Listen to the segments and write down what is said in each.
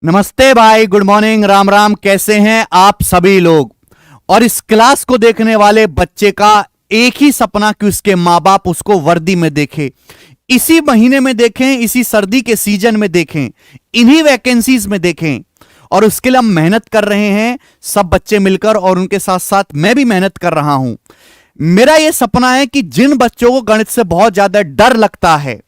नमस्ते भाई, good morning, Ram Ram. कैसे हैं आप सभी लोग। और इस क्लास को देखने वाले बच्चे का एक ही सपना कि उसके मां बाप उसको वर्दी में देखें, इसी महीने में देखें, इसी सर्दी के सीजन में देखें, इन्हीं वैकेंसीज में देखें। और उसके लिए हम मेहनत कर रहे हैं सब बच्चे मिलकर, और उनके साथ साथ मैं भी मेहनत कर रहा हूं। मेरा यह सपना है कि जिन बच्चों को गणित से बहुत ज्यादा डर लगता है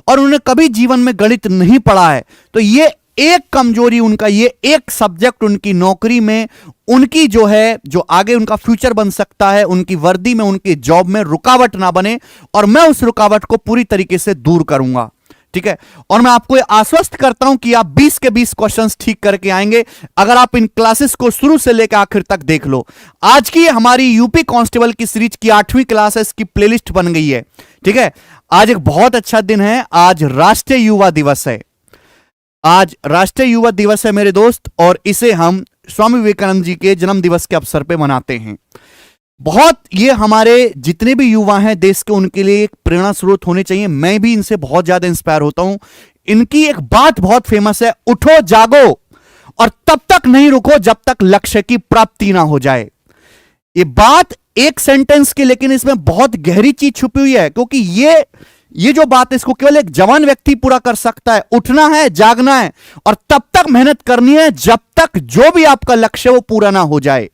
और उन्हें कभी जीवन में गणित नहीं पढ़ा है, तो ये एक कमजोरी उनका, ये एक सब्जेक्ट उनकी नौकरी में, उनकी जो है, जो आगे उनका फ्यूचर बन सकता है, उनकी वर्दी में, उनकी जॉब में रुकावट ना बने। और मैं उस रुकावट को पूरी तरीके से दूर करूंगा, ठीक है। और मैं आपको आश्वस्त करता हूं कि आप 20 के 20 क्वेश्चंस ठीक करके आएंगे अगर आप इन क्लासेस को शुरू से लेकर आखिर तक देख लो। आज की हमारी यूपी कांस्टेबल की सीरीज की 8वीं क्लास है, इसकी प्लेलिस्ट बन गई है, ठीक है। आज एक बहुत अच्छा दिन है, आज राष्ट्रीय युवा दिवस है। आज राष्ट्रीय युवा दिवस है मेरे दोस्त, और इसे हम स्वामी विवेकानंद जी के जन्म दिवस के अवसर पे मनाते हैं। बहुत ये हमारे जितने भी युवा हैं देश के, उनके लिए एक प्रेरणा स्रोत होने चाहिए। मैं भी इनसे बहुत ज्यादा इंस्पायर होता हूं। इनकी एक बात बहुत फेमस है, उठो जागो और तब तक नहीं रुको जब तक लक्ष्य की प्राप्ति ना हो जाए। ये बात एक सेंटेंस की, लेकिन इसमें बहुत गहरी चीज छुपी हुई है, क्योंकि ये जो बात है इसको केवल एक जवान व्यक्ति पूरा कर सकता है। उठना है, जागना है और तब तक मेहनत करनी है जब तक जो भी आपका लक्ष्य वो पूरा ना हो जाए।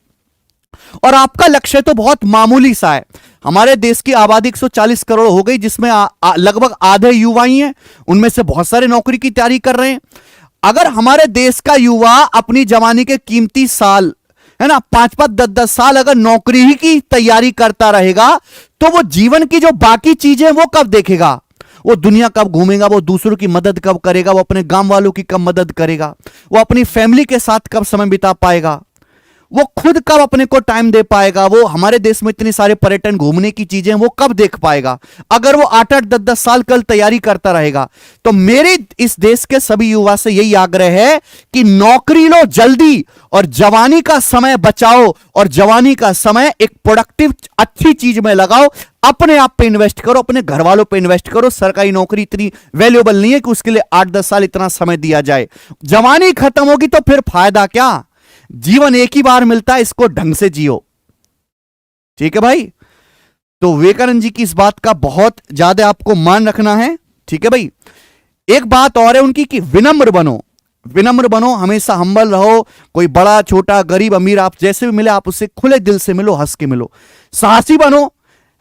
और आपका लक्ष्य तो बहुत मामूली सा है। हमारे देश की आबादी 140 करोड़ हो गई, जिसमें लगभग आधे युवा ही हैं। उनमें से बहुत सारे नौकरी की तैयारी कर रहे हैं। अगर हमारे देश का युवा अपनी जवानी के कीमती साल, है ना, 5-5, 10-10 साल अगर नौकरी ही की तैयारी करता रहेगा, तो वो जीवन की जो बाकी चीजें वो कब देखेगा? वो दुनिया कब घूमेगा? वो दूसरों की मदद कब करेगा? वो अपने गांव वालों की कब मदद करेगा? वो अपनी फैमिली के साथ कब समय बिता पाएगा? वो खुद कब अपने को टाइम दे पाएगा? वो हमारे देश में इतनी सारे पर्यटन, घूमने की चीजें वो कब देख पाएगा अगर वो 8-8, 10-10 साल कल तैयारी करता रहेगा? तो मेरे इस देश के सभी युवा से यही आग्रह है कि नौकरी लो जल्दी और जवानी का समय बचाओ, और जवानी का समय एक प्रोडक्टिव अच्छी चीज में लगाओ। अपने आप पे इन्वेस्ट करो, अपने घर वालों पे इन्वेस्ट करो। सरकारी नौकरी इतनी वैल्यूएबल नहीं है कि उसके लिए 8-10 साल इतना समय दिया जाए। जवानी खत्म होगी तो फिर फायदा क्या? जीवन एक ही बार मिलता है, इसको ढंग से जियो, ठीक है भाई। तो विवेकानंद जी की इस बात का बहुत ज्यादा आपको मान रखना है, ठीक है भाई। एक बात और है उनकी कि विनम्र बनो, विनम्र बनो, हमेशा हम्बल रहो। कोई बड़ा छोटा, गरीब अमीर, आप जैसे भी मिले आप उससे खुले दिल से मिलो, हंस के मिलो। साहसी बनो,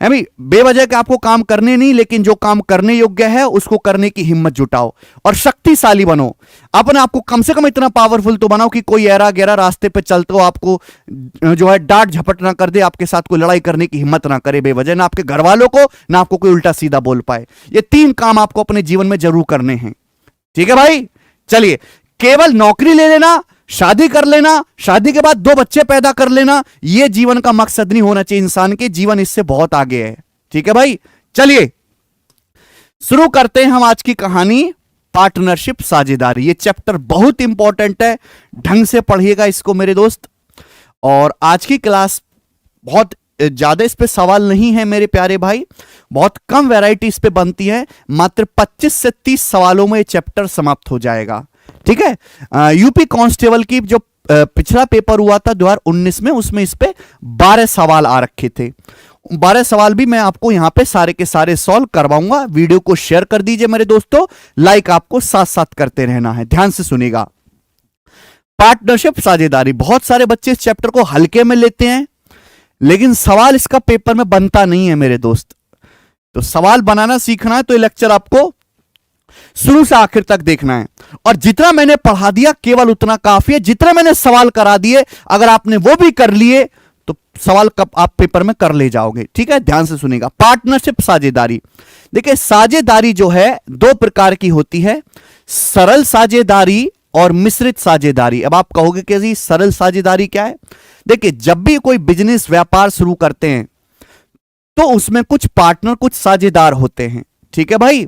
है भाई, बेवजह के आपको काम करने नहीं, लेकिन जो काम करने योग्य है उसको करने की हिम्मत जुटाओ। और शक्तिशाली बनो, अपने आपको कम से कम इतना पावरफुल तो बनाओ कि कोई ऐरा गहरा रास्ते पे चलते हो आपको जो है डांट झपट ना कर दे, आपके साथ कोई लड़ाई करने की हिम्मत ना करे बेवजह, ना आपके घर वालों को, ना आपको कोई उल्टा सीधा बोल पाए। ये 3 काम आपको अपने जीवन में जरूर करने हैं, ठीक है भाई। चलिए, केवल नौकरी ले लेना, शादी कर लेना, शादी के बाद 2 बच्चे पैदा कर लेना, यह जीवन का मकसद नहीं होना चाहिए इंसान के। जीवन इससे बहुत आगे है, ठीक है भाई। चलिए शुरू करते हैं हम आज की कहानी, पार्टनरशिप, साझेदारी। ये चैप्टर बहुत इंपॉर्टेंट है, ढंग से पढ़िएगा इसको मेरे दोस्त। और आज की क्लास बहुत ज्यादा इस पे सवाल नहीं है मेरे प्यारे भाई, बहुत कम वैरायटी इस पे बनती है। मात्र 25 से 30 सवालों में चैप्टर समाप्त हो जाएगा, ठीक है। यूपी कांस्टेबल की जो पिछला पेपर हुआ था 2019 में, उसमें इस पे 12 सवाल आ रखे थे। 12 सवाल भी मैं आपको यहां पे सारे के सारे सॉल्व करवाऊंगा। वीडियो को शेयर कर दीजिए मेरे दोस्तों, लाइक आपको साथ साथ करते रहना है। ध्यान से सुनिएगा, पार्टनरशिप, साझेदारी। बहुत सारे बच्चे इस चैप्टर को हल्के में लेते हैं, लेकिन सवाल इसका पेपर में बनता नहीं है मेरे दोस्त। तो सवाल बनाना सीखना है तो ये लेक्चर आपको शुरू से आखिर तक देखना है। और जितना मैंने पढ़ा दिया केवल उतना काफी है। जितने मैंने सवाल करा दिए, अगर आपने वो भी कर लिए तो सवाल कब आप पेपर में कर ले जाओगे, ठीक है। ध्यान से सुनिएगा, पार्टनरशिप, साझेदारी। देखिए, साझेदारी जो है 2 प्रकार की होती है, सरल साझेदारी और मिश्रित साझेदारी। अब आप कहोगे कि जी सरल साझेदारी क्या है? देखिए, जब भी कोई बिजनेस, व्यापार शुरू करते हैं तो उसमें कुछ पार्टनर, कुछ साझेदार होते हैं, ठीक है भाई।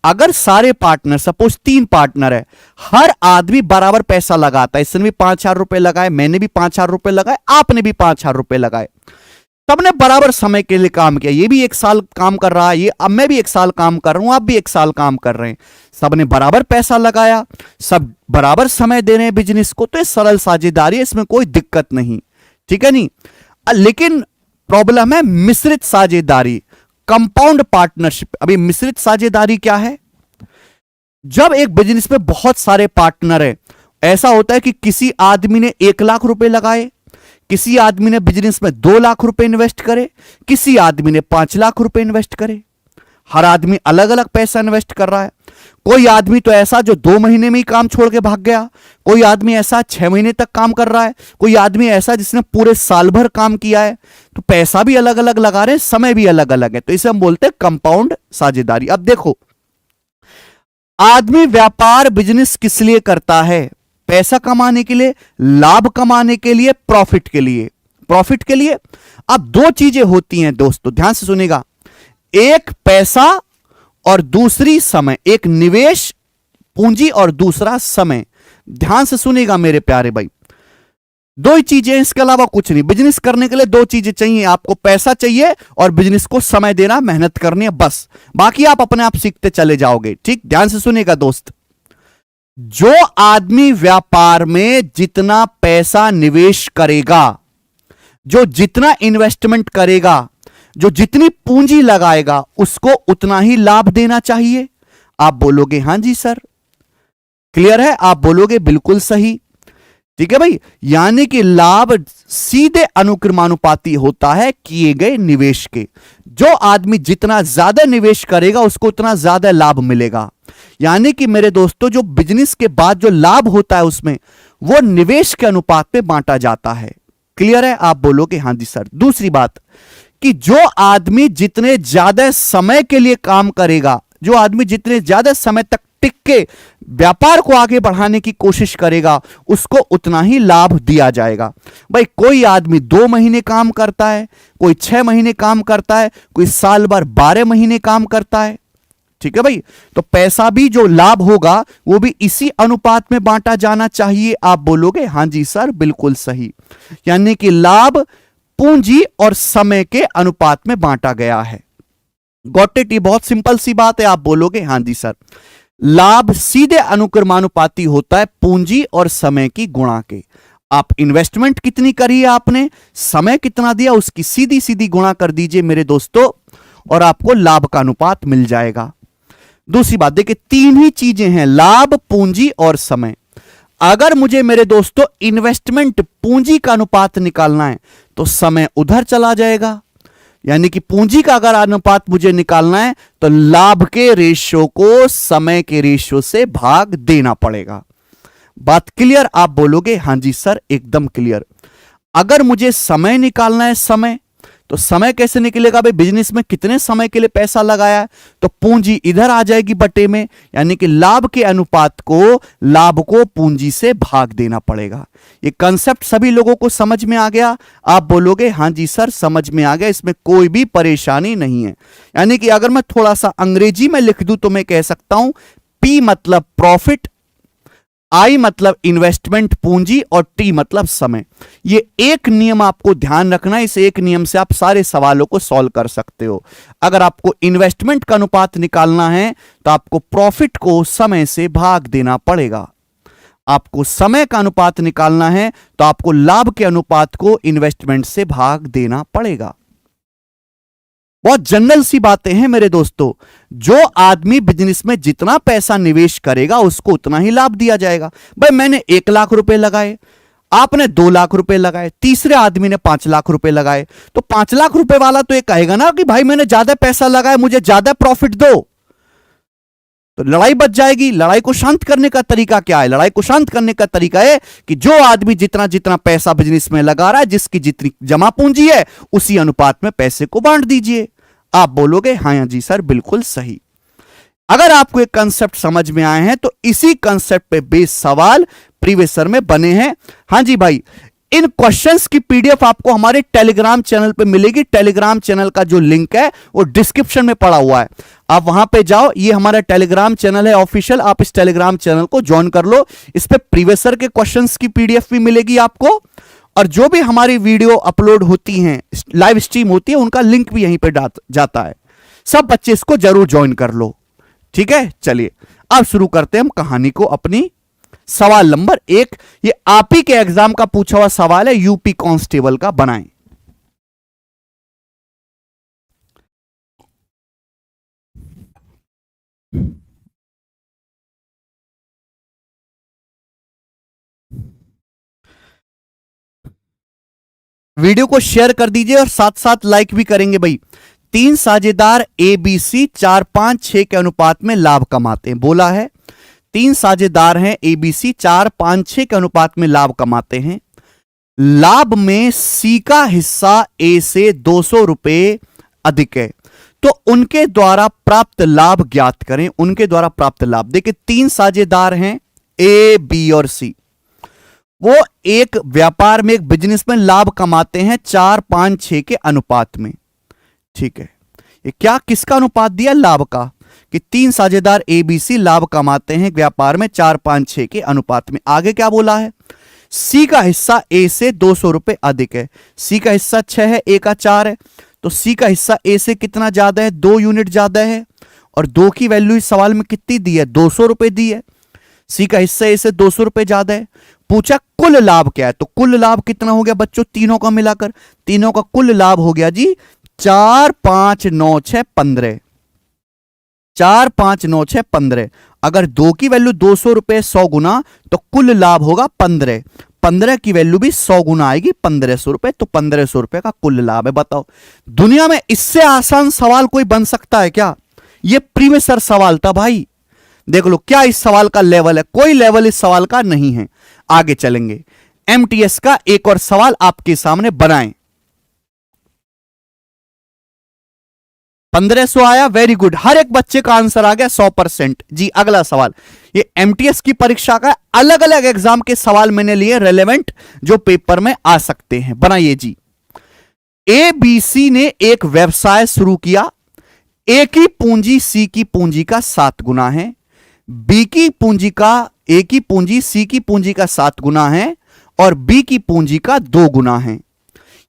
अगर सारे पार्टनर, सपोज 3 पार्टनर है, हर आदमी बराबर पैसा लगाता है, इसने भी 5,000 रुपए लगाए, मैंने भी 5,000 रुपए लगाए, आपने भी 5,000 रुपए लगाए, सबने बराबर समय के लिए काम किया। ये भी 1 साल काम कर रहा है, ये अब मैं भी 1 साल काम कर रहा हूं, आप भी 1 साल काम कर रहे हैं, सबने बराबर पैसा लगाया, सब बराबर समय दे रहे हैं बिजनेस को, तो ये सरल साझेदारी है, इसमें कोई दिक्कत नहीं, ठीक है नहीं। लेकिन प्रॉब्लम है मिश्रित साझेदारी, कंपाउंड पार्टनरशिप। अभी मिश्रित साझेदारी क्या है? जब एक बिजनेस में बहुत सारे पार्टनर है, ऐसा होता है कि किसी आदमी ने 1 लाख रुपए लगाए, किसी आदमी ने बिजनेस में 2 लाख रुपए इन्वेस्ट करे, किसी आदमी ने 5 लाख रुपए इन्वेस्ट करे। हर आदमी अलग अलग पैसा इन्वेस्ट कर रहा है। कोई आदमी तो ऐसा जो 2 महीने में ही काम छोड़ के भाग गया, कोई आदमी ऐसा 6 महीने तक काम कर रहा है, कोई आदमी ऐसा जिसने पूरे साल भर काम किया है। तो पैसा भी अलग अलग लगा रहे हैं, समय भी अलग अलग है, तो इसे हम बोलते हैं कंपाउंड साझेदारी। अब देखो, आदमी व्यापार बिजनेस किस लिए करता है? पैसा कमाने के लिए, लाभ कमाने के लिए, प्रॉफिट के लिए। प्रॉफिट के लिए। अब 2 चीजें होती हैं दोस्तों, ध्यान से सुनिएगा, एक पैसा और दूसरी समय, एक निवेश पूंजी और दूसरा समय। ध्यान से सुनिएगा मेरे प्यारे भाई, 2 ही चीजें, इसके अलावा कुछ नहीं। बिजनेस करने के लिए 2 चीजें चाहिए, आपको पैसा चाहिए और बिजनेस को समय देना, मेहनत करनी है, बस। बाकी आप अपने आप सीखते चले जाओगे, ठीक। ध्यान से सुनिएगा दोस्त, जो आदमी व्यापार में जितना पैसा निवेश करेगा, जो जितना इन्वेस्टमेंट करेगा, जो जितनी पूंजी लगाएगा, उसको उतना ही लाभ देना चाहिए। आप बोलोगे हां जी सर, क्लियर है? आप बोलोगे बिल्कुल सही, ठीक है भाई। यानी कि लाभ सीधे अनुक्रमानुपाती होता है किए गए निवेश के। जो आदमी जितना ज्यादा निवेश करेगा, उसको उतना ज्यादा लाभ मिलेगा। यानी कि मेरे दोस्तों, जो बिजनेस के बाद जो लाभ होता है, उसमें वो निवेश के अनुपात में बांटा जाता है। क्लियर है? आप बोलोगे हां जी सर। दूसरी बात कि जो आदमी जितने ज्यादा समय के लिए काम करेगा, जो आदमी जितने ज्यादा समय तक टिक के व्यापार को आगे बढ़ाने की कोशिश करेगा, उसको उतना ही लाभ दिया जाएगा। भाई कोई आदमी 2 महीने काम करता है, कोई 6 महीने काम करता है, कोई साल भर 12 महीने काम करता है, ठीक है भाई। तो पैसा भी जो लाभ होगा वो भी इसी अनुपात में बांटा जाना चाहिए। आप बोलोगे हां जी सर, बिल्कुल सही। यानी कि लाभ पूंजी और समय के अनुपात में बांटा गया है। Got it? ये बहुत सिंपल सी बात है। आप बोलोगे हां जी सर। लाभ सीधे अनुक्रमानुपाती होता है पूंजी और समय की गुणा के। आप इन्वेस्टमेंट कितनी करी है आपने, समय कितना दिया, उसकी सीधी सीधी गुणा कर दीजिए मेरे दोस्तों, और आपको लाभ का अनुपात मिल जाएगा। दूसरी बात देखिए, 3 ही चीजें हैं, लाभ, पूंजी और समय। अगर मुझे मेरे दोस्तों इन्वेस्टमेंट पूंजी का अनुपात निकालना है, तो समय उधर चला जाएगा। यानी कि पूंजी का अगर अनुपात मुझे निकालना है, तो लाभ के रेशियो को समय के रेशियो से भाग देना पड़ेगा। बात क्लियर? आप बोलोगे हां जी सर, एकदम क्लियर। अगर मुझे समय निकालना है, समय, तो समय कैसे निकलेगा भाई? बिजनेस में कितने समय के लिए पैसा लगाया है, तो पूंजी इधर आ जाएगी बटे में। यानी कि लाभ के अनुपात को, लाभ को पूंजी से भाग देना पड़ेगा। ये कंसेप्ट सभी लोगों को समझ में आ गया? आप बोलोगे हां जी सर, समझ में आ गया, इसमें कोई भी परेशानी नहीं है। यानी कि अगर मैं थोड़ा सा अंग्रेजी में लिख दूं तो मैं कह सकता हूं, P मतलब प्रॉफिट, I मतलब इन्वेस्टमेंट पूंजी, और T मतलब समय। ये एक नियम आपको ध्यान रखना है, इस एक नियम से आप सारे सवालों को सॉल्व कर सकते हो। अगर आपको इन्वेस्टमेंट का अनुपात निकालना है, तो आपको प्रॉफिट को समय से भाग देना पड़ेगा। आपको समय का अनुपात निकालना है, तो आपको लाभ के अनुपात को इन्वेस्टमेंट से भाग देना पड़ेगा। बहुत जनरल सी बातें हैं मेरे दोस्तों। जो आदमी बिजनेस में जितना पैसा निवेश करेगा, उसको उतना ही लाभ दिया जाएगा। भाई मैंने 1 लाख रुपए लगाए, आपने 2 लाख रुपए लगाए, तीसरे आदमी ने 5 लाख रुपए लगाए, तो 5 लाख रुपए वाला तो ये कहेगा ना कि भाई मैंने ज्यादा पैसा लगाया, मुझे ज्यादा प्रॉफिट दो। तो लड़ाई बच जाएगी। लड़ाई को शांत करने का तरीका क्या है? लड़ाई को शांत करने का तरीका है कि जो आदमी जितना जितना पैसा बिजनेस में लगा रहा है, जिसकी जितनी जमा पूंजी है, उसी अनुपात में पैसे को बांट दीजिए। आप बोलोगे हां जी सर, बिल्कुल सही। अगर आपको एक कंसेप्ट समझ में आए हैं, तो इसी कंसेप्ट पे बेस सवाल प्रीवियस ईयर में बने हैं। हां जी भाई, इन क्वेश्चंस की पीडीएफ आपको हमारे टेलीग्राम चैनल पे मिलेगी। टेलीग्राम चैनल का जो लिंक है वो डिस्क्रिप्शन में पड़ा हुआ है, आप वहां पे जाओ। ये हमारा टेलीग्राम चैनल है ऑफिशियल, आप इस टेलीग्राम चैनल को ज्वाइन कर लो। इस पे प्रीवियस ईयर के क्वेश्चंस की पीडीएफ भी मिलेगी आपको, और जो भी हमारी वीडियो अपलोड होती हैं, लाइव स्ट्रीम होती है, उनका लिंक भी यहीं पे जाता है। सब बच्चे इसको जरूर ज्वाइन कर लो, ठीक है। चलिए अब शुरू करते हैं हम कहानी को अपनी। सवाल नंबर 1, ये आप ही के एग्जाम का पूछा हुआ सवाल है, यूपी कांस्टेबल का, बनाएं। वीडियो को शेयर कर दीजिए और साथ साथ लाइक भी करेंगे भाई। 3 साझेदार एबीसी 4, 5, 6 के अनुपात में लाभ कमाते हैं। बोला है 3 साझेदार हैं एबीसी 4, 5, 6 के अनुपात में लाभ कमाते हैं। लाभ में सी का हिस्सा ए से 200 रुपए अधिक है, तो उनके द्वारा प्राप्त लाभ ज्ञात करें। उनके द्वारा प्राप्त लाभ, देखिए 3 साझेदार हैं ए, बी और सी। वो एक व्यापार में, एक बिजनेस में लाभ कमाते हैं 4, 5, 6 के अनुपात में, ठीक है। ये क्या, किसका अनुपात दिया? लाभ का, कि 3 साझेदार एबीसी लाभ कमाते हैं व्यापार में 4, 5, 6 के अनुपात में। आगे क्या बोला है? सी का हिस्सा ए से 200 रुपए अधिक है। सी का हिस्सा 6 है, ए का 4 है, तो सी का हिस्सा ए से कितना ज्यादा है? 2 यूनिट ज्यादा है। और 2 की वैल्यू इस सवाल में कितनी दी है? 200 रुपए दी है। सी का हिस्सा ए से 200 रुपए ज्यादा है। पूछा कुल लाभ क्या है, तो कुल लाभ कितना हो गया बच्चों? तीनों का मिलाकर, तीनों का कुल लाभ हो गया जी 4, 5, 9, 6, 15। 4, 5, 9, 6, 15। अगर 2 की वैल्यू 200 रुपए 100 गुना, तो कुल लाभ होगा 15। 15 की वैल्यू भी 100 गुना आएगी, 1500 रुपए, तो 1500 रुपए का कुल लाभ है। बताओ दुनिया में इससे आसान सवाल कोई बन सकता है क्या? ये प्रीवियस ईयर सवाल था भाई। देख लो क्या इस सवाल का लेवल है, कोई लेवल इस सवाल का नहीं है। आगे चलेंगे, एमटीएस का एक और सवाल आपके सामने बनाएं। 1500 आया, वेरी गुड, हर एक बच्चे का आंसर आ गया 100%। जी अगला सवाल, ये एमटीएस की परीक्षा का अलग अलग एग्जाम के सवाल मैंने लिए रेलेवेंट, जो पेपर में आ सकते हैं। बनाइए जी। ए बी सी ने एक व्यवसाय शुरू किया। ए की पूंजी सी की पूंजी का 7 गुना है। बी की पूंजी का, ए की पूंजी सी की पूंजी का 7 गुना है और बी की पूंजी का 2 गुना है।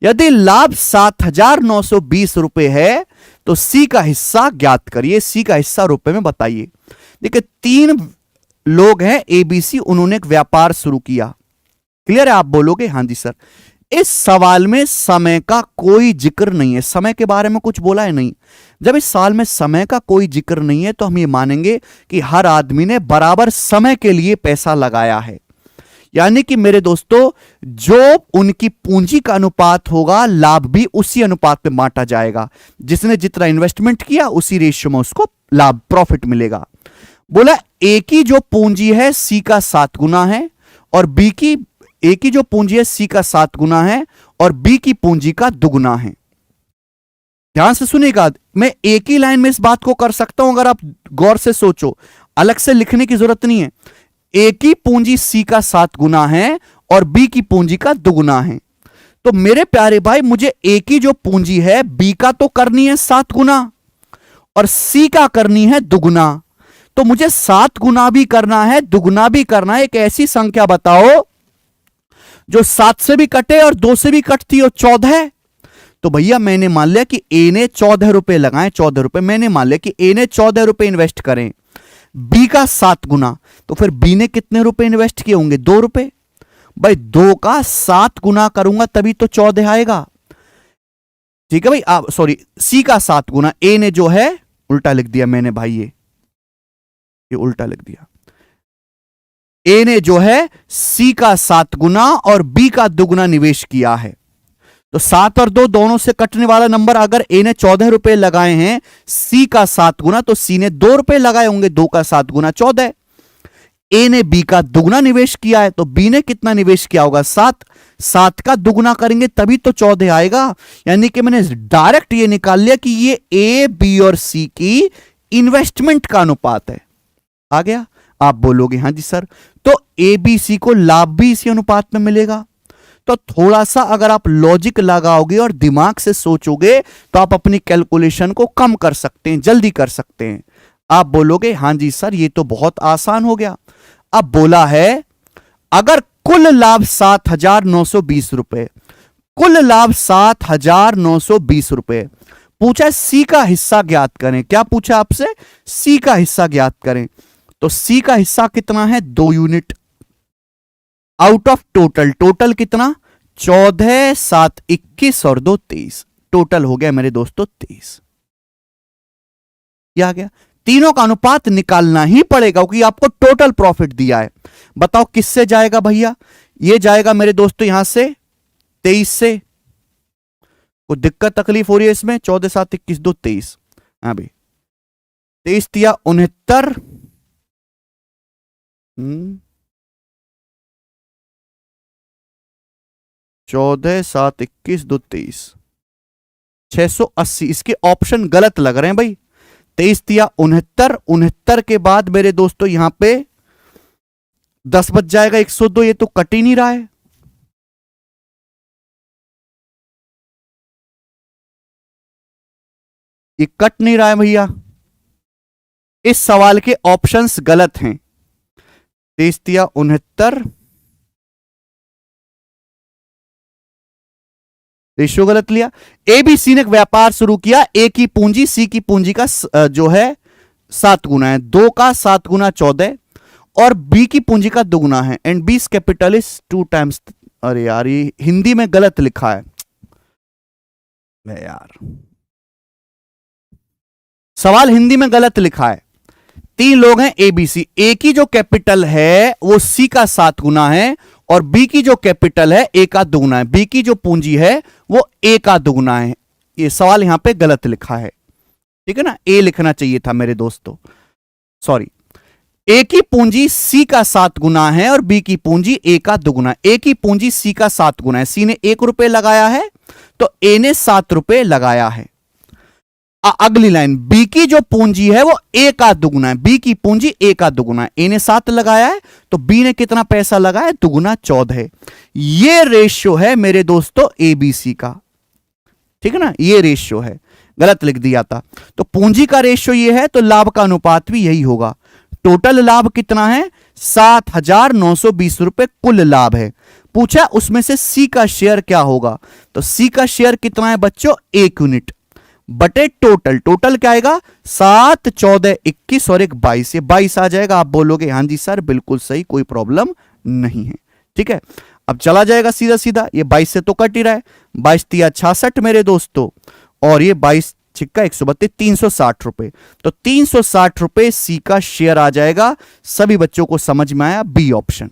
यदि लाभ 7,920 रुपए है तो सी का हिस्सा ज्ञात करिए। सी का हिस्सा रुपए में बताइए। देखिए 3 लोग हैं एबीसी, उन्होंने एक व्यापार शुरू किया। क्लियर है? आप बोलोगे हां जी सर। इस सवाल में समय का कोई जिक्र नहीं है, समय के बारे में कुछ बोला है नहीं। जब इस सवाल में समय का कोई जिक्र नहीं है तो हम ये मानेंगे कि हर आदमी ने बराबर समय के लिए पैसा लगाया है। यानी कि मेरे दोस्तों, जो उनकी पूंजी का अनुपात होगा, लाभ भी उसी अनुपात में बांटा जाएगा। जिसने जितना इन्वेस्टमेंट किया उसी रेशियो में उसको लाभ, प्रॉफिट मिलेगा। बोला ए की जो पूंजी है सी का 7 गुना है और बी की, ए की जो पूंजी है सी का 7 गुना है और बी की पूंजी का 2 गुना है। ध्यान से सुनिएगा, मैं एक ही लाइन में इस बात को कर सकता हूं अगर आप गौर से सोचो, अलग से लिखने की जरूरत नहीं है। ए की पूंजी सी का 7 गुना है और बी की पूंजी का 2 गुना है। तो मेरे प्यारे भाई, मुझे ए की जो पूंजी है बी का तो करनी है 7 गुना और सी का करनी है 2 गुना। तो मुझे 7 गुना भी करना है, 2 गुना भी करना है। एक ऐसी संख्या बताओ जो 7 से भी कटे और 2 से भी कटती हो, 14। तो भैया मैंने मान लिया कि ए ने 14 रुपए लगाए, 14 रुपए मैंने मान लिया कि ए ने 14 रुपए इन्वेस्ट करें, बी का 7 गुना, तो फिर बी ने कितने रुपए इन्वेस्ट किए होंगे? 2 रुपए। भाई 2 का 7 गुना करूंगा तभी तो 14 आएगा। ठीक है भाई, आप सॉरी, सी का 7 गुना, ए ने जो है उल्टा लिख दिया मैंने भाई, ये उल्टा लिख दिया। ए ने जो है सी का 7 गुना और बी का 2 गुना निवेश किया है। तो 7 और 2 दोनों से कटने वाला नंबर, अगर ए ने 14 रुपए लगाए हैं सी का 7 गुना, तो सी ने 2 रुपए लगाए होंगे, 2 का 7 गुना 14। ए ने बी का 2 गुना निवेश किया है, तो बी ने कितना निवेश किया होगा? 7। 7 का 2 गुना करेंगे तभी तो 14 आएगा। यानी कि मैंने डायरेक्ट ये निकाल लिया कि ये ए, बी और सी की इन्वेस्टमेंट का अनुपात है। आ गया? आप बोलोगे हां जी सर, तो ए बी सी को लाभ भी इसी अनुपात में मिलेगा। तो थोड़ा सा अगर आप लॉजिक लगाओगे और दिमाग से सोचोगे तो आप अपनी कैलकुलेशन को कम कर सकते हैं, जल्दी कर सकते हैं। आप बोलोगे हां जी सर, ये तो बहुत आसान हो गया। अब बोला है अगर कुल लाभ 7,920 रुपए, कुल लाभ 7,920 रुपए। पूछा है सी का हिस्सा ज्ञात करें। क्या पूछा आपसे? सी का हिस्सा ज्ञात करें। तो सी का हिस्सा कितना है? 2 unit out of total. Total कितना? 14, 7, 21 और 2, 23। टोटल हो गया मेरे दोस्तों 23। आ गया। तीनों का अनुपात निकालना ही पड़ेगा क्योंकि आपको टोटल प्रॉफिट दिया है। बताओ किससे जाएगा भैया? ये जाएगा मेरे दोस्तों यहां से 23 से। कोई दिक्कत तकलीफ हो रही है इसमें? 14, 7, 21, 2, 23। हाँ भाई 23 दिया 69। 14, 7, 21, 2, 23, 680। इसके ऑप्शन गलत लग रहे हैं भाई। 23 दिया 69, 69 के बाद मेरे दोस्तों यहां पे 10 बच जाएगा 102। ये तो कट ही नहीं रहा है। ये कट नहीं रहा है भैया। इस सवाल के ऑप्शंस गलत हैं। 23 दिया 69, रेशियो गलत लिया। एबीसी ने व्यापार शुरू किया। ए की पूंजी सी की पूंजी का जो है 7 गुना है। 2 का 7 गुना 14 और बी की पूंजी का 2 गुना है। एंड बीस कैपिटल इज 2 टाइम्स। अरे यार ये हिंदी में गलत लिखा है यार, सवाल हिंदी में गलत लिखा है। 3 लोग हैं एबीसी। ए की जो कैपिटल है वो सी का 7 गुना है और बी की जो कैपिटल है ए का 2 गुना है। बी की जो पूंजी है वो ए का 2 गुना है। ये सवाल यहां पे गलत लिखा है, ठीक है ना? ए लिखना चाहिए था मेरे दोस्तों, सॉरी। ए की पूंजी सी का 7 गुना है और बी की पूंजी ए का 2 गुना है। ए की पूंजी सी का 7 गुना है। सी ने 1 रुपए लगाया है तो ए ने 7 रुपए लगाया है। अगली लाइन, बी की जो पूंजी है वो ए का 2 गुना है। बी की पूंजी ए का 2 गुना है। ए ने 7 लगाया है तो बी ने कितना पैसा लगाया? 2 गुना 14। ये रेशियो है मेरे दोस्तों एबीसी का, ठीक है ना? ये रेशियो है, गलत लिख दिया था। तो पूंजी का रेशियो ये है तो लाभ का अनुपात भी यही होगा। टोटल लाभ कितना है? 7,920 रुपए कुल लाभ है। पूछा उसमें से सी का शेयर क्या होगा? तो सी का शेयर कितना है बच्चों? 1 यूनिट बटे टोटल। टोटल क्या आएगा? 7, 14, 21 और 1 22। ये 22 आ जाएगा। आप बोलोगे हां जी सर बिल्कुल सही, कोई प्रॉब्लम नहीं है, ठीक है। अब चला जाएगा सीधा सीधा। ये 22 से तो कट ही रहा है। 22 तिया 66 मेरे दोस्तों और ये 22 छिक्का 132, 360 रुपए। तो 360 रुपए सी का शेयर आ जाएगा। सभी बच्चों को समझ में आया? B option.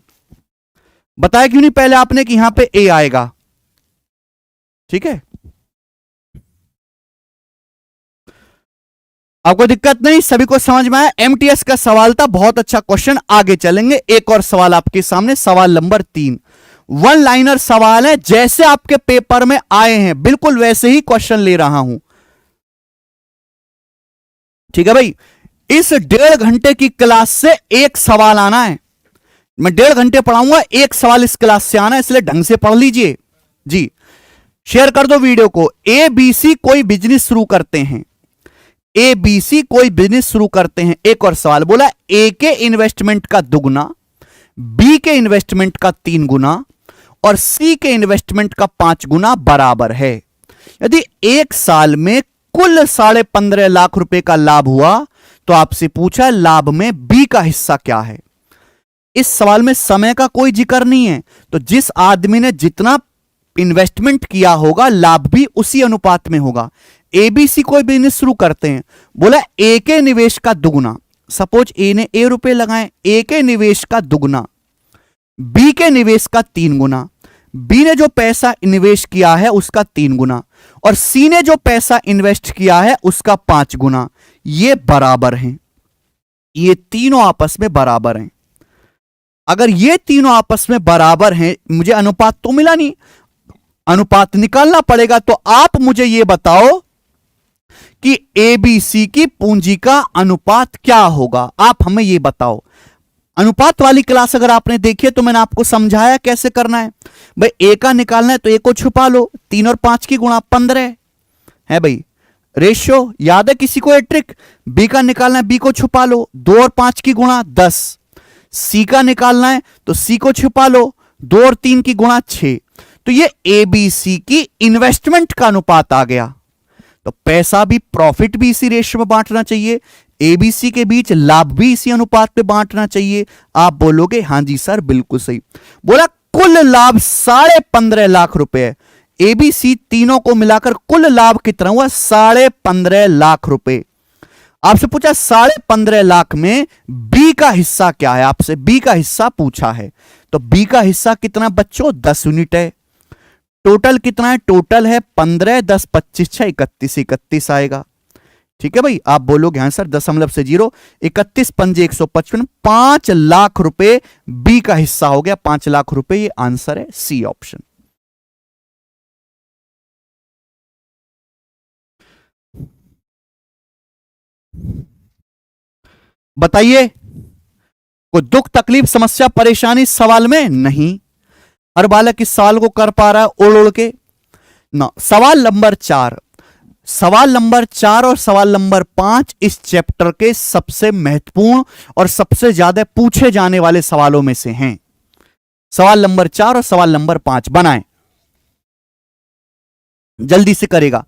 बताया क्यों नहीं पहले आपने कि यहां पे ए आएगा? ठीक है, आपको दिक्कत नहीं, सभी को समझ में आया? एमटीएस का सवाल था, बहुत अच्छा क्वेश्चन। आगे चलेंगे, एक और सवाल आपके सामने, सवाल नंबर 3। 1 लाइनर सवाल है, जैसे आपके पेपर में आए हैं बिल्कुल वैसे ही क्वेश्चन ले रहा हूं, ठीक है भाई? इस 1.5 घंटे की क्लास से एक सवाल आना है। मैं 1.5 घंटे पढ़ाऊंगा, एक सवाल इस क्लास से आना है, इसलिए ढंग से पढ़ लीजिए जी। शेयर कर दो वीडियो को। ए बी सी कोई बिजनेस शुरू करते हैं। ए बी सी कोई बिजनेस शुरू करते हैं। एक और सवाल बोला, ए के इन्वेस्टमेंट का 2 गुना, बी के इन्वेस्टमेंट का 3 गुना और सी के इन्वेस्टमेंट का 5 गुना बराबर है। यदि एक साल में कुल 15.5 लाख रुपए का लाभ हुआ तो आपसे पूछा लाभ में बी का हिस्सा क्या है। इस सवाल में समय का कोई जिक्र नहीं है, तो जिस आदमी ने जितना इन्वेस्टमेंट किया होगा लाभ भी उसी अनुपात में होगा। एबीसी कोई बिजनेस शुरू करते हैं, बोला ए के निवेश का 2 गुना। सपोज ए ने ए रुपए लगाए, ए के निवेश का 2 गुना, बी के निवेश का 3 गुना, बी ने जो पैसा निवेश किया है उसका 3 गुना और सी ने जो पैसा इन्वेस्ट किया है उसका 5 गुना। ये बराबर हैं, ये तीनों आपस में बराबर हैं। अगर ये तीनों आपस में बराबर हैं, मुझे अनुपात तो मिला नहीं, अनुपात निकालना पड़ेगा। तो आप मुझे यह बताओ कि एबीसी की पूंजी का अनुपात क्या होगा, आप हमें यह बताओ। अनुपात वाली क्लास अगर आपने देखी है तो मैंने आपको समझाया कैसे करना है। भाई ए का निकालना है तो ए को छुपा लो, 3 और 5 की गुणा 15 है भाई, रेशियो याद है किसी को? ये ट्रिक। बी का निकालना है, बी को छुपा लो, 2 और 5 की गुणा 10। सी का निकालना है तो सी को छुपा लो, 2 और 3 की गुणा 6, तो ये एबीसी की इन्वेस्टमेंट का अनुपात आ गया। तो पैसा भी, प्रॉफिट भी इसी रेशियो में बांटना चाहिए, एबीसी के बीच लाभ भी इसी अनुपात पे बांटना चाहिए। आप बोलोगे हां जी सर बिल्कुल सही। बोला कुल लाभ 15.5 लाख रुपए, एबीसी तीनों को मिलाकर कुल लाभ कितना हुआ? 15.5 लाख रुपए। आपसे पूछा 15.5 लाख में बी का हिस्सा क्या है, आपसे बी का हिस्सा पूछा है। तो बी का हिस्सा कितना बच्चों? 10 यूनिट है। टोटल कितना है? टोटल है 15, 10, 25, 6, 31, 31 आएगा। ठीक है भाई, आप बोलोगे हाँ सर दशमलव से 0, 31 पंजे 155, 5 लाख रुपए बी का हिस्सा हो गया, 5 लाख रुपए। ये आंसर है सी ऑप्शन। बताइए, कोई दुख, तकलीफ, समस्या, परेशानी सवाल में? नहीं, हर बालक इस सवाल को कर पा रहा है ओढ़ ओढ़ के ना। सवाल नंबर 4, सवाल नंबर 4 और सवाल नंबर 5 इस चैप्टर के सबसे महत्वपूर्ण और सबसे ज्यादा पूछे जाने वाले सवालों में से हैं। सवाल नंबर 4 और सवाल नंबर 5 बनाएं, जल्दी से करेगा।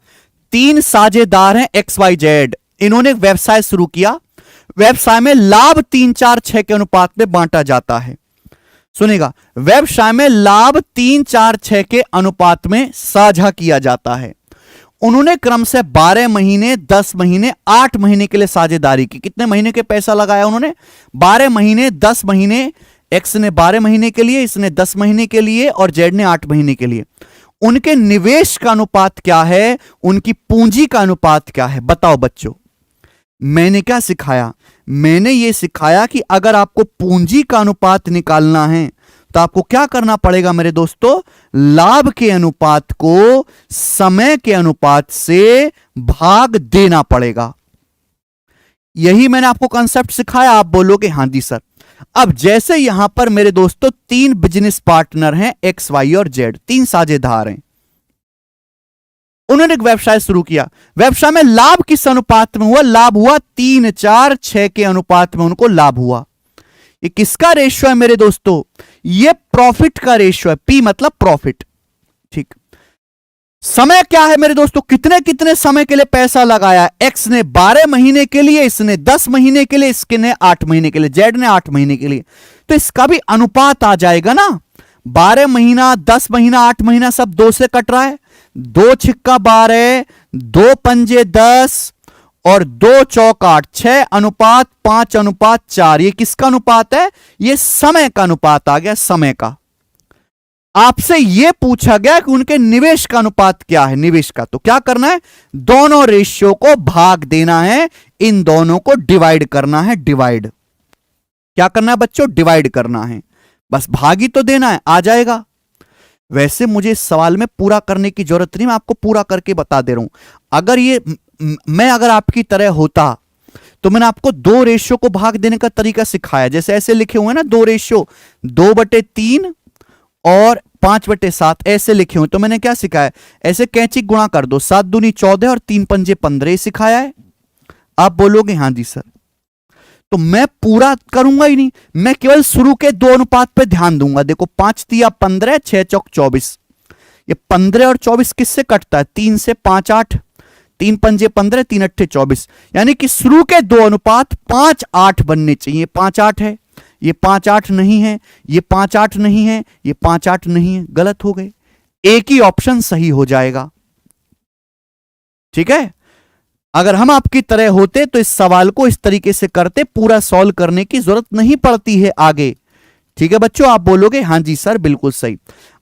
3 साझेदार हैं XYZ, इन्होंने एक व्यवसाय शुरू किया। व्यवसाय में लाभ 3, 4, 6 के अनुपात में बांटा जाता है। सुनेगा, व्यवसाय में लाभ 3, 4, 6 के अनुपात में साझा किया जाता है। उन्होंने क्रम से 12 महीने, 10 महीने, 8 महीने के लिए साझेदारी की। कितने महीने के पैसा लगाया उन्होंने? 12 महीने, 10 महीने। एक्स ने 12 महीने के लिए, इसने 10 महीने के लिए और जेड ने 8 महीने के लिए। उनके निवेश का अनुपात क्या है? उनकी पूंजी का अनुपात क्या है? बताओ बच्चों। मैंने क्या सिखाया? मैंने यह सिखाया कि अगर आपको पूंजी का अनुपात निकालना है तो आपको क्या करना पड़ेगा मेरे दोस्तों? लाभ के अनुपात को समय के अनुपात से भाग देना पड़ेगा। यही मैंने आपको कंसेप्ट सिखाया। आप बोलोगे हां जी सर। अब जैसे यहां पर मेरे दोस्तों 3 बिजनेस पार्टनर हैं, एक्स, वाई और जेड, 3 साझेदार हैं। उन्होंने एक व्यवसाय शुरू किया। व्यवसाय में लाभ किस अनुपात में हुआ? लाभ हुआ 3, 4, 6 के अनुपात में उनको लाभ हुआ। ये किसका रेशियो है मेरे दोस्तों? ये प्रॉफिट का रेशियो है। पी मतलब प्रॉफिट। ठीक। समय क्या है मेरे दोस्तों? कितने कितने समय के लिए पैसा लगाया? एक्स ने 12 महीने के लिए, इसने 10 महीने के लिए, इसके ने 8 महीने के लिए, जेड ने 8 महीने के लिए। तो इसका भी अनुपात आ जाएगा ना। 12 महीना, 10 महीना, 8 महीना सब 2 से कट रहा है। 2 छिक्का 12, 2 पंजे 10 और 2 चौक 8, 6 अनुपात 5 अनुपात 4। ये किसका अनुपात है? ये समय का अनुपात आ गया, समय का। आपसे यह पूछा गया कि उनके निवेश का अनुपात क्या है? निवेश का तो क्या करना है? दोनों रेशियो को भाग देना है, इन दोनों को डिवाइड करना है। डिवाइड क्या करना है बच्चों? डिवाइड करना है। बस भाग ही तो देना है, आ जाएगा। वैसे मुझे इस सवाल में पूरा करने की जरूरत नहीं, मैं आपको पूरा करके बता दे रहा हूं। अगर ये मैं अगर आपकी तरह होता तो मैंने आपको 2 रेशियो को भाग देने का तरीका सिखाया। जैसे ऐसे लिखे हुए हैं ना 2 रेशियो, 2/3 और 5/7 ऐसे लिखे हुए। तो मैंने क्या सिखाया? ऐसे कैंची गुणा कर दो, 7 दूनी 14 और 3 पंजे 15 सिखाया है। आप बोलोगे हां जी सर। तो मैं पूरा करूंगा ही नहीं, मैं केवल शुरू के 2 अनुपात पे ध्यान दूंगा। देखो 5 तिया 15, 6 चौक 24। ये 15 और 24 किससे कटता है? 3 से। 5 8, 3 पंजे 15, 3 अट्ठे 24। यानी कि शुरू के 2 अनुपात 5 8 बनने चाहिए। 5 8 है, ये 5 8 नहीं है, ये 5 8 नहीं है, ये 5 8 नहीं है, गलत हो गए। एक ही ऑप्शन सही हो जाएगा। ठीक है। अगर हम आपकी तरह होते तो इस सवाल को इस तरीके से करते, पूरा सॉल्व करने की जरूरत नहीं पड़ती है आगे। ठीक है बच्चों, आप बोलोगे हां जी सर बिल्कुल सही।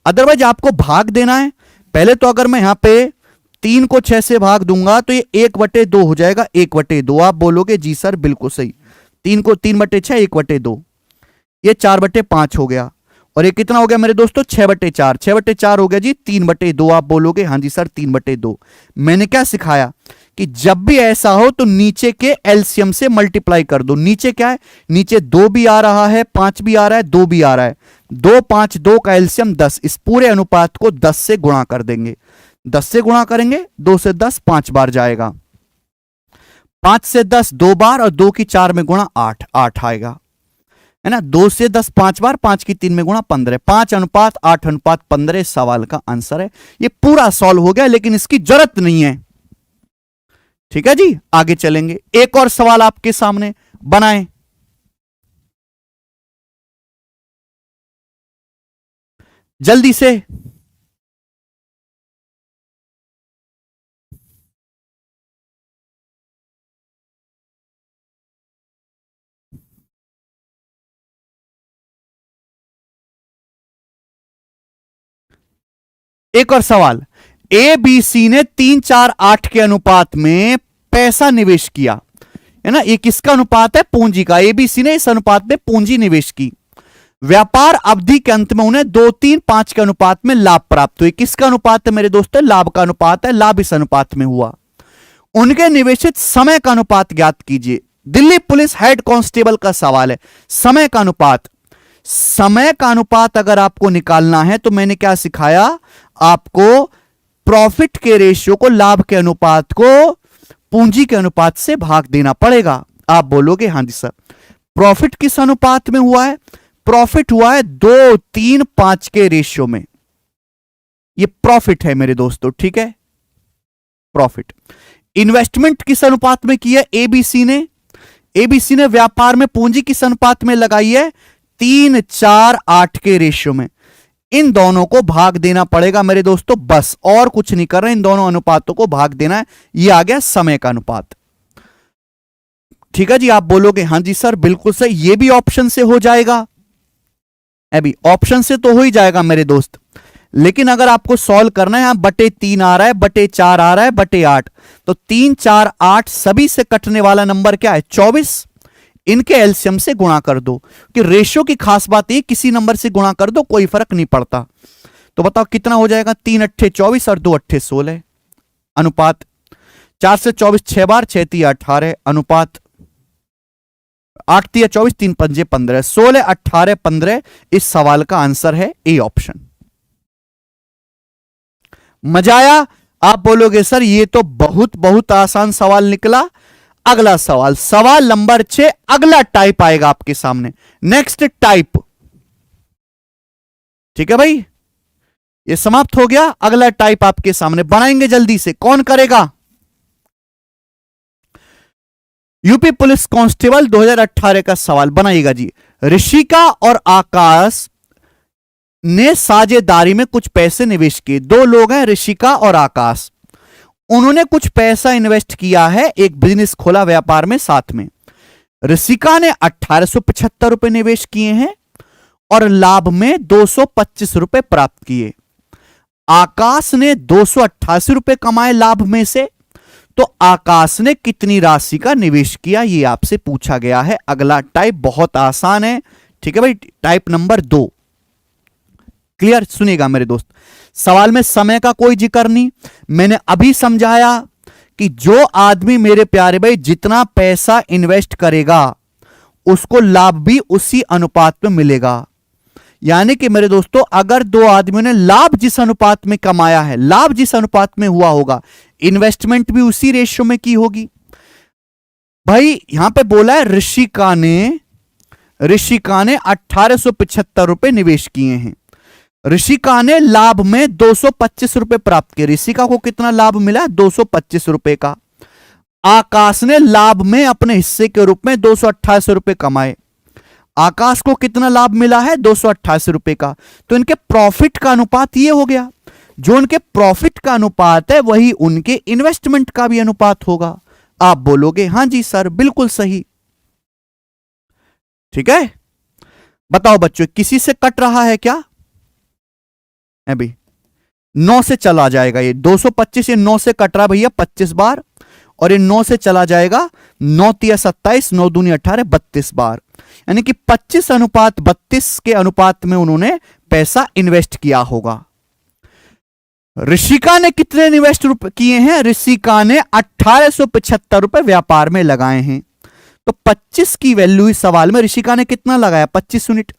अदरवाइज आपको भाग देना है। पहले तो अगर मैं यहां पे 3 को 6 से भाग दूंगा तो ये 1/2 हो जाएगा। 1/2 आप बोलोगे जी सर बिल्कुल सही। 3 को 3/6, 1/2, ये 4/5 हो गया। और ये कितना हो गया मेरे दोस्तों? 6/4। 6/4 हो गया जी 3/2। आप बोलोगे हां जी सर 3/2। मैंने क्या सिखाया कि जब भी ऐसा हो तो नीचे के एलसीएम से मल्टीप्लाई कर दो। नीचे क्या है? नीचे 2 भी आ रहा है, 5 भी आ रहा है, 2 भी आ रहा है। 2 5 2 का एलसीएम 10। इस पूरे अनुपात को 10 से गुणा कर देंगे। 10 से गुणा करेंगे, 2 से 10 5 बार जाएगा, 5 से 10 2 बार और 2 की 4 में गुणा 8 8 आएगा। है ना। 2 से 10 5 बार, 5 की 3 में गुणा 15, 5:8:15 सवाल का आंसर है। ये पूरा सॉल्व हो गया, लेकिन इसकी जरूरत नहीं है। ठीक है जी, आगे चलेंगे। एक और सवाल आपके सामने बनाएं, जल्दी से। एक और सवाल, ए बी सी ने 3 4 8 के अनुपात में पैसा निवेश किया, है ना। ये किसका अनुपात है? पूंजी का। एबीसी ने इस अनुपात में पूंजी निवेश की। व्यापार अवधि के अंत में उन्हें 2 3 5 के अनुपात में लाभ प्राप्त हुए। किसका अनुपात है मेरे दोस्तों? लाभ का अनुपात है। लाभ इस अनुपात में हुआ। उनके निवेशित समय का अनुपात ज्ञात कीजिए। दिल्ली पुलिस हेड कांस्टेबल का सवाल है। समय का अनुपात, समय का अनुपात अगर आपको निकालना है तो मैंने क्या सिखाया आपको? प्रॉफिट के रेशियो को, लाभ के अनुपात को पूंजी के अनुपात से भाग देना पड़ेगा। आप बोलोगे हां जी सर। प्रॉफिट किस अनुपात में हुआ है? प्रॉफिट हुआ है 2 3 5 के रेशियो में। ये प्रॉफिट है मेरे दोस्तों, ठीक है, प्रॉफिट। इन्वेस्टमेंट किस अनुपात में की है? एबीसी ने, एबीसी ने व्यापार में पूंजी किस अनुपात में लगाई है? 3 4 8 के रेशियो में। इन दोनों को भाग देना पड़ेगा मेरे दोस्तों, बस और कुछ नहीं कर रहे, इन दोनों अनुपातों को भाग देना है। ये आ गया समय का अनुपात। ठीक है जी, आप बोलोगे हां जी सर बिल्कुल सही। ये भी ऑप्शन से हो जाएगा, अभी ऑप्शन से तो हो ही जाएगा मेरे दोस्त, लेकिन अगर आपको सॉल्व करना है, /3 आ रहा है, /4 आ रहा है, /8, तो 3 4 8 सभी से कटने वाला नंबर क्या है? 24। इनके एलसीएम से गुणा कर दो, कि रेशियो की खास बात है किसी नंबर से गुणा कर दो, कोई फर्क नहीं पड़ता। तो बताओ कितना हो जाएगा? 3 8 24 और 2 8 16 अनुपात। 4 से 24 6 बार, 6 3 18 अनुपात। 8 3 24, 3 5 15, 16 18 15 इस सवाल का आंसर है ए ऑप्शन। मजा आया? आप बोलोगे सर ये तो बहुत बहुत आसान सवाल निकला। अगला सवाल, सवाल नंबर 6, अगला टाइप आएगा आपके सामने, नेक्स्ट टाइप। ठीक है भाई, ये समाप्त हो गया। अगला टाइप आपके सामने बनाएंगे, जल्दी से कौन करेगा? यूपी पुलिस कांस्टेबल 2018 का सवाल बनाइएगा जी। ऋषिका और आकाश ने साझेदारी में कुछ पैसे निवेश किए। 2 लोग हैं, ऋषिका और आकाश। उन्होंने कुछ पैसा इन्वेस्ट किया है, एक बिजनेस खोला व्यापार में साथ में। ऋषिका ने 1875 रुपए निवेश किए हैं और लाभ में 225 रुपए प्राप्त किए। आकाश ने 288 रुपए कमाए लाभ में से। तो आकाश ने कितनी राशि का निवेश किया, यह आपसे पूछा गया है। अगला टाइप बहुत आसान है, ठीक है भाई, टाइप नंबर 2। क्लियर? सुनिएगा मेरे दोस्त, सवाल में समय का कोई जिक्र नहीं। मैंने अभी समझाया कि जो आदमी मेरे प्यारे भाई जितना पैसा इन्वेस्ट करेगा उसको लाभ भी उसी अनुपात में मिलेगा। यानी कि मेरे दोस्तों अगर 2 आदमियों ने लाभ जिस अनुपात में कमाया है, लाभ जिस अनुपात में हुआ होगा, इन्वेस्टमेंट भी उसी रेशियो में की होगी। भाई यहां पे बोला है ऋषिका ने 1875 रुपए निवेश किए हैं। ऋषिका ने लाभ में 225 रुपए प्राप्त किए। ऋषिका को कितना लाभ मिला? 225 रुपए का। आकाश ने लाभ में अपने हिस्से के रूप में 288 रुपए कमाए। आकाश को कितना लाभ मिला है? 288 रुपए का। तो इनके प्रॉफिट का अनुपात ये हो गया। जो उनके प्रॉफिट का अनुपात है वही उनके इन्वेस्टमेंट का भी अनुपात होगा। आप बोलोगे हां जी सर बिल्कुल सही। ठीक है, बताओ बच्चों किसी से कट रहा है क्या? अभी 9 से चला जाएगा। ये 225 ये 9 से कट रहा भैया 25 बार, और ये 9 से चला जाएगा 9 3 27, 9 दूनी 18, 32 बार। यानी कि 25 अनुपात 32 के अनुपात में उन्होंने पैसा इन्वेस्ट किया होगा। ऋषिका ने कितने इन्वेस्ट किए हैं? ऋषिका ने 1875 रुपए व्यापार में लगाए हैं। तो 25 की वैल्यू इस सवाल में ऋषिका ने कितना लगाया? 25 यूनिट।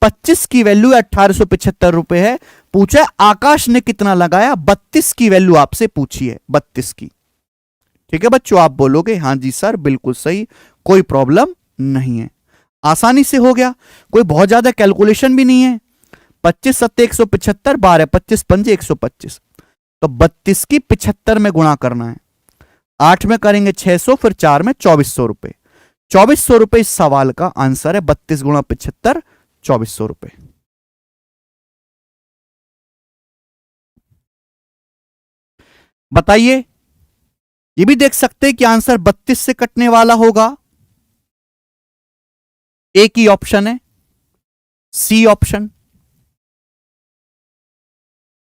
25 की वैल्यू 1875 रुपए है। पूछा आकाश ने कितना लगाया? 32 की वैल्यू आपसे पूछी है, 32 की। ठीक है बच्चों, आप बोलोगे हां जी सर बिल्कुल सही, कोई प्रॉब्लम नहीं है। आसानी से हो गया, कोई बहुत ज्यादा कैलकुलेशन भी नहीं है। 25 सत्ते 175, 12 25 पंजे 125, तो 32 की 75 में गुणा करना है। 8 में करेंगे 600, फिर 4 में 2400 रुपए। 2400 रुपए इस सवाल का आंसर है। 32 गुणा 75, 2400 रुपए। बताइए, ये भी देख सकते हैं कि आंसर 32 से कटने वाला होगा। एक ही ऑप्शन है, सी ऑप्शन।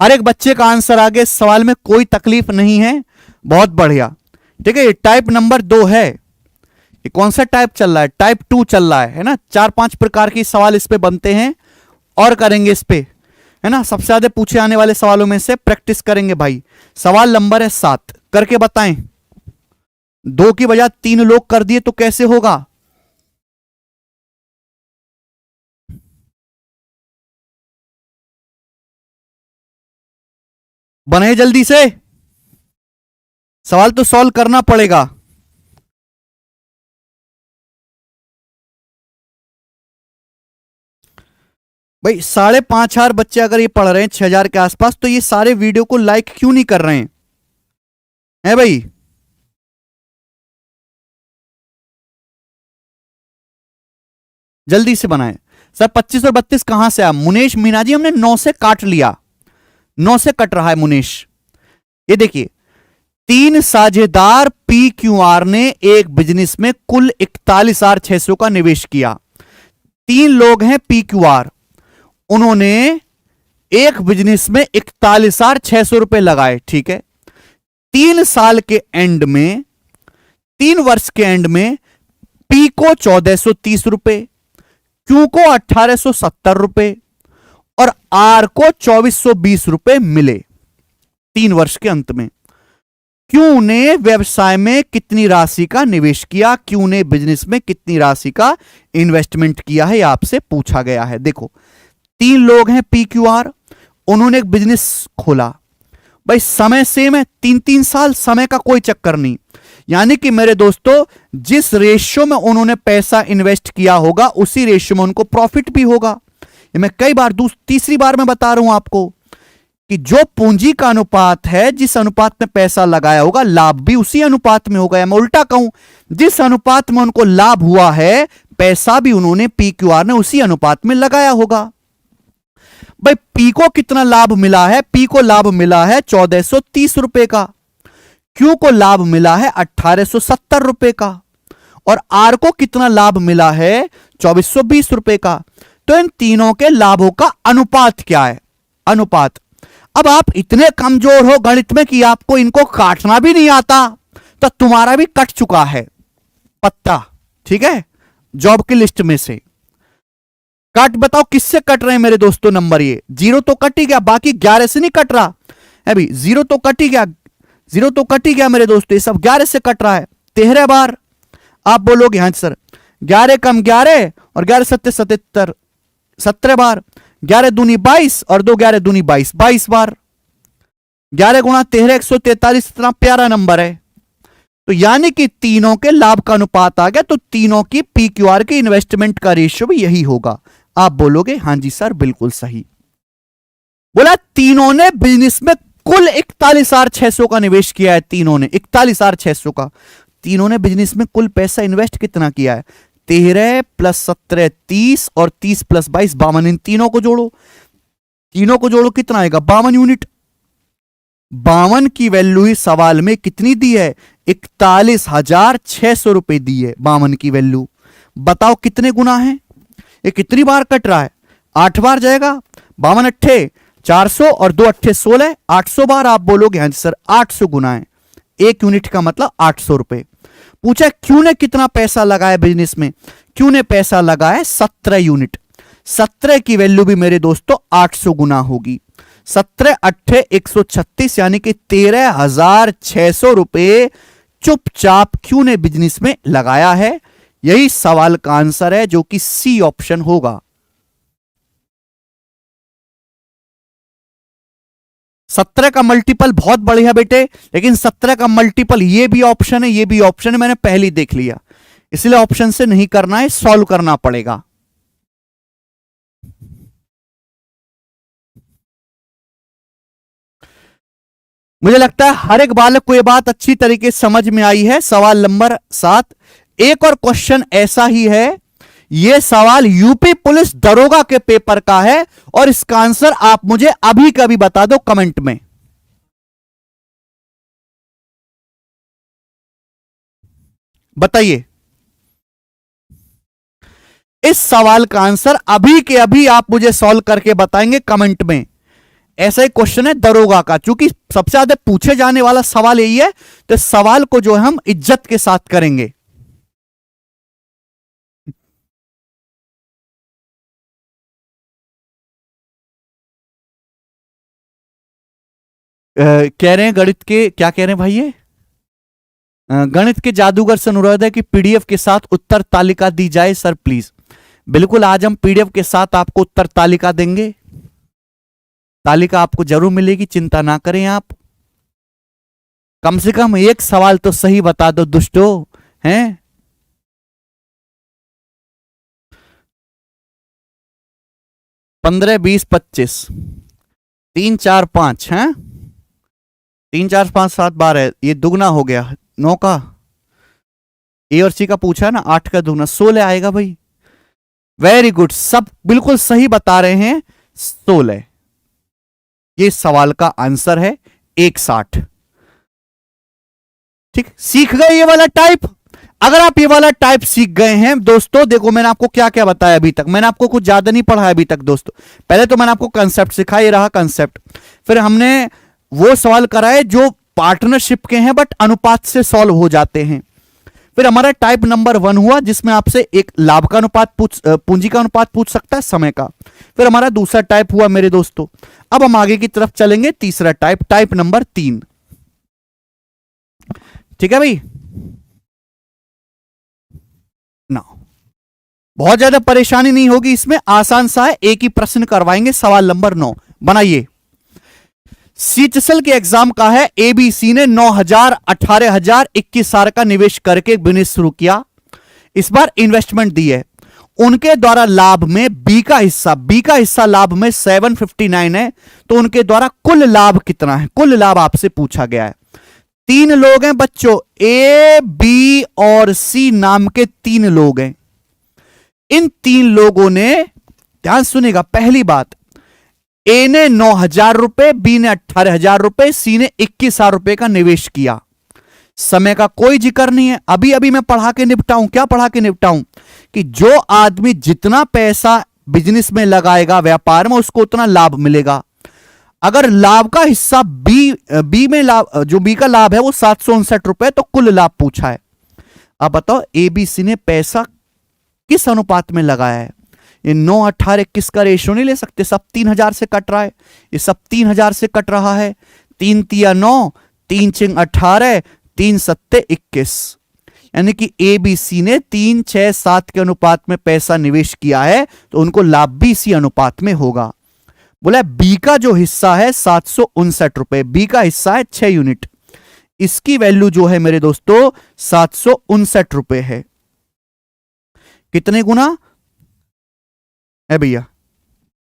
हर एक बच्चे का आंसर आ गया, सवाल में कोई तकलीफ नहीं है, बहुत बढ़िया। ठीक है, ये टाइप नंबर 2 है। ये कौन सा टाइप चल रहा है? टाइप 2 चल रहा है ना। 4-5 प्रकार के सवाल इस पे बनते हैं और करेंगे इस पे, है ना। सबसे ज्यादा पूछे आने वाले सवालों में से प्रैक्टिस करेंगे भाई। सवाल नंबर है 7, करके बताएं। 2 की बजाय 3 लोग कर दिए तो कैसे होगा? बने जल्दी से, सवाल तो सॉल्व करना पड़ेगा। भाई 5,500 बच्चे अगर ये पढ़ रहे हैं 6,000 के आसपास, तो ये सारे वीडियो को लाइक क्यों नहीं कर रहे हैं? है भाई? जल्दी से बनाए सर। 25 और 32 कहां से आया? मुनेश मीना जी, हमने 9 से काट लिया। 9 से कट रहा है मुनेश। ये देखिए, 3 साझेदार पी क्यू आर ने एक बिजनेस में कुल 41,600 का निवेश किया। 3 लोग हैं पी क्यू आर, उन्होंने एक बिजनेस में 41,600 रुपए लगाए। ठीक है, 3 साल के एंड में, 3 वर्ष के एंड में पी को 1,430 रुपए, क्यू को 1,870 रुपए और आर को 2,420 रुपए मिले 3 वर्ष के अंत में। क्यू ने व्यवसाय में कितनी राशि का निवेश किया? क्यू ने बिजनेस में कितनी राशि का इन्वेस्टमेंट किया है, आपसे पूछा गया है। देखो, 3 लोग हैं पी क्यू आर, उन्होंने एक बिजनेस खोला। भाई समय सेम है, 3-3 साल, समय का कोई चक्कर नहीं। यानी कि मेरे दोस्तों, जिस रेशियो में उन्होंने पैसा इन्वेस्ट किया होगा उसी रेशियो में उनको प्रॉफिट भी होगा। ये मैं कई बार, तीसरी बार मैं बता रहा हूं आपको कि जो पूंजी का अनुपात है, जिस अनुपात में पैसा लगाया होगा, लाभ भी उसी अनुपात में होगा। या मैं उल्टा कहूं, जिस अनुपात में उनको लाभ हुआ है, पैसा भी उन्होंने पी क्यू आर ने उसी अनुपात में लगाया होगा। भाई पी को कितना लाभ मिला है? पी को लाभ मिला है 1,430 रुपए का, क्यू को लाभ मिला है 1,870 रुपए का, और आर को कितना लाभ मिला है? 2,420 रुपए का। तो इन तीनों के लाभों का अनुपात क्या है? अनुपात। अब आप इतने कमजोर हो गणित में कि आपको इनको काटना भी नहीं आता, तो तुम्हारा भी कट चुका है पत्ता। ठीक है, जॉब की लिस्ट में से कट। बताओ किससे कट रहे हैं मेरे दोस्तों नंबर? ये 0 तो कट ही गया, बाकी 11 से नहीं कट रहा है भाई। 0 तो कट ही गया, 0 तो कट ही गया मेरे दोस्तों, ये सब 11 से कट रहा है। 13 बार आप बोलोगे हाँ सर, 11 कम 11 और 11 सत्ते 77, 17 बार। 11 दूनी 22 और 2 11 दूनी 22, 22 बार। 11 गुणा 13 143, इतना प्यारा नंबर है। तो यानी कि तीनों के लाभ का अनुपात आ गया, तो तीनों की पी क्यू आर की इन्वेस्टमेंट का रेशियो भी यही होगा। आप बोलोगे हाँ जी सर, बिल्कुल सही। बोला तीनों ने बिजनेस में कुल 41,600 का निवेश किया है। तीनों ने 41,600 का, तीनों ने बिजनेस में कुल पैसा इन्वेस्ट कितना किया है? 13 + 17 30 और 30 + 22 52। इन तीनों को जोड़ो, तीनों को जोड़ो, कितना आएगा? 52 यूनिट। 52 की वैल्यू ही सवाल में कितनी दी है? 41,600 रुपए दी है 52 की वैल्यू। बताओ कितने गुना है? ये कितनी बार कट रहा है? 8 बार जाएगा। 52 अट्ठे 400 और 2 अट्ठे 16, 800 बार। आप बोलोगे हाँ सर 800 गुना है। 1 यूनिट का मतलब 800 रुपए। पूछा क्यू ने कितना पैसा लगाया बिजनेस में? क्यू ने पैसा लगाया 17 यूनिट। 17 की वैल्यू भी मेरे दोस्तों 800 गुना होगी। 17 अट्ठे 136, यानी कि 13,600 रुपए चुपचाप क्यू ने बिजनेस में लगाया है। यही सवाल का आंसर है, जो कि सी ऑप्शन होगा। 17 का मल्टीपल बहुत बढ़िया बेटे, लेकिन 17 का मल्टीपल ये भी ऑप्शन है, ये भी ऑप्शन है, मैंने पहले ही देख लिया। इसलिए ऑप्शन से नहीं करना है, सॉल्व करना पड़ेगा। मुझे लगता है हर एक बालक को यह बात अच्छी तरीके से समझ में आई है। सवाल नंबर 7। एक और क्वेश्चन ऐसा ही है, यह सवाल यूपी पुलिस दरोगा के पेपर का है और इसका आंसर आप मुझे अभी कभी बता दो कमेंट में। बताइए, इस सवाल का आंसर अभी के अभी आप मुझे सॉल्व करके बताएंगे कमेंट में। ऐसा ही क्वेश्चन है दरोगा का, चूंकि सबसे ज्यादा पूछे जाने वाला सवाल यही है, तो सवाल को जो है हम इज्जत के साथ करेंगे। कह रहे हैं गणित के, क्या कह रहे हैं भाई ये? गणित के जादूगर से अनुरोध है कि पीडीएफ के साथ उत्तर तालिका दी जाए सर प्लीज। बिल्कुल, आज हम पीडीएफ के साथ आपको उत्तर तालिका देंगे। तालिका आपको जरूर मिलेगी, चिंता ना करें आप। कम से कम एक सवाल तो सही बता दो दुष्टो, हैं? पंद्रह, 20, 25, 3, 4, 5 है। 3, 4, 5, 7, 12, ये दुगना हो गया 9 का। ए और सी का पूछा है ना, 8 का दुगना 16 आएगा भाई। वेरी गुड, सब बिल्कुल सही बता रहे हैं, 16 ये सवाल का आंसर है। 160। ठीक, सीख गए ये वाला टाइप। अगर आप ये वाला टाइप सीख गए हैं दोस्तों, देखो मैंने आपको क्या क्या बताया अभी तक। मैंने आपको कुछ ज्यादा नहीं पढ़ाया अभी तक दोस्तों। पहले तो मैंने आपको कंसेप्ट सिखाया, ये रहा कंसेप्ट। फिर हमने वो सवाल कराए जो पार्टनरशिप के हैं बट अनुपात से सॉल्व हो जाते हैं। फिर हमारा टाइप नंबर 1 हुआ, जिसमें आपसे एक लाभ का अनुपात पूंजी का अनुपात पूछ सकता है, समय का। फिर हमारा दूसरा टाइप हुआ मेरे दोस्तों। अब हम आगे की तरफ चलेंगे, तीसरा टाइप, टाइप नंबर 3। ठीक है भाई ना, बहुत ज्यादा परेशानी नहीं होगी इसमें, आसान सा है। एक ही प्रश्न करवाएंगे। सवाल नंबर 9 बनाइए। सीएचएसएल के एग्जाम का है, एबीसी ने 9,000, 18,000, 21,000 का निवेश करके बिजनेस शुरू किया। इस बार इन्वेस्टमेंट दी है। उनके द्वारा लाभ में बी का हिस्सा लाभ में 759 है, तो उनके द्वारा कुल लाभ कितना है? कुल लाभ आपसे पूछा गया है। 3 लोग हैं बच्चों, ए, बी और सी नाम के 3 लोग हैं। इन 3 लोगों ने, ध्यान सुनेगा, पहली बात, ए ने 9,000 रुपए, बी ने 18,000 रुपए, सी ने 21,000 रुपए का निवेश किया। समय का कोई जिक्र नहीं है। अभी अभी मैं पढ़ा के निपटाऊं, क्या पढ़ा के निपटाऊं कि जो आदमी जितना पैसा बिजनेस में लगाएगा, व्यापार में, उसको उतना लाभ मिलेगा। अगर लाभ का हिस्सा बी में लाभ, जो बी का लाभ है वो 759 रुपए, तो कुल लाभ पूछा है। अब बताओ एबीसी ने पैसा किस अनुपात में लगाया है? ये 9, 18, 21 का रेशियो नहीं ले सकते, सब 3,000 से कट रहा है। ये सब 3,000 से कट रहा है। 3 तिया 9, 3 छिंग 18, 3 सत्ते 21, यानी कि एबीसी ने 3, 6, 7 के अनुपात में पैसा निवेश किया है, तो उनको लाभ भी इसी अनुपात में होगा। बोला बी का जो हिस्सा है 759 रुपए, बी का हिस्सा है 6 यूनिट, इसकी वैल्यू जो है मेरे दोस्तों 759 रुपए है। कितने गुना है भैया?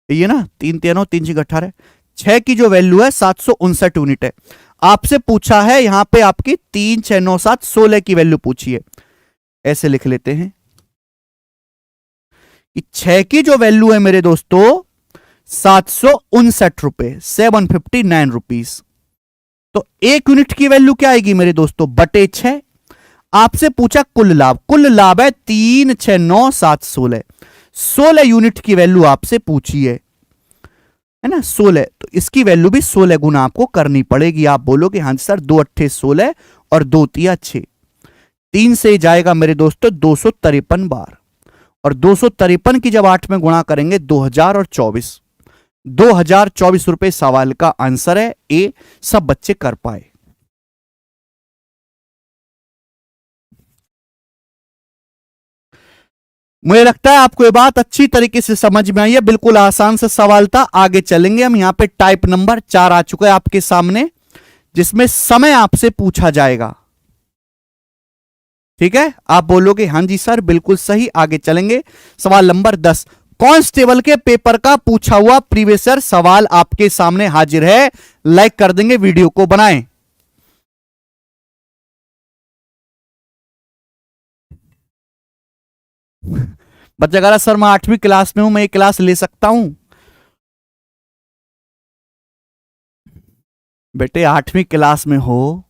ये ना 3 तिया 9, 3 छिंग 18, 6 की जो वैल्यू है 759 यूनिट है। आपसे पूछा है यहां पे आपकी 3, 6, 9, 7, 16 की वैल्यू पूछी है। ऐसे लिख लेते हैं कि 6 की जो वैल्यू है मेरे दोस्तों 759 रुपए, 759 रुपीज। तो 1 यूनिट की वैल्यू क्या आएगी मेरे दोस्तों? बटे 6। आपसे पूछा कुल लाभ, कुल लाभ है 3, 6, 9, 7, 16, 16 यूनिट की वैल्यू आपसे पूछी है ना, 16। तो इसकी वैल्यू भी 16 गुना आपको करनी पड़ेगी। आप बोलोगे हाँ सर 2 अट्ठे 16 और 2 तिया 6, 3 से जाएगा मेरे दोस्तों 253 बार, और 253 की जब 8 में गुणा करेंगे 2024, 2024 रुपए सवाल का आंसर है। ए सब बच्चे कर पाए। मुझे लगता है आपको ये बात अच्छी तरीके से समझ में आई है। बिल्कुल आसान सा सवाल था। आगे चलेंगे हम। यहां पे टाइप नंबर 4 आ चुका है आपके सामने, जिसमें समय आपसे पूछा जाएगा। ठीक है, आप बोलोगे हाँ जी सर बिल्कुल सही। आगे चलेंगे, सवाल नंबर 10, कांस्टेबल के पेपर का पूछा हुआ प्रीवियस ईयर सवाल आपके सामने हाजिर है। लाइक कर देंगे, वीडियो को बनाएं। बच्चा कह रहा सर मैं 8वीं क्लास में हूं, मैं ये क्लास ले सकता हूं? बेटे 8वीं क्लास में हो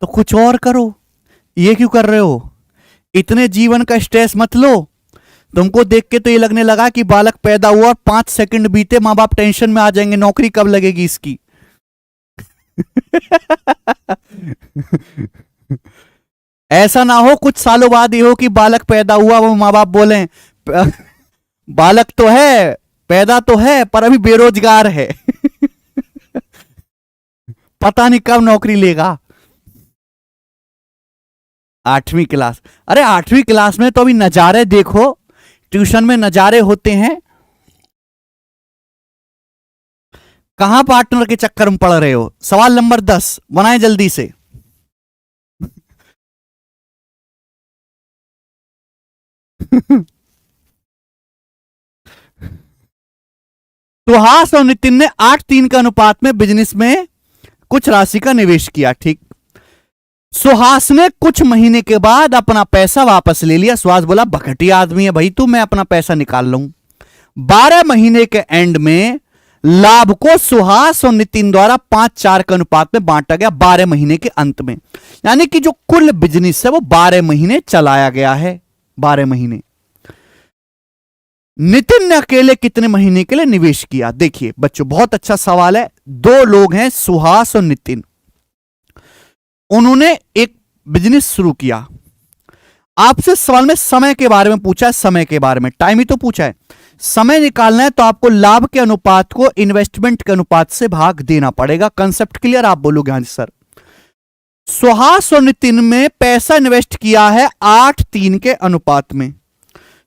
तो कुछ और करो, ये क्यों कर रहे हो? इतने जीवन का स्ट्रेस मत लो। तुमको देख के तो ये लगने लगा कि बालक पैदा हुआ और 5 सेकंड बीते मां बाप टेंशन में आ जाएंगे, नौकरी कब लगेगी इसकी। ऐसा ना हो कुछ सालों बाद ये हो कि बालक पैदा हुआ, वो मां बाप बोले बालक तो है, पैदा तो है, पर अभी बेरोजगार है। पता नहीं कब नौकरी लेगा। 8वीं क्लास, अरे 8वीं क्लास में तो अभी नजारे देखो, ट्यूशन में नजारे होते हैं। कहां पार्टनर के चक्कर में पड़ रहे हो? सवाल नंबर 10 बनाए जल्दी से। सुहास और नितिन ने 8:3 के अनुपात में बिजनेस में कुछ राशि का निवेश किया। ठीक, सुहास ने कुछ महीने के बाद अपना पैसा वापस ले लिया। सुहास बोला बकटिया आदमी है भाई तू, मैं अपना पैसा निकाल लूं। 12 महीने के एंड में लाभ को सुहास और नितिन द्वारा 5:4 के अनुपात में बांटा गया 12 महीने के अंत में। यानी कि जो कुल बिजनेस है वो 12 महीने चलाया गया है। 12 महीने। नितिन ने अकेले कितने महीने के लिए निवेश किया? देखिए बच्चों बहुत अच्छा सवाल है। दो लोग हैं सुहास और नितिन, उन्होंने एक बिजनेस शुरू किया। आपसे सवाल में समय के बारे में पूछा है, समय के बारे में, टाइम ही तो पूछा है। समय निकालना है तो आपको लाभ के अनुपात को इन्वेस्टमेंट के अनुपात से भाग देना पड़ेगा। Concept clear? आप बोलोगे हाँ जी सर। सुहास और नितिन में पैसा इन्वेस्ट किया है 8:3 के अनुपात में।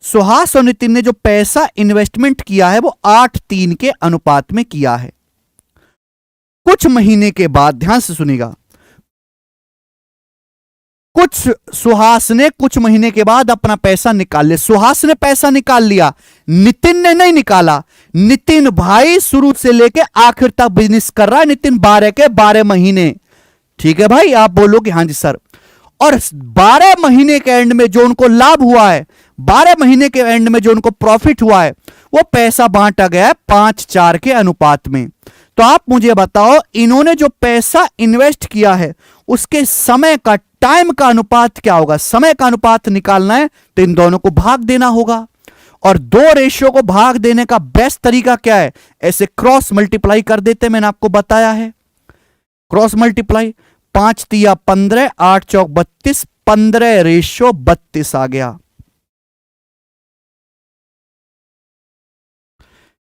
सुहास और नितिन ने जो पैसा इन्वेस्टमेंट किया है वो 8:3 के अनुपात में किया है। कुछ महीने के बाद, ध्यान से सुनिएगा, सुहास ने कुछ महीने के बाद अपना पैसा निकाल लिया। सुहास ने पैसा निकाल लिया, नितिन ने नहीं निकाला। नितिन भाई शुरू से लेके आखिर तक बिजनेस कर रहा है। नितिन 12 के 12 महीने। ठीक है भाई, आप बोलोगे हाँ जी सर। और 12 महीने के एंड में जो उनको लाभ हुआ है, 12 महीने के एंड में जो उनको प्रॉफिट हुआ है, वो पैसा बांटा गया है 5:4 के अनुपात में। तो आप मुझे बताओ इन्होंने जो पैसा इन्वेस्ट किया है उसके समय का, टाइम का अनुपात क्या होगा? समय का अनुपात निकालना है तो इन दोनों को भाग देना होगा। और दो रेशियो को भाग देने का बेस्ट तरीका क्या है? ऐसे क्रॉस मल्टीप्लाई कर देते, मैंने आपको बताया है। क्रॉस मल्टीप्लाई, 5 तिया 15, 8 चौक 32, 15:32 आ गया।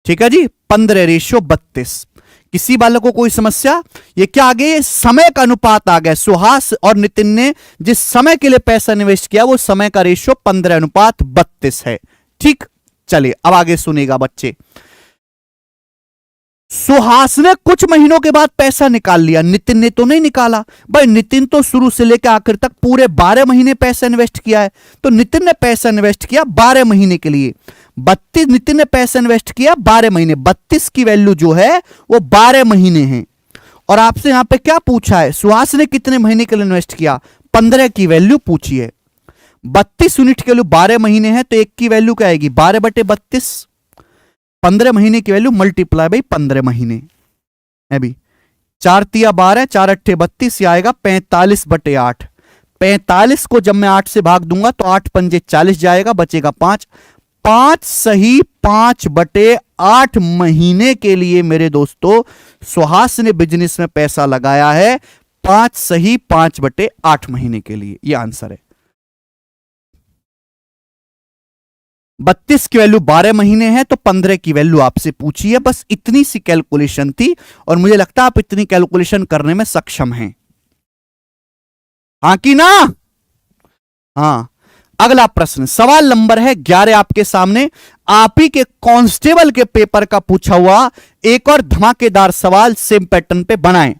ठीक है जी, 15:32। किसी बालक को कोई समस्या? ये क्या आ गया? समय का अनुपात आ गया। सुहास और नितिन ने जिस समय के लिए पैसा निवेश किया वो समय का रेशियो 15:32 है। ठीक, चलिए अब आगे सुनिएगा बच्चे। सुहास ने कुछ महीनों के बाद पैसा निकाल लिया, नितिन ने तो नहीं निकाला। भाई नितिन तो शुरू से लेकर आखिर तक पूरे 12 महीने पैसा इन्वेस्ट किया है। तो नितिन ने पैसा इन्वेस्ट किया 12 महीने के लिए। 32, नितिन ने पैसा इन्वेस्ट किया 12 महीने। 32 की वैल्यू जो है वो 12 महीने है। और आपसे यहां पे क्या पूछा है? सुहास ने कितने महीने के लिए इन्वेस्ट किया? 15 की वैल्यू पूछी है। 32 यूनिट के लिए 12 महीने हैं तो एक की वैल्यू क्या आएगी? 12/32। 15 महीने की वैल्यू मल्टीप्लाई बाई 15 महीने। अभी 4 तिया 12, 4 अट्ठे 32, यह आएगा 45/8। 45 को जब मैं 8 से भाग दूंगा तो 8 पंजे 40 जाएगा, बचेगा 5। 5 सही 5/8 महीने के लिए मेरे दोस्तों सुहास ने बिजनेस में पैसा लगाया है। 5 सही 5/8 महीने के लिए, यह आंसर है। 32 की वैल्यू 12 महीने है तो 15 की वैल्यू आपसे पूछी है। बस इतनी सी कैलकुलेशन थी और मुझे लगता है आप इतनी कैलकुलेशन करने में सक्षम हैं। हाँ कि ना? हाँ। अगला प्रश्न, सवाल नंबर है 11 आपके सामने। आप ही के कांस्टेबल के पेपर का पूछा हुआ एक और धमाकेदार सवाल सेम पैटर्न पे बनाएं।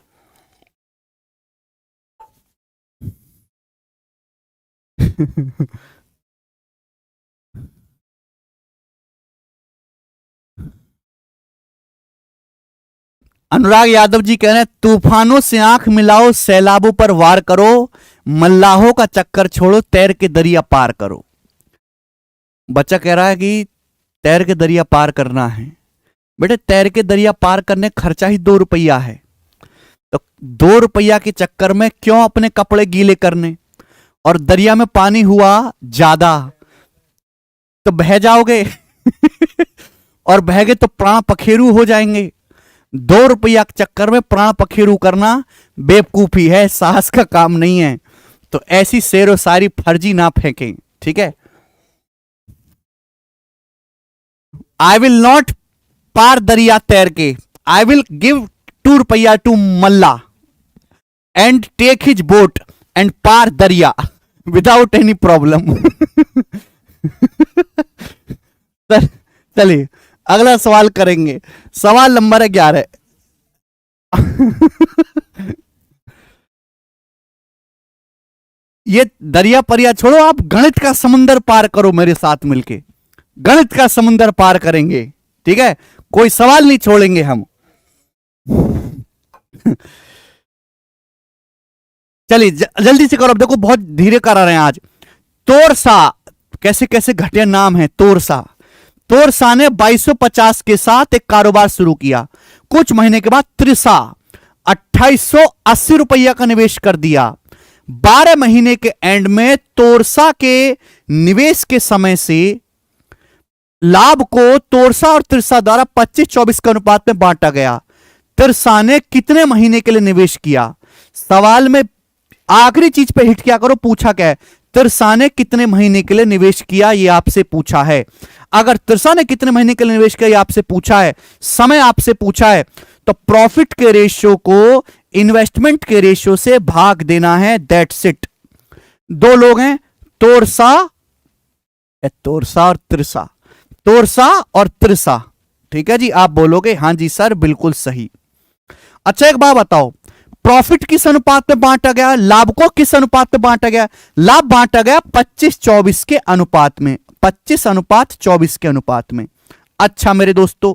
अनुराग यादव जी कह रहे हैं तूफानों से आंख मिलाओ, सैलाबों पर वार करो, मल्लाहों का चक्कर छोड़ो, तैर के दरिया पार करो। बच्चा कह रहा है कि तैर के दरिया पार करना है। बेटे तैर के दरिया पार करने खर्चा ही 2 रुपया है, तो 2 रुपया के चक्कर में क्यों अपने कपड़े गीले करने। और दरिया में पानी हुआ ज्यादा तो बह जाओगे और बह गए तो प्राण पखेरु हो जाएंगे। 2 रुपया के चक्कर में प्राण पखेरु करना बेवकूफी है, साहस का काम नहीं है। तो ऐसी शेरो सारी फर्जी ना फेंकें, ठीक है। आई विल नॉट पार दरिया तैर के, आई विल गिव 2 रुपया टू मल्ला and take his boat and पार दरिया विदाउट एनी प्रॉब्लम। चलिए अगला सवाल करेंगे। सवाल नंबर 11। ये दरिया परिया छोड़ो, आप गणित का समुंदर पार करो मेरे साथ मिलके। गणित का समुंदर पार करेंगे, ठीक है, कोई सवाल नहीं छोड़ेंगे हम। चलिए जल्दी से करो। अब देखो बहुत धीरे करा रहे हैं आज। तोरसा, कैसे कैसे घटिया नाम है तोरसा। तोरसा ने 2250 के साथ एक कारोबार शुरू किया। कुछ महीने के बाद त्रिसा 2880 रुपया का निवेश कर दिया। 12 महीने के एंड में तोरसा के निवेश के समय से लाभ को तोरसा और त्रिसा द्वारा 25-24 के अनुपात में बांटा गया। त्रिसा ने कितने महीने के लिए निवेश किया। सवाल में आखिरी चीज पे हिट क्या करो, पूछा क्या है, त्रिसा ने कितने महीने के लिए निवेश किया, ये आपसे पूछा है। अगर त्रिसा ने कितने महीने के लिए निवेश किया ये आपसे पूछा है, समय आपसे पूछा है, तो प्रॉफिट के रेशियो को इन्वेस्टमेंट के रेशियो से भाग देना है, दैट्स इट। 2 लोग हैं, तोरसा और त्रिसा, तोरसा और त्रिसा, ठीक है जी। आप बोलोगे हां जी सर बिल्कुल सही। अच्छा एक बात बताओ, प्रॉफिट किस अनुपात में बांटा गया, लाभ को किस अनुपात में बांटा गया। लाभ बांटा गया 25-24 के अनुपात में, 25:24 के अनुपात में। अच्छा मेरे दोस्तों,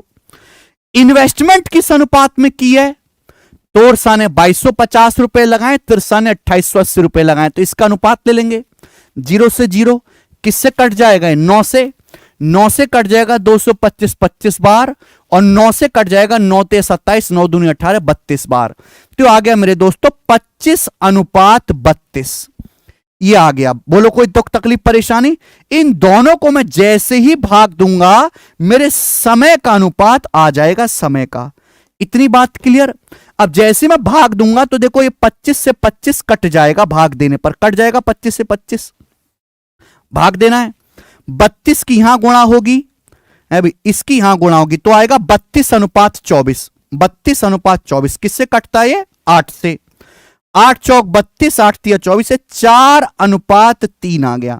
इन्वेस्टमेंट किस अनुपात में की है। तोरसा ने 2250 रुपए लगाए, त्रिसा ने 2880 रुपए लगाए, तो इसका अनुपात ले लेंगे। 0 से 0 किससे कट जाएगा, 9 से कट जाएगा 225 25 बार, और 9 से कट जाएगा 9 ते 27, 9 दूनी 18, 32 बार। तो आ गया मेरे दोस्तों 25:32, ये आ गया। बोलो कोई दुख तकलीफ परेशानी। इन दोनों को मैं जैसे ही भाग दूंगा मेरे समय का अनुपात आ जाएगा, समय का। इतनी बात क्लियर। अब जैसे मैं भाग दूंगा तो देखो ये 25 से 25 कट जाएगा, भाग देने पर कट जाएगा 25 से 25, भाग देना है। 32 की यहां गुणा होगी, अभी इसकी यहां गुणा होगी, तो आएगा 32:24। 32:24 किससे कटता है ये, 8 से। 8 चौक 32, 8 तिया 24 से 4:3 आ गया।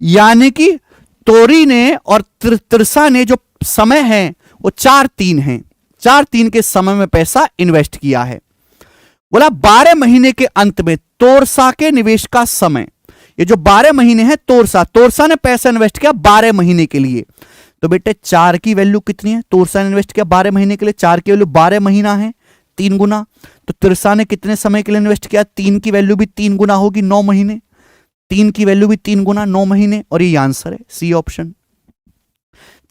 यानी कि तोरी ने और त्रिसा ने जो समय है वो 4-3 है, 4-3 के समय में पैसा इन्वेस्ट किया है। बोला 12 महीने के अंत में तोरसा के निवेश का समय, ये जो 12 महीने हैं, तोरसा ने पैसा इन्वेस्ट किया 12 महीने के लिए। तो बेटे 4 की वैल्यू कितनी है, तोरसा ने इन्वेस्ट किया 12 महीने के लिए, 4 की वैल्यू 12 महीना है, 3 गुना। तो त्रिसा ने कितने समय के लिए इन्वेस्ट किया, 3 की वैल्यू भी 3 गुना होगी, 9 महीने। 3 की वैल्यू भी 3 गुना, 9 महीने, और ये आंसर है सी ऑप्शन।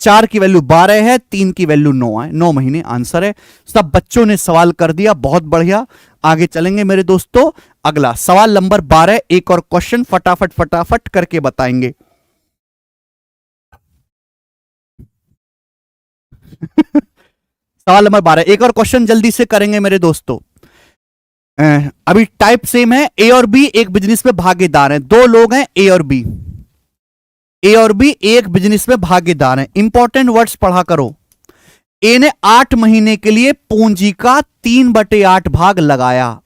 4 की वैल्यू 12 है, 3 की वैल्यू 9 है, 9 महीने आंसर है। सब बच्चों ने सवाल कर दिया, बहुत बढ़िया। आगे चलेंगे मेरे दोस्तों, अगला सवाल नंबर 12, एक और क्वेश्चन फटाफट फटाफट करके बताएंगे। सवाल नंबर 12, एक और क्वेश्चन जल्दी से करेंगे मेरे दोस्तों। अभी टाइप सेम है, ए और बी एक बिजनेस में भागीदार हैं, 2 लोग हैं ए और बी, ए और बी एक बिजनेस में भागीदार हैं। इंपॉर्टेंट वर्ड्स पढ़ा करो। ए ने 8 महीने के लिए पूंजी का 3/8 भाग लगाया,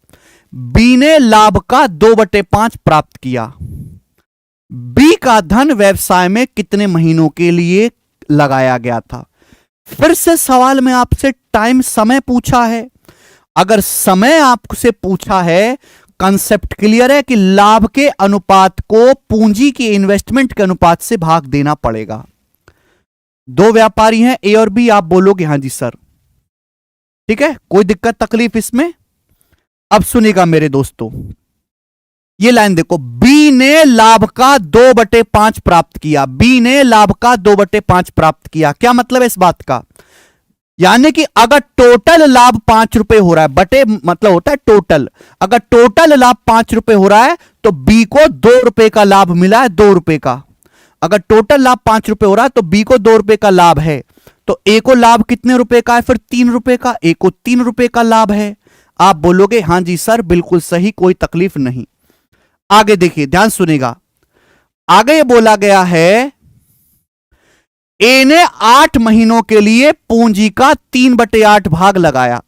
बी ने लाभ का 2/5 प्राप्त किया। बी का धन व्यवसाय में कितने महीनों के लिए लगाया गया था। फिर से सवाल में आपसे टाइम समय पूछा है। अगर समय आपसे पूछा है, कंसेप्ट क्लियर है कि लाभ के अनुपात को पूंजी की इन्वेस्टमेंट के अनुपात से भाग देना पड़ेगा। दो व्यापारी हैं ए और बी, आप बोलोगे हां जी सर, ठीक है, कोई दिक्कत तकलीफ इसमें? अब सुनिएगा मेरे दोस्तों, ये लाइन देखो, बी ने लाभ का 2/5 प्राप्त किया, बी ने लाभ का 2/5 प्राप्त किया। क्या मतलब है इस बात का? यानी कि अगर टोटल लाभ 5 रुपए हो रहा है, बटे मतलब होता है टोटल, अगर टोटल लाभ 5 रुपए हो रहा है तो बी को 2 रुपए का लाभ मिला है, 2 रुपए का। अगर टोटल लाभ 5 रुपए हो रहा है तो बी को 2 रुपए का लाभ है, तो ए को लाभ कितने रुपए का है? फिर 3 रुपए का। ए को 3 रुपए का लाभ है। आप बोलोगे हां जी सर बिल्कुल सही, कोई तकलीफ नहीं। आगे देखिए, ध्यान सुनेगा, आगे बोला गया है ए ने 8 महीनों के लिए पूंजी का 3/8 भाग लगाया।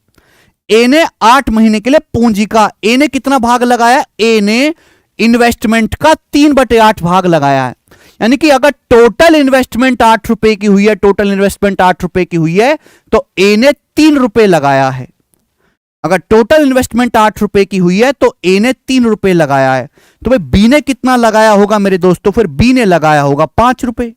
ए ने 8 महीने के लिए पूंजी का, ए ने कितना भाग लगाया? ए ने इन्वेस्टमेंट का 3/8 भाग लगाया है। यानी कि अगर टोटल इन्वेस्टमेंट 8 रुपए की हुई है, टोटल इन्वेस्टमेंट 8 रुपए की हुई है, तो ए ने 3 रुपए लगाया है। अगर टोटल इन्वेस्टमेंट 8 रुपए की हुई है तो ए ने 3 रुपए लगाया है, तो भाई बी ने कितना लगाया होगा मेरे दोस्तों? फिर बी ने लगाया होगा 5 रुपए।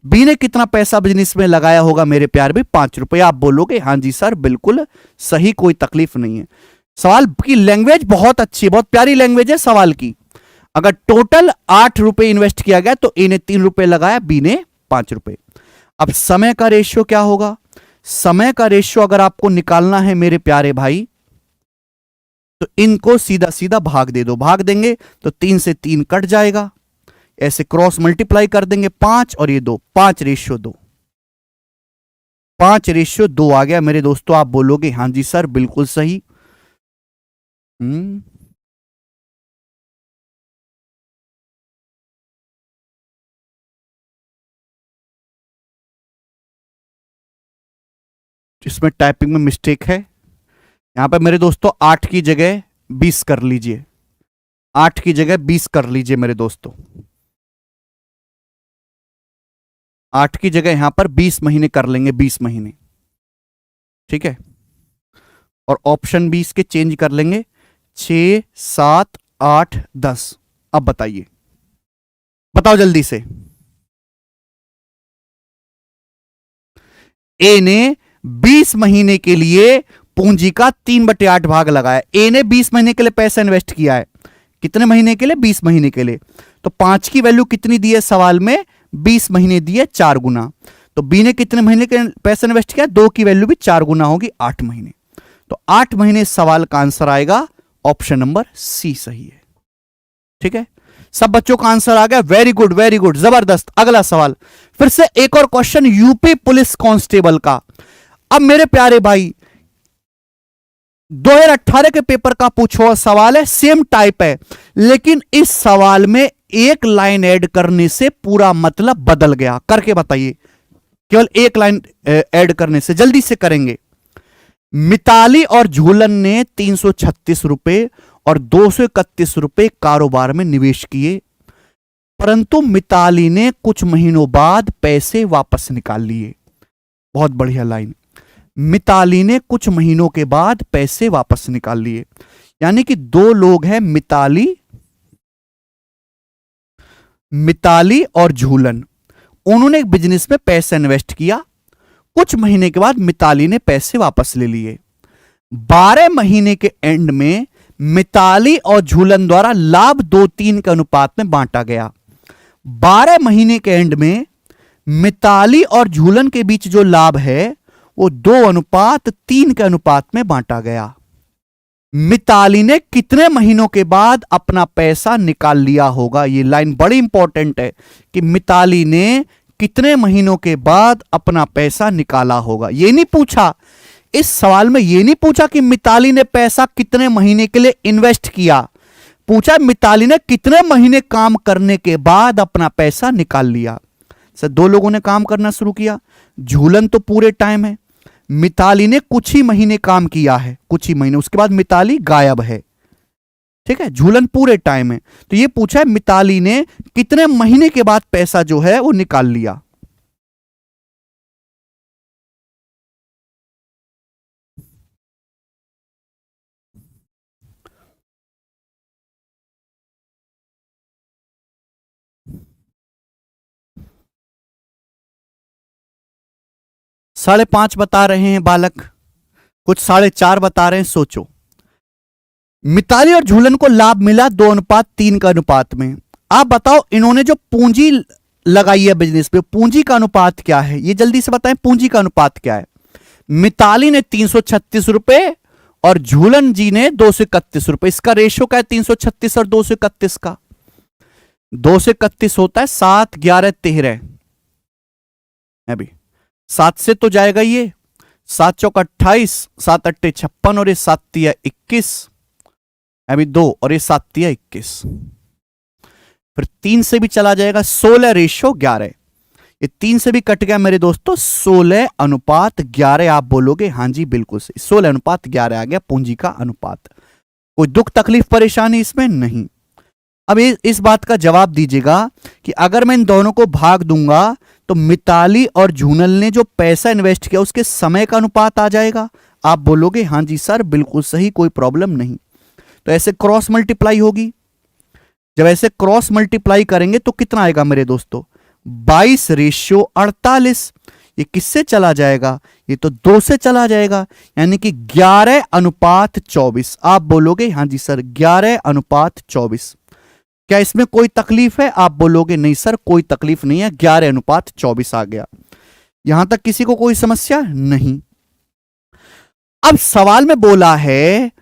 बी ने कितना पैसा बिजनेस में लगाया होगा मेरे प्यार भी? 5 रुपए। आप बोलोगे हां जी सर बिल्कुल सही, कोई तकलीफ नहीं है। सवाल की लैंग्वेज बहुत अच्छी, बहुत प्यारी लैंग्वेज है सवाल की। अगर टोटल 8 रुपए इन्वेस्ट किया गया तो ए ने 3 रुपए लगाया, बी ने 5 रुपए। अब समय का रेशियो क्या होगा? समय का रेशियो अगर आपको निकालना है मेरे प्यारे भाई, तो इनको सीधा सीधा भाग दे दो। भाग देंगे तो 3 से 3 कट जाएगा, ऐसे क्रॉस मल्टीप्लाई कर देंगे, 5 और ये 2, 5:2, 5:2 आ गया मेरे दोस्तों। आप बोलोगे हां जी सर बिल्कुल सही। इसमें टाइपिंग में मिस्टेक है। यहां पे मेरे दोस्तों 8 की जगह 20 कर लीजिए, 8 की जगह 20 कर लीजिए मेरे दोस्तों। 8 की जगह यहां पर 20 महीने कर लेंगे, 20 महीने, ठीक है। और ऑप्शन 20 के चेंज कर लेंगे, 6, 7, 8, 10। अब बताइए, बताओ जल्दी से। ए ने 20 महीने के लिए पूंजी का 3/8 भाग लगाया। ए ने 20 महीने के लिए पैसा इन्वेस्ट किया है। कितने महीने के लिए? 20 महीने के लिए। तो 5 की वैल्यू कितनी दी है सवाल में? 20 महीने दी है, 4 गुना। तो बी ने कितने महीने के पैसा इन्वेस्ट किया? 2 की वैल्यू भी 4 गुना होगी, 8 महीने। तो 8 महीने सवाल का आंसर आएगा, ऑप्शन नंबर सी सही है, ठीक है। सब बच्चों का आंसर आ गया, वेरी गुड वेरी गुड, जबरदस्त। अगला सवाल, फिर से एक और क्वेश्चन यूपी पुलिस कांस्टेबल का। अब मेरे प्यारे भाई 2018 के पेपर का पूछा हुआ सवाल है, सेम टाइप है, लेकिन इस सवाल में एक लाइन ऐड करने से पूरा मतलब बदल गया। करके बताइए, केवल एक लाइन ऐड करने से, जल्दी से करेंगे। मिताली और झूलन ने 336 रुपए और 231 रुपए कारोबार में निवेश किए, परंतु मिताली ने कुछ महीनों बाद पैसे वापस निकाल लिए। बहुत बढ़िया लाइन। मिताली ने कुछ महीनों के बाद पैसे वापस निकाल लिए, यानी कि दो लोग हैं, मिताली और झूलन। उन्होंने एक बिजनेस में पैसा इन्वेस्ट किया, कुछ महीने के बाद मिताली ने पैसे वापस ले लिए। 12 महीने के एंड में मिताली और झूलन द्वारा लाभ 2:3 के अनुपात में बांटा गया। 12 महीने के एंड में मिताली और झूलन के बीच जो लाभ है वो 2:3 के अनुपात में बांटा गया। मिताली ने कितने महीनों के बाद अपना पैसा निकाल लिया होगा? ये लाइन बड़ी इंपॉर्टेंट है कि मिताली ने कितने महीनों के बाद अपना पैसा निकाला होगा। ये नहीं पूछा इस सवाल में, ये नहीं पूछा कि मिताली ने पैसा कितने महीने के लिए इन्वेस्ट किया, पूछा मिताली ने कितने महीने काम करने के बाद अपना पैसा निकाल लिया। सर दो लोगों ने काम करना शुरू किया, झूलन तो पूरे टाइम है, मिताली ने कुछ ही महीने काम किया है, कुछ ही महीने, उसके बाद मिताली गायब है, ठीक है। झूलन पूरे टाइम है, तो ये पूछा है मिताली ने कितने महीने के बाद पैसा जो है वो निकाल लिया। 5.5 बता रहे हैं बालक, कुछ 4.5 बता रहे हैं। सोचो, मिताली और झूलन को लाभ मिला 2:3 का अनुपात में। आप बताओ इन्होंने जो पूंजी लगाई है बिजनेस पे, पूंजी का अनुपात क्या है? ये जल्दी से बताएं, पूंजी का अनुपात क्या है? मिताली ने 336 रुपए और झूलन जी ने 231 रुपए। इसका रेशो क्या है 336 और 231 का? 231 होता है 7, 11, 13। अभी 7 से तो जाएगा ये, 7 चौक 28, 7 अट्टे 56 और ये 7 तिया 21, अभी 2 और ये 7 तिया 21। फिर 3 से भी चला जाएगा, 16 रेशो 11। ये 3 से भी कट गया मेरे दोस्तों, 16:11। आप बोलोगे हाँ जी बिल्कुल सही, 16:11 आ गया पूंजी का अनुपात। कोई दुख तकलीफ परेशानी इसमें नहीं। अब इस बात का जवाब दीजिएगा कि अगर मैं इन दोनों को भाग दूंगा तो मिताली और झूनल ने जो पैसा इन्वेस्ट किया उसके समय का अनुपात आ जाएगा। आप बोलोगे हाँ जी सर बिल्कुल सही, कोई प्रॉब्लम नहीं। तो ऐसे क्रॉस मल्टीप्लाई होगी। जब ऐसे क्रॉस मल्टीप्लाई करेंगे तो कितना आएगा मेरे दोस्तों? 22:48। ये किससे चला जाएगा? ये तो 2 से चला जाएगा, यानी कि 11:24। आप बोलोगे हाँ जी सर 11:24। क्या इसमें कोई तकलीफ है? आप बोलोगे नहीं सर कोई तकलीफ नहीं है, 11:24 आ गया। यहां तक किसी को कोई समस्या नहीं। अब सवाल में बोला है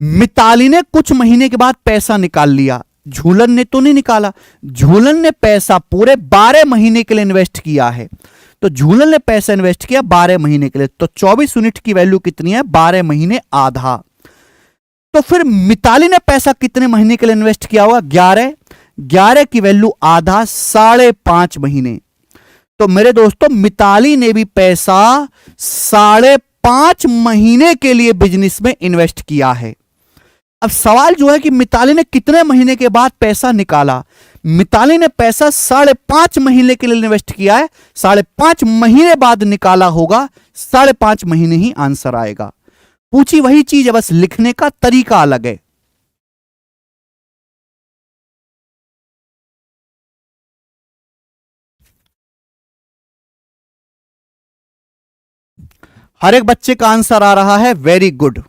मिताली ने कुछ महीने के बाद पैसा निकाल लिया, झूलन ने तो नहीं निकाला। झूलन ने पैसा पूरे 12 महीने के लिए इन्वेस्ट किया है। तो झूलन ने पैसा इन्वेस्ट किया 12 महीने के लिए, तो 24 यूनिट की वैल्यू कितनी है? 12 महीने आधा। तो फिर मिताली ने पैसा कितने महीने के लिए इन्वेस्ट किया होगा? 11। 11 की वैल्यू आधा, 5.5 महीने। तो मेरे दोस्तों मिताली ने भी पैसा 5.5 महीने के लिए बिजनेस में इन्वेस्ट किया है। अब सवाल जो है कि मिताली ने कितने महीने के बाद पैसा निकाला? मिताली ने पैसा 5.5 महीने के लिए इन्वेस्ट किया है, 5.5 महीने बाद निकाला होगा, 5.5 महीने ही आंसर आएगा। पूछी वही चीज है, बस लिखने का तरीका अलग है। हर एक बच्चे का आंसर आ रहा है, वेरी गुड।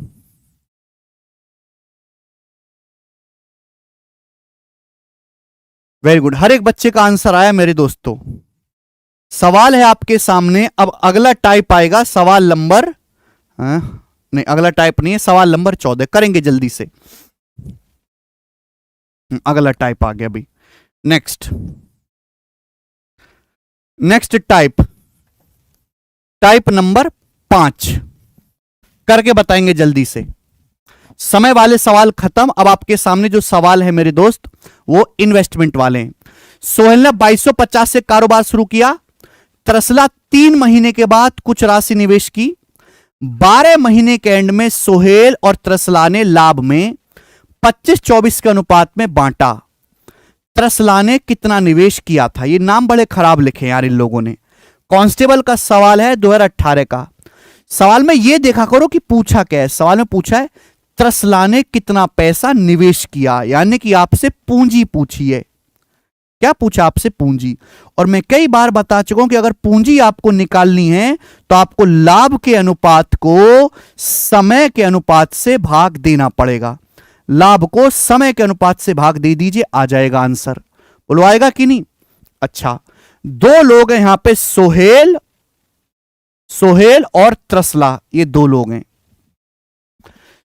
वेरी गुड, हर एक बच्चे का आंसर आया मेरे दोस्तों। सवाल है आपके सामने। अब अगला टाइप आएगा, सवाल नंबर नहीं, अगला टाइप नहीं है, सवाल नंबर 14 करेंगे जल्दी से। अगला टाइप आ गया अभी। नेक्स्ट टाइप, टाइप नंबर 5 करके बताएंगे जल्दी से। समय वाले सवाल खत्म। अब आपके सामने जो सवाल है मेरे दोस्त वो इन्वेस्टमेंट वाले हैं। सोहेल ने 2250 से कारोबार शुरू किया। त्रसला 3 महीने के बाद कुछ राशि निवेश की। 12 महीने के एंड में सोहेल और त्रसला ने लाभ में 25-24 के अनुपात में बांटा। त्रसला ने कितना निवेश किया था? ये नाम बड़े खराब लिखे यार इन लोगों ने। कांस्टेबल का सवाल है 2018 का। सवाल में ये देखा करो कि पूछा क्या है। सवाल में पूछा है त्रसला ने कितना पैसा निवेश किया, यानी कि आपसे पूंजी पूछी है। क्या पूछा आपसे? पूंजी। और मैं कई बार बता चुका हूं कि अगर पूंजी आपको निकालनी है तो आपको लाभ के अनुपात को समय के अनुपात से भाग देना पड़ेगा। लाभ को समय के अनुपात से भाग दे दीजिए, आ जाएगा आंसर। बोलो आएगा कि नहीं? अच्छा, 2 लोग हैं यहां पे, सोहेल और त्रसला, ये 2 लोग हैं।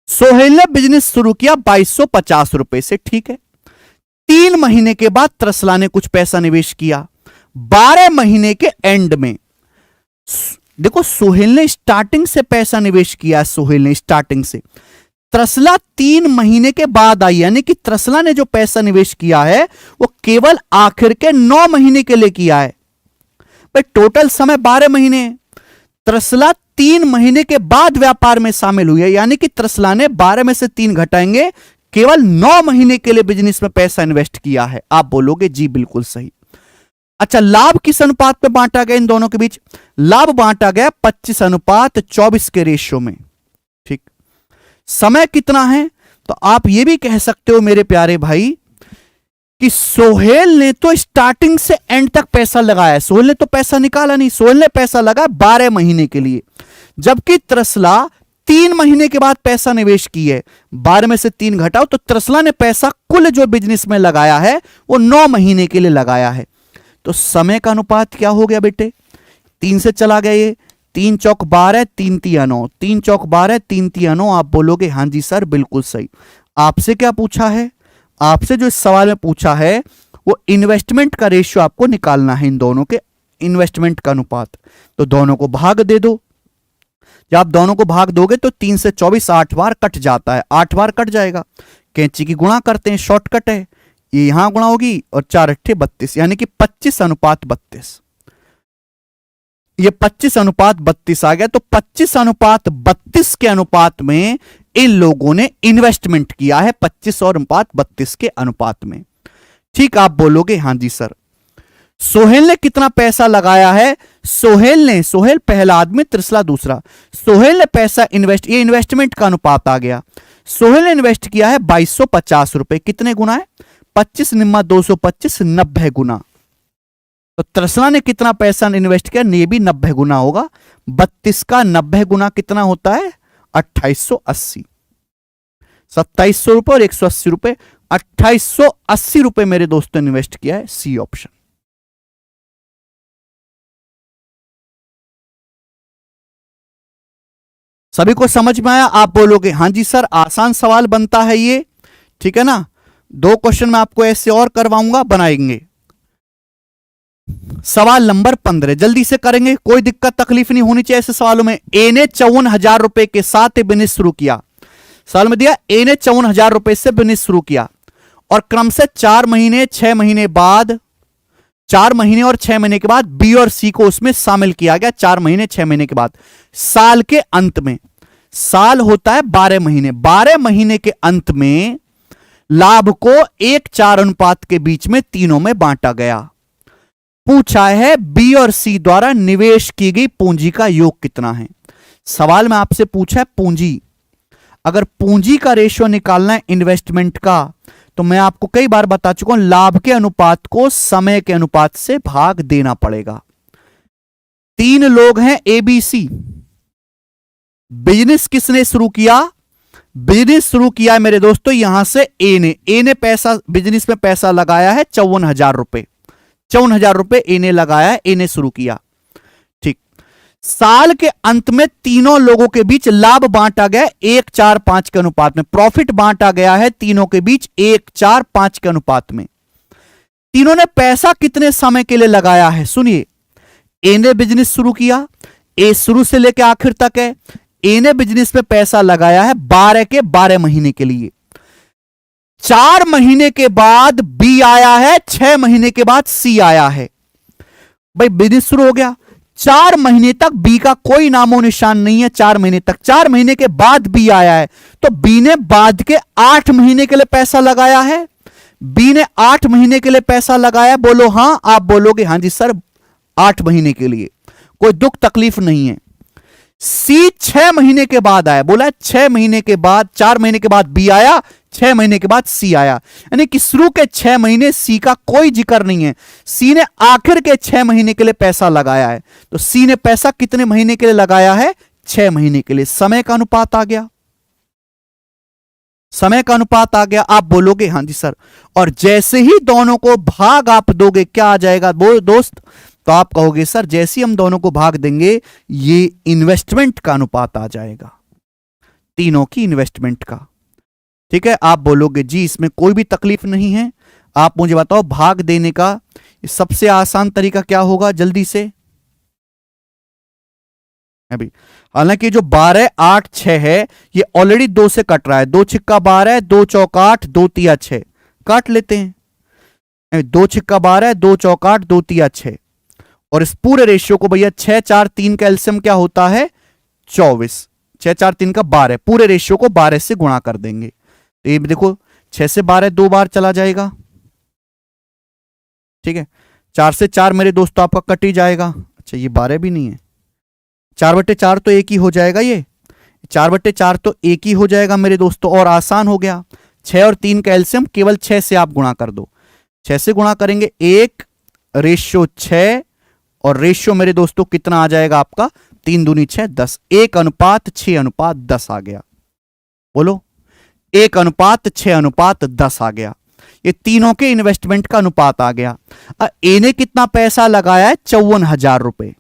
सोहेल ने बिजनेस शुरू किया 2250 रुपए से, ठीक है। 3 महीने के बाद त्रसला ने कुछ पैसा निवेश किया। 12 महीने के एंड में देखो सोहेल ने स्टार्टिंग से पैसा निवेश किया। सोहेल ने स्टार्टिंग से, त्रसला 3 महीने के बाद आई, यानी कि त्रसला ने जो पैसा निवेश किया है वो केवल आखिर के 9 महीने के लिए किया है। भाई टोटल समय 12 महीने है। त्रसला 3 महीने के बाद व्यापार में शामिल हुई है, यानी कि त्रसला ने 12 में से 3 घटाएंगे, केवल 9 महीने के लिए बिजनेस में पैसा इन्वेस्ट किया है। आप बोलोगे जी बिल्कुल सही। अच्छा, लाभ किस अनुपात में बांटा गया इन दोनों के बीच? लाभ बांटा गया 25:24 के रेशियो में, ठीक। समय कितना है? तो आप यह भी कह सकते हो मेरे प्यारे भाई कि सोहेल ने तो स्टार्टिंग से एंड तक पैसा लगाया है। सोहेल ने तो पैसा निकाला नहीं, सोहेल ने पैसा लगाया 12 महीने के लिए, जबकि त्रसला 3 महीने के बाद पैसा निवेश की है। 12 में से 3 घटाओ तो त्रसला ने पैसा कुल जो बिजनेस में लगाया है वो 9 महीने के लिए लगाया है। तो समय का अनुपात क्या हो गया बेटे, 3 से चला गया ये, 3 चौक 12, 3 तिया 9, 3 चौक 12, 3 तिया 9। आप बोलोगे हां जी सर बिल्कुल सही। आपसे क्या पूछा है, आपसे जो इस सवाल में पूछा है वो इन्वेस्टमेंट का रेशियो आपको निकालना है, इन दोनों के इन्वेस्टमेंट का अनुपात। तो दोनों को भाग दे दो। जब आप दोनों को भाग दोगे तो 3 से 24 8 बार कट जाता है, 8 बार कट जाएगा। कैंची की गुणा करते हैं, शॉर्टकट है, ये यहां गुणा होगी और 4 अट्ठे 32, यानी कि 25:32। ये 25:32 आ गया। तो 25:32 के अनुपात में इन लोगों ने इन्वेस्टमेंट किया है, 25:32 के अनुपात में। ठीक, आप बोलोगे हां जी सर। सोहेल ने कितना पैसा लगाया है, सोहेल पहला आदमी, त्रसला दूसरा। सोहेल ने पैसा इन्वेस्ट, ये इन्वेस्टमेंट का अनुपात आ गया। सोहेल ने इन्वेस्ट किया है 2250 रुपए। कितने गुना है, 25 निम्मा 225, 90 गुना। तो त्रसला ने कितना पैसा इन्वेस्ट किया, ये भी 90 गुना होगा। 32 का 90 गुना कितना होता है, 2880। 2700 रुपए और 180 रुपए, 2880 रुपए मेरे दोस्तों ने इन्वेस्ट किया है। C option. सभी को समझ में आया? आप बोलोगे हां जी सर, आसान सवाल बनता है ये, ठीक है ना। 2 क्वेश्चन मैं आपको ऐसे और करवाऊंगा, बनाएंगे। सवाल नंबर 15 जल्दी से करेंगे, कोई दिक्कत तकलीफ नहीं होनी चाहिए ऐसे सवालों में। ए ने 54,000 रुपए के साथ बिजनेस शुरू किया। सवाल में दिया ए ने 54,000 रुपए से बिजनेस शुरू किया और क्रम से 4 महीने 6 महीने बाद, 4 महीने और 6 महीने के बाद बी और सी को उसमें शामिल किया गया। 4 महीने 6 महीने के बाद साल के अंत में, साल होता है 12 महीने, 12 महीने के अंत में लाभ को 1:4 अनुपात के बीच में तीनों में बांटा गया। पूछा है बी और सी द्वारा निवेश की गई पूंजी का योग कितना है। सवाल में आपसे पूछा है पूंजी, अगर पूंजी का रेशियो निकालना है इन्वेस्टमेंट का, तो मैं आपको कई बार बता चुका हूं, लाभ के अनुपात को समय के अनुपात से भाग देना पड़ेगा। 3 लोग हैं ए बी सी। बिजनेस किसने शुरू किया, बिजनेस शुरू किया है मेरे दोस्तों यहां से ए ने पैसा, बिजनेस में पैसा लगाया है 54,000 रुपए। 54,000 रुपए ए ने लगाया है, ए ने शुरू किया। ठीक, साल के अंत में तीनों लोगों के बीच लाभ बांटा गया 1:4:5 के अनुपात में। प्रॉफिट बांटा गया है तीनों के बीच 1:4:5 के अनुपात में। तीनों ने पैसा कितने समय के लिए लगाया है, सुनिए। ए ने बिजनेस शुरू किया, ए शुरू से लेकर आखिर तक है। ए ने बिजनेस में पैसा लगाया है 12 के 12 महीने के लिए। 4 महीने के बाद बी आया है, 6 महीने के बाद सी आया है। भाई बिजनेस शुरू हो गया, 4 महीने तक बी का कोई नामो निशान नहीं है। 4 महीने तक, 4 महीने के बाद बी आया है, तो बी ने बाद के 8 महीने के लिए पैसा लगाया है। बी ने 8 महीने के लिए पैसा लगाया, बोलो हां। आप बोलोगे हां जी सर 8 महीने के लिए, कोई दुख तकलीफ नहीं है। सी 6 महीने के बाद आया, बोला 6 महीने के बाद, 4 महीने के बाद बी आया, 6 महीने के बाद सी आया, यानी कि शुरू के 6 महीने सी का कोई जिक्र नहीं है। सी ने आखिर के 6 महीने के लिए पैसा लगाया है, तो सी ने पैसा कितने महीने के लिए लगाया है, 6 महीने के लिए। समय का अनुपात आ गया, समय का अनुपात आ गया। आप बोलोगे हां जी सर, और जैसे ही दोनों को भाग आप दोगे क्या आ जाएगा दोस्त, तो आप कहोगे सर जैसे ही हम दोनों को भाग देंगे ये इन्वेस्टमेंट का अनुपात आ जाएगा, तीनों की इन्वेस्टमेंट का। ठीक है, आप बोलोगे जी इसमें कोई भी तकलीफ नहीं है। आप मुझे बताओ भाग देने का सबसे आसान तरीका क्या होगा, जल्दी से। अभी हालांकि जो 12 8 6 है ये ऑलरेडी 2 से कट रहा है। 2 छिक्का 12, 2 चौक 8, 2 तिया 6, काट लेते हैं। 2 छिक्का 12, 2 चौक 8, 2 तिया 6, और इस पूरे रेशियो को भैया 6 4 3 का एलसीएम क्या होता है, 24। 6 4 3 का 12, पूरे रेशियो को 12 से गुणा कर देंगे। तो ये देखो 6 से 12 2 बार चला जाएगा। ठीक है, 4 से 4 मेरे दोस्तों आपका कट ही जाएगा। अच्छा ये 12 भी नहीं है, 4/4 तो एक ही हो जाएगा, ये 4/4 तो एक ही हो जाएगा मेरे दोस्तों, और आसान हो गया। 6 और 3 का एलसीएम केवल 6 से आप गुणा कर दो। 6 से गुणा करेंगे 1:6 और रेशियो मेरे दोस्तों कितना आ जाएगा आपका 3 दूनी 6 10 1:6:10 आ गया। बोलो 1:6:10 आ गया। ये तीनों के इन्वेस्टमेंट का अनुपात आ गया। ए ने कितना पैसा लगाया है 54,000 रुपए।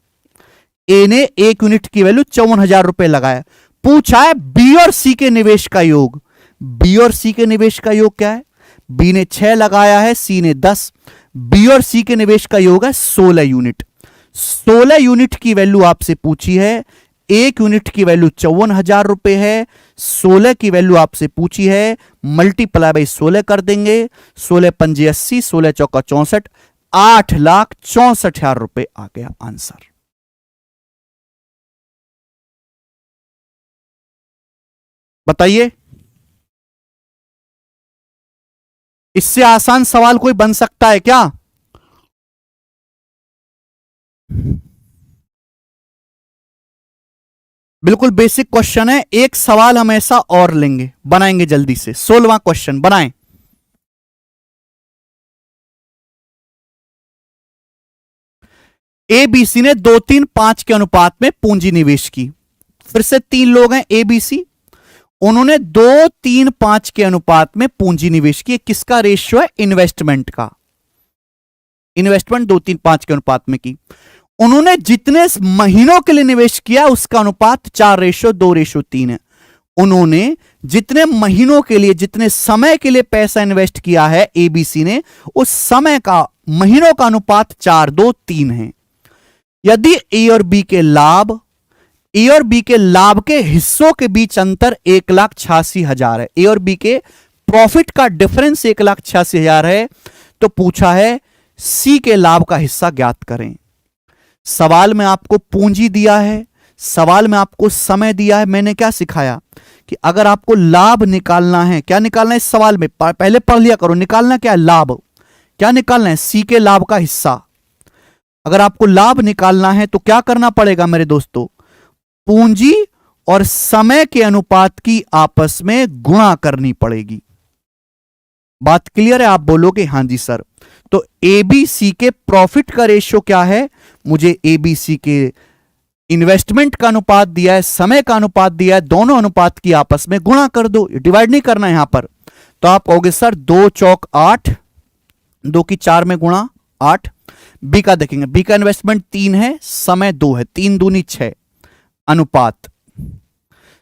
ए ने 1 यूनिट की वैल्यू 54,000 रुपए लगाया। पूछा है बी और सी के निवेश का योग। बी और सी के निवेश का योग क्या है? बी ने 6 लगाया है, सी ने 10। बी और सी के निवेश का योग है 16 यूनिट। 16 यूनिट की वैल्यू आपसे पूछी है। 1 यूनिट की वैल्यू 54,000 रुपए है। 16 की वैल्यू आपसे पूछी है, मल्टीप्लाई बाई 16 कर देंगे। 16 पंजे 80, 16 चौका 64, 8,64,000 रुपए आ गया आंसर। बताइए, इससे आसान सवाल कोई बन सकता है क्या? बिल्कुल बेसिक क्वेश्चन है। एक सवाल हम ऐसा और लेंगे, बनाएंगे जल्दी से। 16वां क्वेश्चन बनाएं। एबीसी ने 2, 3, 5 के अनुपात में पूंजी निवेश की। फिर से 3 लोग हैं एबीसी, उन्होंने 2, 3, 5 के अनुपात में पूंजी निवेश की। किसका रेशियो है? इन्वेस्टमेंट का। इन्वेस्टमेंट 2, 3, 5 के अनुपात में की। उन्होंने जितने महीनों के लिए निवेश किया उसका अनुपात 4:2:3 है। उन्होंने जितने महीनों के लिए, जितने समय के लिए पैसा इन्वेस्ट किया है एबीसी ने, उस समय का, महीनों का अनुपात 4:2:3 है। यदि ए और बी के लाभ, ए और बी के लाभ के हिस्सों के बीच अंतर 1,86,000 है, ए और बी के प्रॉफिट का डिफरेंस 1,86,000 है, तो पूछा है सी के लाभ का हिस्सा ज्ञात करें। सवाल में आपको पूंजी दिया है, सवाल में आपको समय दिया है। मैंने क्या सिखाया कि अगर आपको लाभ निकालना है, क्या निकालना है इस सवाल में? पहले पढ़ लिया करो। निकालना क्या है? लाभ। क्या निकालना है? सी के लाभ का हिस्सा। अगर आपको लाभ निकालना है तो क्या करना पड़ेगा मेरे दोस्तों? पूंजी और समय के अनुपात की आपस में गुणा करनी पड़ेगी। बात क्लियर है? आप बोलोगे हां जी सर। तो एबीसी के प्रॉफिट का रेशियो क्या है? मुझे एबीसी के इन्वेस्टमेंट का अनुपात दिया है, समय का अनुपात दिया है, दोनों अनुपात की आपस में गुणा कर दो। डिवाइड नहीं करना है यहां पर। तो आप कहोगे सर 2 चौक 8, 2 की 4 में गुणा 8। बी का देखेंगे, बी का इन्वेस्टमेंट 3 है, समय 2 है, 3 दूनी 6 अनुपात।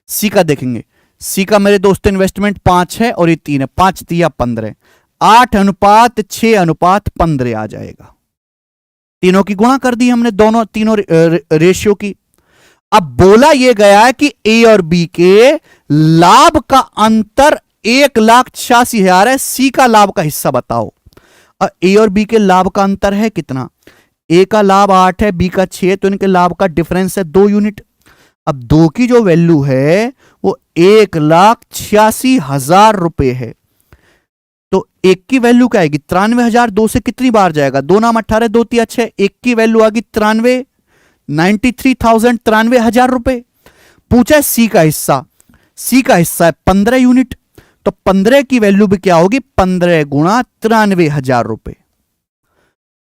सी का देखेंगे, सी का मेरे दोस्तों इन्वेस्टमेंट 5 है और ये 3 है, 5 तिया 15, 8:6:15 आ जाएगा। तीनों की गुणा कर दी हमने, दोनों तीनों रेशियो की। अब बोला यह गया है कि ए और बी के लाभ का अंतर 1,86,000 है। सी का लाभ का हिस्सा बताओ। ए और बी के लाभ का अंतर है कितना? ए का लाभ 8 है, बी का 6 है, तो इनके लाभ का डिफरेंस है 2 यूनिट। अब 2 की जो वैल्यू है वो 1,86,000 रुपए है। तो एक की वैल्यू क्या आएगी? 93,000। 2 से कितनी बार जाएगा? 2 नाम 18, 2 तिया 6, एक की वैल्यू आ गई 93, 93,000, 93,000 रुपए। पूछा सी का हिस्सा, सी का हिस्सा है 15 यूनिट, तो 15 की वैल्यू भी क्या होगी? 15 गुणा 93,000 रुपए।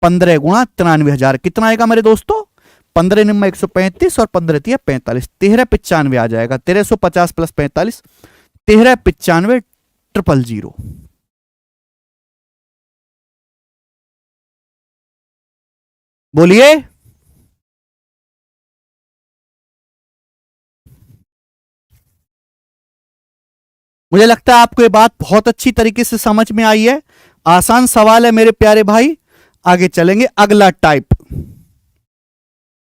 15 गुणा 93,000 कितना आएगा मेरे दोस्तों? 15 निम्मा 135 और 15 तिया 45, 1395 आ जाएगा। 1350 प्लस 45, 1395,000। बोलिए। मुझे लगता है आपको ये बात बहुत अच्छी तरीके से समझ में आई है। आसान सवाल है मेरे प्यारे भाई। आगे चलेंगे। अगला टाइप,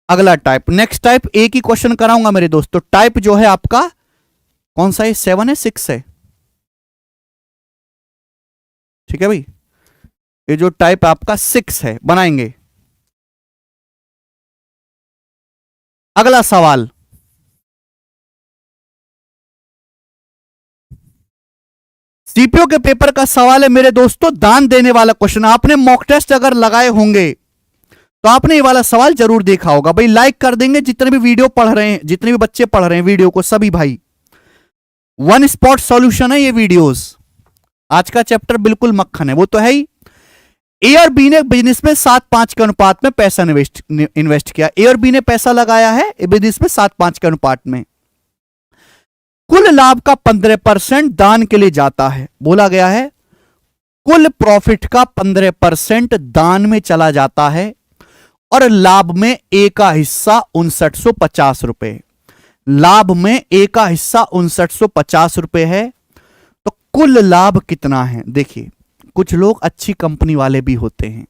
अगला टाइप, नेक्स्ट टाइप एक ही क्वेश्चन कराऊंगा मेरे दोस्तों। टाइप जो है आपका कौन सा है? 7 है, 6 है? ठीक है भाई, ये जो टाइप आपका 6 है, बनाएंगे। अगला सवाल, सीपीओ के पेपर का सवाल है मेरे दोस्तों, दान देने वाला क्वेश्चन। आपने मॉक टेस्ट अगर लगाए होंगे तो आपने ये वाला सवाल जरूर देखा होगा। भाई लाइक कर देंगे जितने भी वीडियो पढ़ रहे हैं, जितने भी बच्चे पढ़ रहे हैं वीडियो को, सभी भाई। वन स्पॉट सॉल्यूशन है ये वीडियोस। आज का चैप्टर बिल्कुल मक्खन है, वो तो है ही। ए और बी ने बिजनेस में 7:5 के अनुपात में पैसा इन्वेस्ट किया। ए और बी ने पैसा लगाया है बिजनेस में 7:5 के अनुपात में। कुल लाभ का 15% दान के लिए जाता है। बोला गया है कुल प्रॉफिट का 15% दान में चला जाता है और लाभ में ए का हिस्सा 5950 रुपए। लाभ में ए का हिस्सा 5950 रुपए है। तो कुल लाभ कितना है? देखिए, कुछ लोग अच्छी कंपनी वाले भी होते हैं।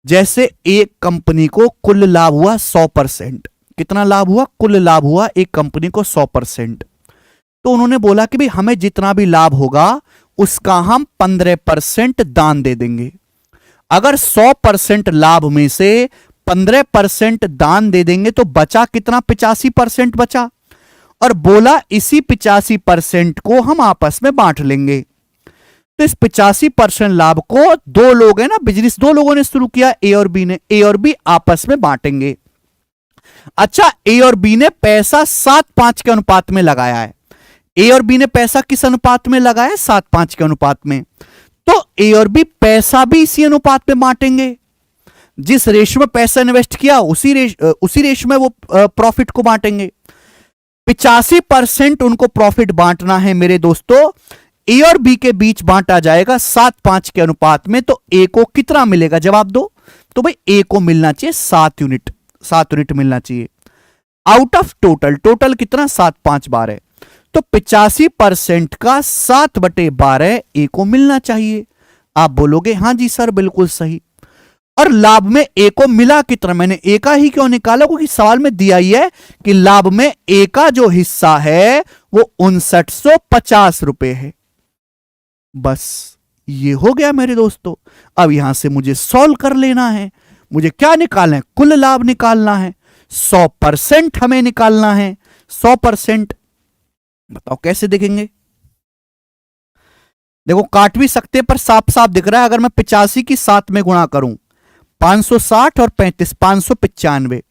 जैसे एक कंपनी को कुल लाभ हुआ 100%। कितना लाभ हुआ? कुल लाभ हुआ एक कंपनी को 100%। तो उन्होंने बोला कि भाई हमें जितना भी लाभ होगा उसका हम 15% दान दे देंगे। अगर 100% लाभ में से 15% दान दे देंगे तो बचा कितना? 85% बचा। और बोला इसी 85% को हम आपस में बांट लेंगे। तो इस 85% लाभ को दो लोग है ना, बिजनेस दो लोगों ने शुरू किया, ए और बी ने। ए और बी आपस में बांटेंगे। अच्छा, ए और बी ने पैसा 7:5 के अनुपात में लगाया है। ए और बी ने पैसा किस अनुपात में लगाया? 7:5 के अनुपात में। तो ए और बी पैसा भी इसी अनुपात में बांटेंगे। जिस रेशो में पैसा इन्वेस्ट किया उसी रेशो में वो प्रॉफिट को बांटेंगे। 85% उनको प्रॉफिट बांटना है मेरे दोस्तों। ए और बी के बीच बांटा जाएगा 7:5 के अनुपात में। तो ए को कितना मिलेगा? जवाब दो। तो भाई ए को मिलना चाहिए 7 यूनिट। 7 यूनिट मिलना चाहिए आउट ऑफ टोटल। टोटल कितना? 7/5 है। तो 85% का 7/12 ए को मिलना चाहिए। आप बोलोगे हां जी सर बिल्कुल सही। और लाभ में ए को मिला कितना? मैंने ए का ही क्यों निकाला? क्योंकि सवाल में दिया ही है कि लाभ में ए का जो हिस्सा है वो 5950 रुपए है। बस ये हो गया मेरे दोस्तों। अब यहां से मुझे सॉल्व कर लेना है। मुझे क्या निकालना है? कुल लाभ निकालना है। 100% हमें निकालना है। 100%। बताओ कैसे देखेंगे? देखो काट भी सकते पर साफ साफ दिख रहा है। अगर मैं 85 की 7 में गुणा करूं, 560 और 35, 595।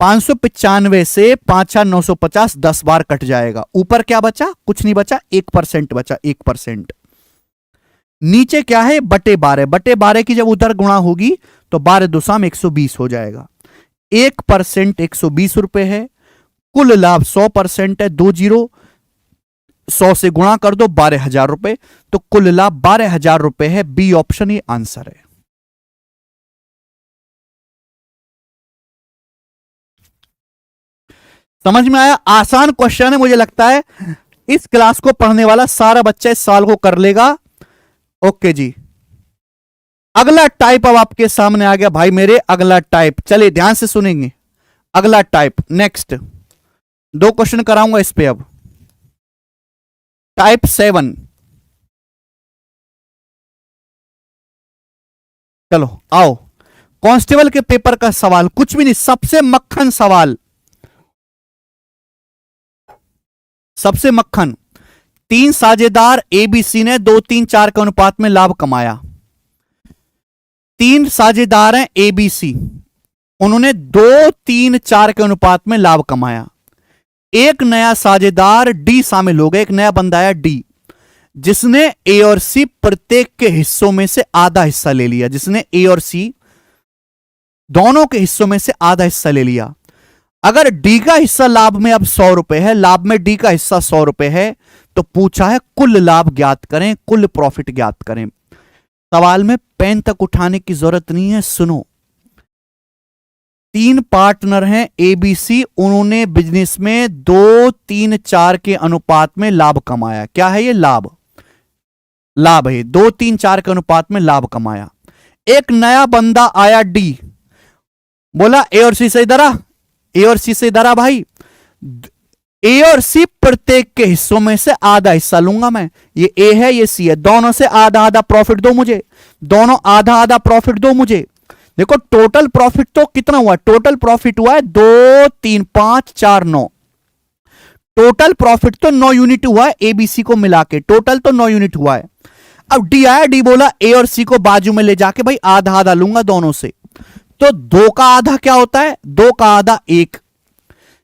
595 से 5/950 10 बार कट जाएगा। ऊपर क्या बचा? कुछ नहीं बचा, 1% बचा। 1%। नीचे क्या है? बटे 12। बटे 12 की जब उधर गुणा होगी तो 12 दूसाम 120 हो जाएगा। 1% 120 रुपए है। कुल लाभ 100% है। 20 100 से गुणा कर दो 12,000 रुपए। तो कुल लाभ 12,000 रुपए है। बी ऑप्शन ये आंसर है। समझ में आया? आसान क्वेश्चन है। मुझे लगता है इस क्लास को पढ़ने वाला सारा बच्चा इस साल को कर लेगा। ओके जी, अगला टाइप अब आपके सामने आ गया भाई मेरे। अगला टाइप, चलिए ध्यान से सुनेंगे। अगला टाइप नेक्स्ट 2 क्वेश्चन कराऊंगा इस पे। अब टाइप 7। चलो आओ, कांस्टेबल के पेपर का सवाल। कुछ भी नहीं, सबसे मक्खन सवाल, सबसे मक्खन। 3 साझेदार एबीसी ने 2, 3, 4 के अनुपात में लाभ कमाया। 3 साझेदार हैं एबीसी, उन्होंने 2, 3, 4 के अनुपात में लाभ कमाया। एक नया साझेदार डी शामिल हो गया। एक नया बंदा आया डी, जिसने ए और सी प्रत्येक के हिस्सों में से आधा हिस्सा ले लिया। जिसने ए और सी दोनों के हिस्सों में से आधा हिस्सा ले लिया। अगर डी का हिस्सा लाभ में अब 100 रुपए है, लाभ में डी का हिस्सा 100 रुपए है, तो पूछा है कुल लाभ ज्ञात करें, कुल प्रॉफिट ज्ञात करें। सवाल में पेन तक उठाने की जरूरत नहीं है। सुनो, 3 पार्टनर हैं एबीसी, उन्होंने बिजनेस में 2, 3, 4 के अनुपात में लाभ कमाया। क्या है ये? लाभ। लाभ है 2, 3, 4 के अनुपात में लाभ कमाया। एक नया बंदा आया डी, बोला ए और सी से इधर आ, ए और सी से इधर आ भाई। ए और सी प्रत्येक के हिस्सों में से आधा हिस्सा लूंगा मैं। ये ए है, ये सी है, दोनों से आधा आधा प्रॉफिट दो मुझे। दोनों आधा आधा प्रॉफिट दो मुझे। देखो टोटल प्रॉफिट तो कितना हुआ? टोटल प्रॉफिट हुआ है 2, 3, 5, 4, 9। टोटल प्रॉफिट तो 9 यूनिट हुआ है एबीसी को मिला के। टोटल तो 9 यूनिट हुआ है। अब डी आया, डी बोला ए और सी को बाजू में ले जाके भाई आधा आधा लूंगा दोनों से। तो 2 का आधा क्या होता है? 2 का आधा 1।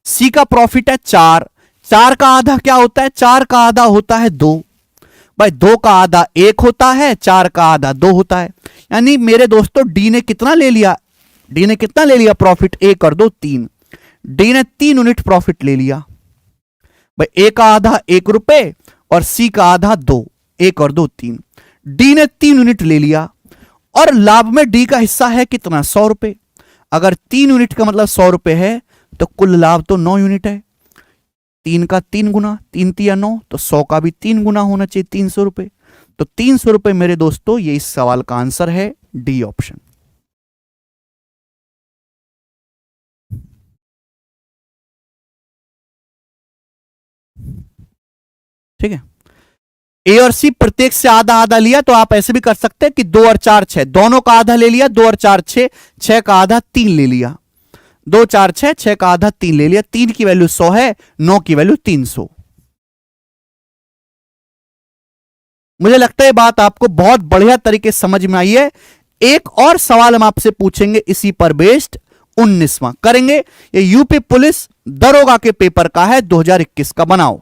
सी का प्रॉफिट है 4। 4 का आधा क्या होता है? 4 का आधा होता है 2। भाई 2 का आधा 1 होता है, 4 का आधा 2 होता है। यानी मेरे दोस्तों डी ने कितना ले लिया, डी ने कितना ले लिया प्रॉफिट, 1 और 2 3। डी ने 3 यूनिट प्रॉफिट ले लिया। भाई ए का आधा 1 रुपए और सी का आधा 2, 1 और 2 3। डी ने 3 यूनिट ले लिया और लाभ में डी का हिस्सा है कितना, 100 रुपए। अगर 3 यूनिट का मतलब 100 रुपए है तो कुल लाभ तो 9 यूनिट है। 3 का 3 गुना, 3 तिया 9, तो 100 का भी 3 गुना होना चाहिए, 300 रुपए। तो 300 रुपए मेरे दोस्तों ये इस सवाल का आंसर है, डी ऑप्शन। ठीक है। ए और सी प्रत्येक से आधा आधा लिया, तो आप ऐसे भी कर सकते हैं कि 2 और 4 6, दोनों का आधा ले लिया, 2 और 4 6, 6 का आधा 3 ले लिया, 2 4 6, 6 का आधा 3 ले लिया। 3 की वैल्यू 100 है, 9 की वैल्यू 300। मुझे लगता है बात आपको बहुत बढ़िया तरीके से समझ में आई है। एक और सवाल हम आपसे पूछेंगे इसी पर बेस्ड, 19वां करेंगे। ये यूपी पुलिस दरोगा के पेपर का है, 2021 का। बनाओ।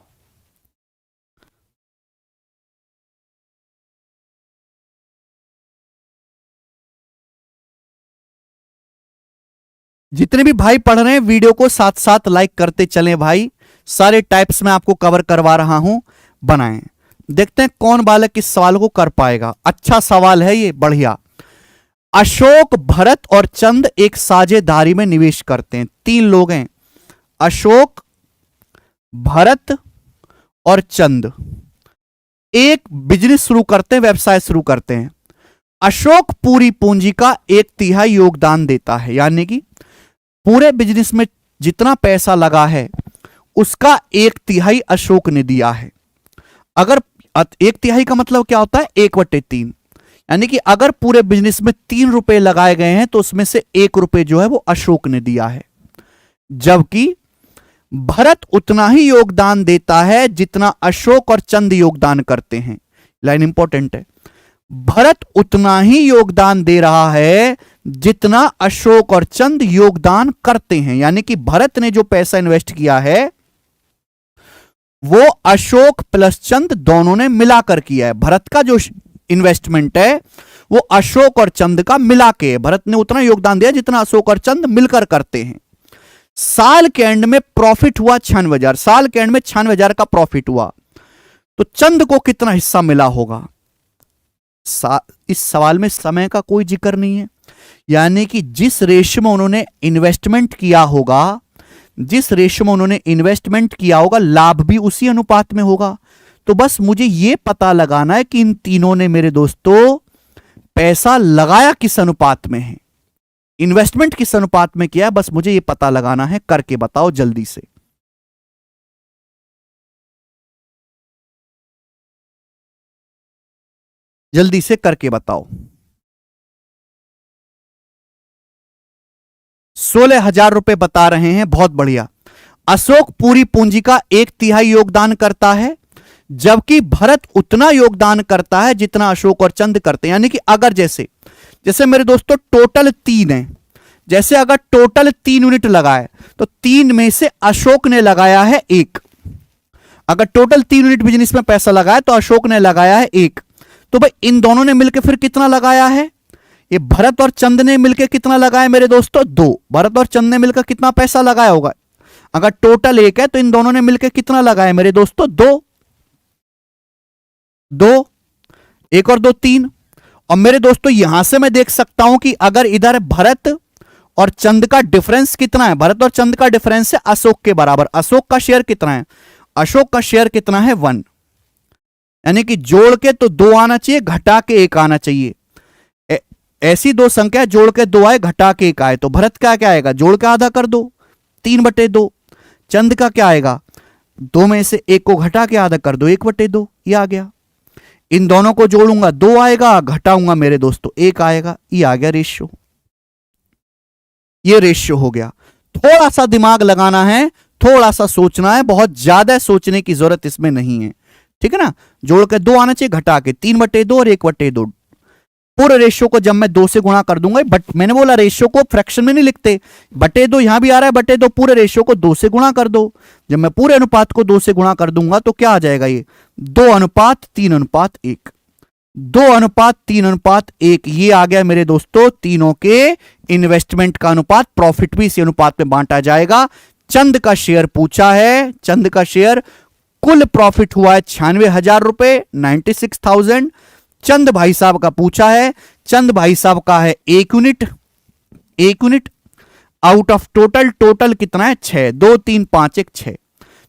जितने भी भाई पढ़ रहे हैं वीडियो को साथ साथ लाइक करते चलें भाई। सारे टाइप्स में आपको कवर करवा रहा हूं, बनाएं। देखते हैं कौन बालक इस सवाल को कर पाएगा। अच्छा सवाल है ये, बढ़िया। अशोक, भरत और चंद एक साझेदारी में निवेश करते हैं। 3 लोग हैं, अशोक, भरत और चंद, एक बिजनेस शुरू करते हैं, व्यवसाय शुरू करते हैं। अशोक पूरी पूंजी का 1/3 योगदान देता है, यानी कि पूरे बिजनेस में जितना पैसा लगा है उसका 1/3 अशोक ने दिया है। अगर 1/3 का मतलब क्या होता है, 1/3, यानी कि अगर पूरे बिजनेस में 3 रुपए लगाए गए हैं तो उसमें से 1 रुपए जो है वो अशोक ने दिया है। जबकि भरत उतना ही योगदान देता है जितना अशोक और चंद योगदान करते हैं। लाइन इंपॉर्टेंट है, भरत उतना ही योगदान दे रहा है जितना अशोक और चंद योगदान करते हैं। यानी कि भरत ने जो पैसा इन्वेस्ट किया है वो अशोक प्लस चंद दोनों ने मिलाकर किया है। भरत का जो इन्वेस्टमेंट है वो अशोक और चंद का मिला के, भरत ने उतना योगदान दिया जितना अशोक और चंद मिलकर करते हैं। साल के एंड में प्रॉफिट हुआ 96,000, साल के एंड में 96,000 का प्रॉफिट हुआ, तो चंद को कितना हिस्सा मिला होगा। इस सवाल में समय का कोई जिक्र नहीं है। यानी कि जिस रेशियो में उन्होंने इन्वेस्टमेंट किया होगा, जिस रेशियो में उन्होंने इन्वेस्टमेंट किया होगा, लाभ भी उसी अनुपात में होगा। तो बस मुझे यह पता लगाना है कि इन तीनों ने मेरे दोस्तों पैसा लगाया किस अनुपात में है, इन्वेस्टमेंट किस अनुपात में किया, बस मुझे यह पता लगाना है। करके बताओ जल्दी से। जल्दी से करके बताओ। 16,000 रुपए बता रहे हैं, बहुत बढ़िया। अशोक पूरी पूंजी का 1/3 योगदान करता है, जबकि भरत उतना योगदान करता है जितना अशोक और चंद करते हैं। यानी कि अगर जैसे जैसे मेरे दोस्तों टोटल 3 है, जैसे अगर टोटल 3 यूनिट लगाए तो 3 में से अशोक ने लगाया है 1। अगर टोटल 3 यूनिट बिजनेस में पैसा लगाया तो अशोक ने लगाया है 1। तो भाई इन दोनों ने मिलकर फिर कितना लगाया है, ये भरत और चंद ने मिलकर कितना लगाया मेरे दोस्तों, 2। भरत और चंद ने मिलकर कितना पैसा लगाया होगा। अगर टोटल 1 है तो इन दोनों ने मिलकर कितना लगाया मेरे दोस्तों, 2। 1 और 2 3। और मेरे दोस्तों यहां से मैं देख सकता हूं कि अगर इधर भरत और चंद का डिफरेंस कितना है, भरत और चंद का डिफरेंस है अशोक के बराबर। अशोक का शेयर कितना है, अशोक का शेयर कितना है, 1। यानी कि जोड़ के तो 2 आना चाहिए, घटा के 1 आना चाहिए। ऐसी 2 संख्या जोड़ के 2 आए, घटा के 1 आए, तो भरत का क्या आएगा, जोड़ के आधा कर दो, 3/2। चंद का क्या आएगा, 2 में से 1 को घटा के आधा कर दो, 1/2। ये आ गया। इन दोनों को जोड़ूंगा 2 आएगा, घटाऊंगा मेरे दोस्तों 1 आएगा। ये आ गया रेशियो, ये रेशियो हो गया। थोड़ा सा दिमाग लगाना है, थोड़ा सा सोचना है, बहुत ज्यादा सोचने की जरूरत इसमें नहीं है। ठीक है ना, जोड़ के 2 आना चाहिए, घटा के 3/2 और 1/2। पूरे रेशियो को जब मैं 2 से गुणा कर दूंगा, बट मैंने बोला रेशियो को फ्रैक्शन में नहीं लिखते, बटे दो यहां भी आ रहा है, बटे दो, पूरे रेशियो को 2 से गुणा कर दो। जब मैं पूरे अनुपात को 2 से गुणा कर दूंगा तो क्या आ जाएगा, ये 2:3:1, 2:3:1, ये आ गया मेरे दोस्तों तीनों के इन्वेस्टमेंट का अनुपात। प्रॉफिट भी इसी अनुपात में बांटा जाएगा। चंद का शेयर पूछा है, चंद का शेयर, कुल प्रॉफिट हुआ है 96,000 रुपए, 96,000। चंद भाई साहब का पूछा है, चंद भाई साहब का है 1 unit, 1 unit out of total, total कितना है 6, 2 3 5 1 6,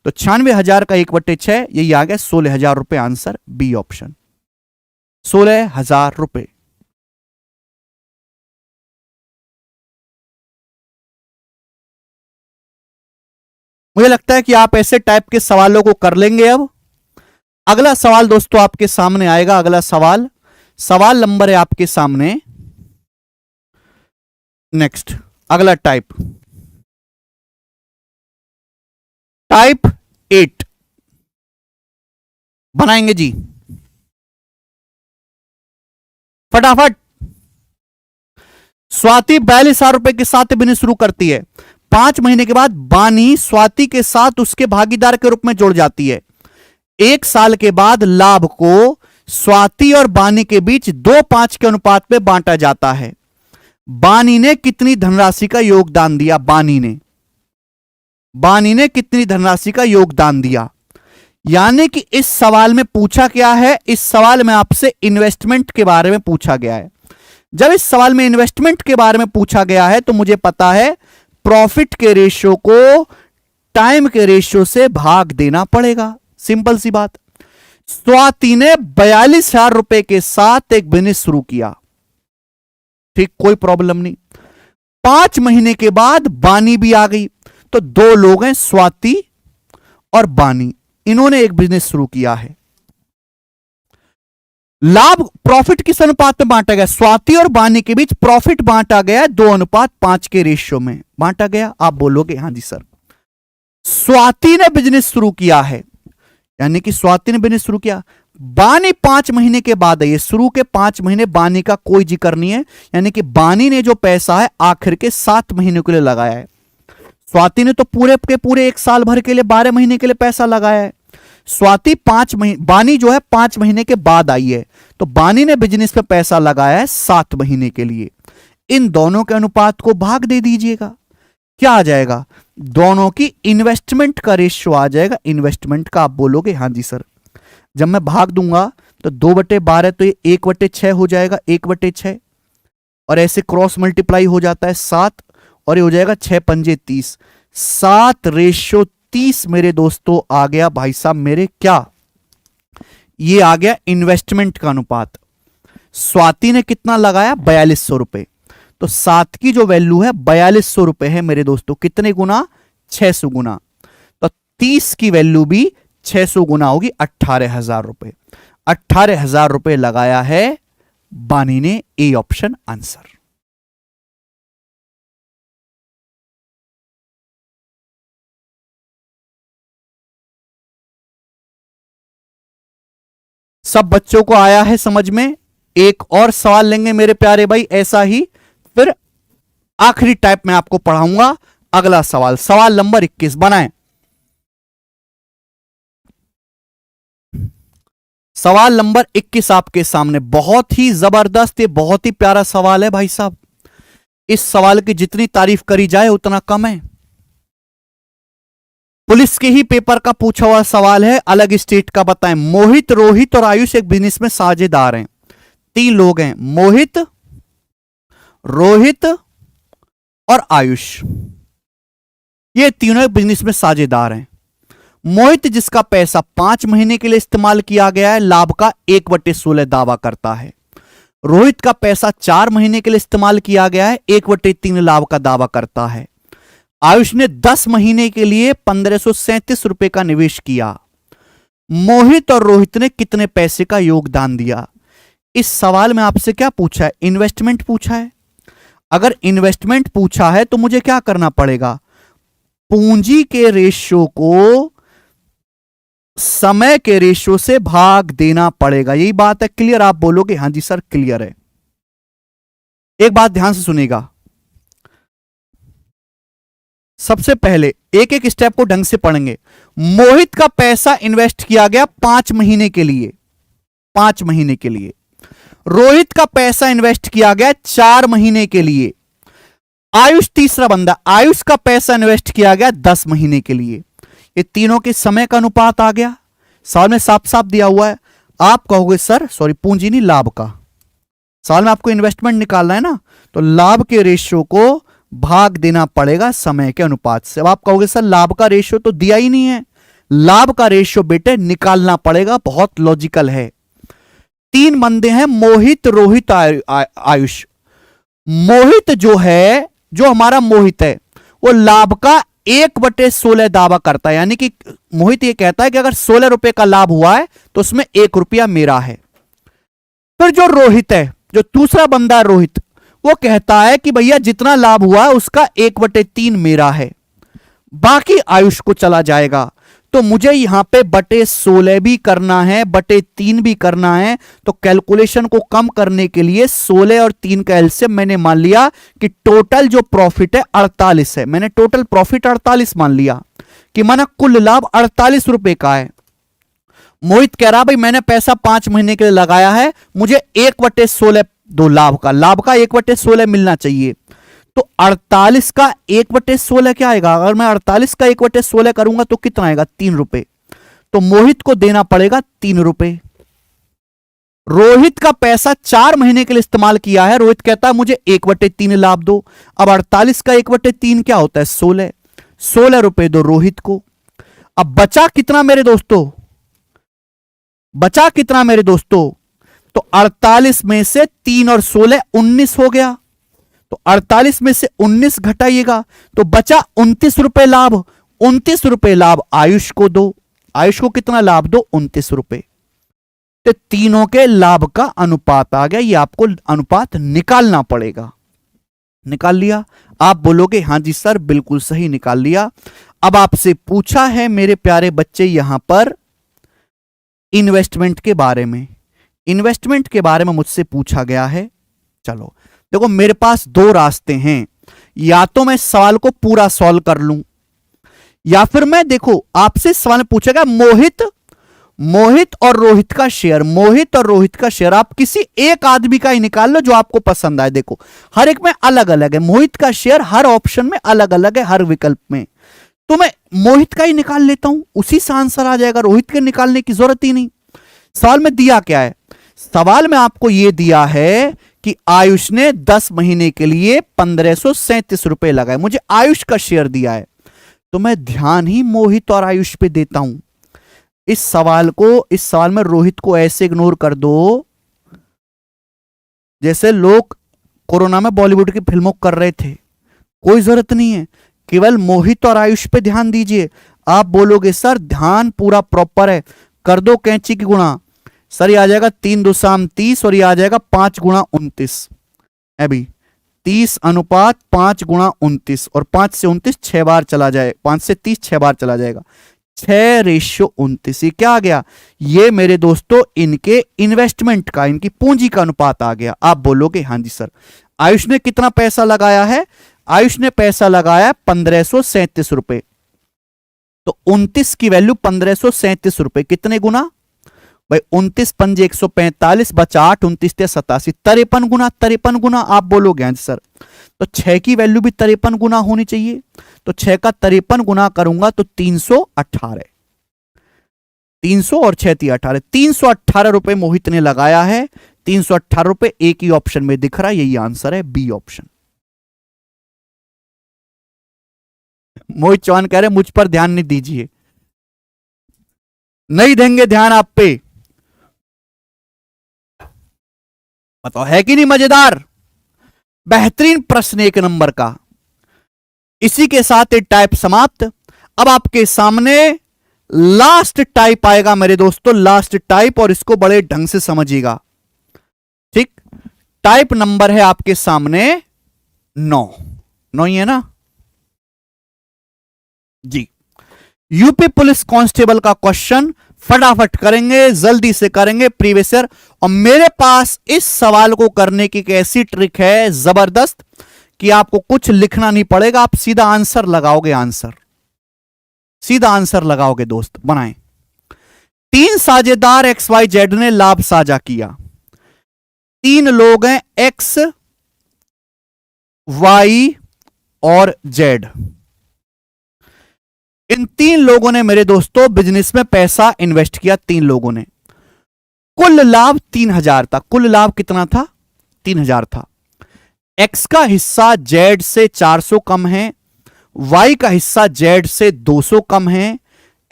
तो 96,000 का 1/6, यही आ गया 16,000 रुपए। आंसर बी ऑप्शन, 16,000 रुपए। मुझे लगता है कि आप ऐसे टाइप के सवालों को कर लेंगे। अब अगला सवाल दोस्तों आपके सामने आएगा। अगला सवाल, सवाल नंबर है आपके सामने नेक्स्ट, अगला टाइप, टाइप 8 बनाएंगे जी फटाफट। स्वाति 42,000 रुपए के साथ बिजनेस शुरू करती है। 5 महीने के बाद बानी स्वाति के साथ उसके भागीदार के रूप में जुड़ जाती है। 1 साल के बाद लाभ को स्वाति और बानी के बीच 2:5 के अनुपात में बांटा जाता है। बानी ने कितनी धनराशि का योगदान दिया, बानी ने कितनी धनराशि का योगदान दिया। यानी कि इस सवाल में पूछा क्या है, इस सवाल में आपसे इन्वेस्टमेंट के बारे में पूछा गया है। जब इस सवाल में इन्वेस्टमेंट के बारे में पूछा गया है तो मुझे पता है प्रॉफिट के रेशियो को टाइम के रेशियो से भाग देना पड़ेगा, सिंपल सी बात। स्वाति ने 42,000 रुपए के साथ एक बिजनेस शुरू किया, ठीक, कोई प्रॉब्लम नहीं। 5 महीने के बाद बानी भी आ गई, तो 2 लोग हैं, स्वाति और बानी, इन्होंने एक बिजनेस शुरू किया है। लाभ प्रॉफिट किस अनुपात में बांटा गया, स्वाति और बानी के बीच प्रॉफिट बांटा गया 2:5 के रेशियो में बांटा गया। आप बोलोगे हां जी सर, स्वाति ने बिजनेस शुरू किया है, यानी कि स्वाति ने बिजनेस शुरू किया। बानी 5 महीने के बाद है, ये शुरू के 5 महीने बानी का कोई जिक्र नहीं है, यानी कि बानी ने जो पैसा है आखिर के 7 महीने के लिए लगाया है। स्वाति ने तो पूरे के पूरे 1 साल भर के लिए 12 महीने के लिए पैसा लगाया है। स्वाति 5 महीने, बानी जो है 5 महीने के बाद आई है, तो बानी ने बिजनेस पे पैसा लगाया है 7 महीने के लिए। इन दोनों के अनुपात को भाग दे दीजिएगा, क्या आ जाएगा, दोनों की इन्वेस्टमेंट का रेशियो आ जाएगा, इन्वेस्टमेंट का। आप बोलोगे हां जी सर। जब मैं भाग दूंगा तो 2/12 तो ये 1/6 हो जाएगा, 1/6, और ऐसे क्रॉस मल्टीप्लाई हो जाता है 7, और ये हो जाएगा 6 पंजे 30, 7:30 मेरे दोस्तों आ गया भाई साहब मेरे, क्या ये आ गया इन्वेस्टमेंट का अनुपात। स्वाति ने कितना लगाया, 4200 रुपए, तो 7 की जो वैल्यू है 4200 रुपए है मेरे दोस्तों, कितने गुना, 600 गुना, तो 30 की वैल्यू भी 600 गुना होगी, 18,000 रुपए। 18,000 रुपए लगाया है बानी ने, ए ऑप्शन आंसर। सब बच्चों को आया है समझ में। एक और सवाल लेंगे मेरे प्यारे भाई ऐसा ही, फिर आखिरी टाइप में आपको पढ़ाऊंगा। अगला सवाल, सवाल नंबर 21 बनाएं। सवाल नंबर 21 आपके सामने, बहुत ही जबरदस्त, ये बहुत ही प्यारा सवाल है भाई साहब। इस सवाल की जितनी तारीफ करी जाए उतना कम है। पुलिस के ही पेपर का पूछा हुआ सवाल है, अलग स्टेट का बताएं। मोहित, रोहित और आयुष एक बिजनेस में साझेदार हैं। 3 लोग हैं, मोहित, रोहित और आयुष, ये तीनों एक बिजनेस में साझेदार हैं। मोहित जिसका पैसा 5 महीने के लिए इस्तेमाल किया गया है, लाभ का 1/16 दावा करता है। रोहित का पैसा 4 महीने के लिए इस्तेमाल किया गया है, 1/3 लाभ का दावा करता है। आयुष ने 10 महीने के लिए 1537 रुपए का निवेश किया। मोहित और रोहित ने कितने पैसे का योगदान दिया। इस सवाल में आपसे क्या पूछा है, इन्वेस्टमेंट पूछा है। अगर इन्वेस्टमेंट पूछा है तो मुझे क्या करना पड़ेगा, पूंजी के रेशियो को समय के रेशियो से भाग देना पड़ेगा। यही बात है, क्लियर। आप बोलोगे हां जी सर क्लियर है। एक बात ध्यान से सुनिएगा, सबसे पहले एक एक स्टेप को ढंग से पढ़ेंगे। मोहित का पैसा इन्वेस्ट किया गया 5 महीने के लिए, 5 महीने के लिए। रोहित का पैसा इन्वेस्ट किया गया 4 महीने के लिए। आयुष तीसरा बंदा, आयुष का पैसा इन्वेस्ट किया गया 10 महीने के लिए। ये तीनों के समय का अनुपात आ गया, सवाल में साफ साफ दिया हुआ है। आप कहोगे सर सॉरी पूंजी नहीं लाभ का, सवाल में आपको इन्वेस्टमेंट निकालना है ना, तो लाभ के रेशियो को भाग देना पड़ेगा समय के अनुपात से। अब आप कहोगे सर लाभ का रेशियो तो दिया ही नहीं है, लाभ का रेशियो बेटे निकालना पड़ेगा, बहुत लॉजिकल है। 3 बंदे हैं, मोहित रोहित आयुष। मोहित जो है, जो हमारा मोहित है, वो लाभ का 1/16 दावा करता है, यानी कि मोहित ये कहता है कि अगर 16 रुपए का लाभ हुआ है तो उसमें 1 रुपया मेरा है। फिर जो रोहित है, जो दूसरा बंदा रोहित, वो कहता है कि भैया जितना लाभ हुआ है उसका 1/3 मेरा है, बाकी आयुष को चला जाएगा। तो मुझे यहां पे 16 भी करना है, 3 भी करना है। तो कैलकुलेशन को कम करने के लिए 16 और 3 का एलसीएम मैंने मान लिया कि टोटल जो प्रॉफिट है 48 है। मैंने टोटल प्रॉफिट 48 मान लिया कि माना कुल लाभ 48 रुपए का है। मोहित कह रहा भाई मैंने पैसा 5 महीने के लिए लगाया है, मुझे 1/16 दो लाभ का 1/16 मिलना चाहिए। तो 48 का 1/16 क्या आएगा? अगर मैं 48 का 1/16 करूंगा तो कितना आएगा? 3 रुपए। तो मोहित को देना पड़ेगा 3 रुपए। रोहित का पैसा 4 महीने के लिए इस्तेमाल किया है, रोहित कहता है मुझे 1/3 लाभ दो। अब 48 का 1/3 क्या होता है? 16। 16 रुपए दो रोहित को। अब बचा कितना मेरे दोस्तों? बचा कितना मेरे दोस्तों? तो 48 में से 3 और 16 19 हो गया। तो 48 में से 19 घटाइएगा तो बचा 29 रुपए लाभ। 29 रुपए लाभ आयुष को दो। आयुष को कितना लाभ दो? 29 रुपए। तो तीनों के लाभ का अनुपात आ गया। ये आपको अनुपात निकालना पड़ेगा। निकाल लिया? आप बोलोगे हां जी सर बिल्कुल सही निकाल लिया। अब आपसे पूछा है मेरे प्यारे बच्चे यहां पर इन्वेस्टमेंट के बारे में। इन्वेस्टमेंट के बारे में मुझसे पूछा गया है। चलो देखो मेरे पास 2 रास्ते हैं, या तो मैं सवाल को पूरा सॉल्व कर लूं, या फिर मैं देखो आपसे सवाल पूछेगा मोहित और रोहित का शेयर। मोहित और रोहित का शेयर आप किसी एक आदमी का ही निकाल लो जो आपको पसंद आए। देखो हर एक में अलग अलग है, मोहित का शेयर हर ऑप्शन में अलग अलग है, हर विकल्प में। तो मैं मोहित का ही निकाल लेता हूं, उसी से आंसर आ जाएगा, रोहित के निकालने की जरूरत ही नहीं। सवाल में दिया क्या है? सवाल में आपको यह दिया है कि आयुष ने 10 महीने के लिए 1537 रुपए लगाए, मुझे आयुष का शेयर दिया है, तो मैं ध्यान ही मोहित और आयुष पे देता हूं। इस सवाल में रोहित को ऐसे इग्नोर कर दो जैसे लोग कोरोना में बॉलीवुड की फिल्मों कर रहे थे। कोई जरूरत नहीं है, केवल मोहित और आयुष पे ध्यान दीजिए। आप बोलोगे सर ध्यान पूरा प्रॉपर है, कर दो कैंची की गुणा। सर ये आ जाएगा 3 2 30 और ये आ जाएगा 5 गुणा 29। अभी 30 अनुपात 5 गुणा 29 और 5 से 29 6 बार चला जाए, 5 से 30 6 बार चला जाएगा, 6:29। ये क्या आ गया? ये मेरे दोस्तों इनके इन्वेस्टमेंट का, इनकी पूंजी का अनुपात आ गया। आप बोलोगे हां जी सर। आयुष ने कितना पैसा लगाया है? आयुष ने पैसा लगाया 1537 रुपए। तो 29 की वैल्यू 1537 रुपए, कितने गुना भाई? 29 पंजे 145, बचा 8, 29 87, 53 गुना। 53 गुना आप बोलोगे हां जी सर। तो 6 की वैल्यू भी 53 गुना होनी चाहिए। तो 6 का 53 गुना करूंगा तो 318। 300 और 6 18, 318 रुपए मोहित ने लगाया है। 318 रुपए एक ही ऑप्शन में दिख रहा है, यही आंसर है, बी ऑप्शन। मोहित चौहान कह रहे मुझ पर ध्यान नहीं दीजिए। नहीं देंगे ध्यान आप पे। बताओ है कि नहीं मजेदार? बेहतरीन प्रश्न 1 नंबर का। इसी के साथ ये टाइप समाप्त। अब आपके सामने लास्ट टाइप आएगा मेरे दोस्तों, लास्ट टाइप, और इसको बड़े ढंग से समझिएगा। ठीक, टाइप नंबर है आपके सामने 9 ही है ना जी। यूपी पुलिस कांस्टेबल का क्वेश्चन फटाफट करेंगे, जल्दी से करेंगे प्रीवियस ईयर। और मेरे पास इस सवाल को करने की एक ऐसी ट्रिक है जबरदस्त कि आपको कुछ लिखना नहीं पड़ेगा, आप सीधा आंसर लगाओगे, सीधा आंसर लगाओगे दोस्त। बनाएं। 3 साझेदार एक्स वाई जेड ने लाभ साझा किया। 3 लोग हैं, एक्स वाई और जेड। इन 3 लोगों ने मेरे दोस्तों बिजनेस में पैसा इन्वेस्ट किया। 3 लोगों ने, कुल लाभ 3000 था। कुल लाभ कितना था? 3000 था। एक्स का हिस्सा जेड से 400 कम है, वाई का हिस्सा जेड से 200 कम है।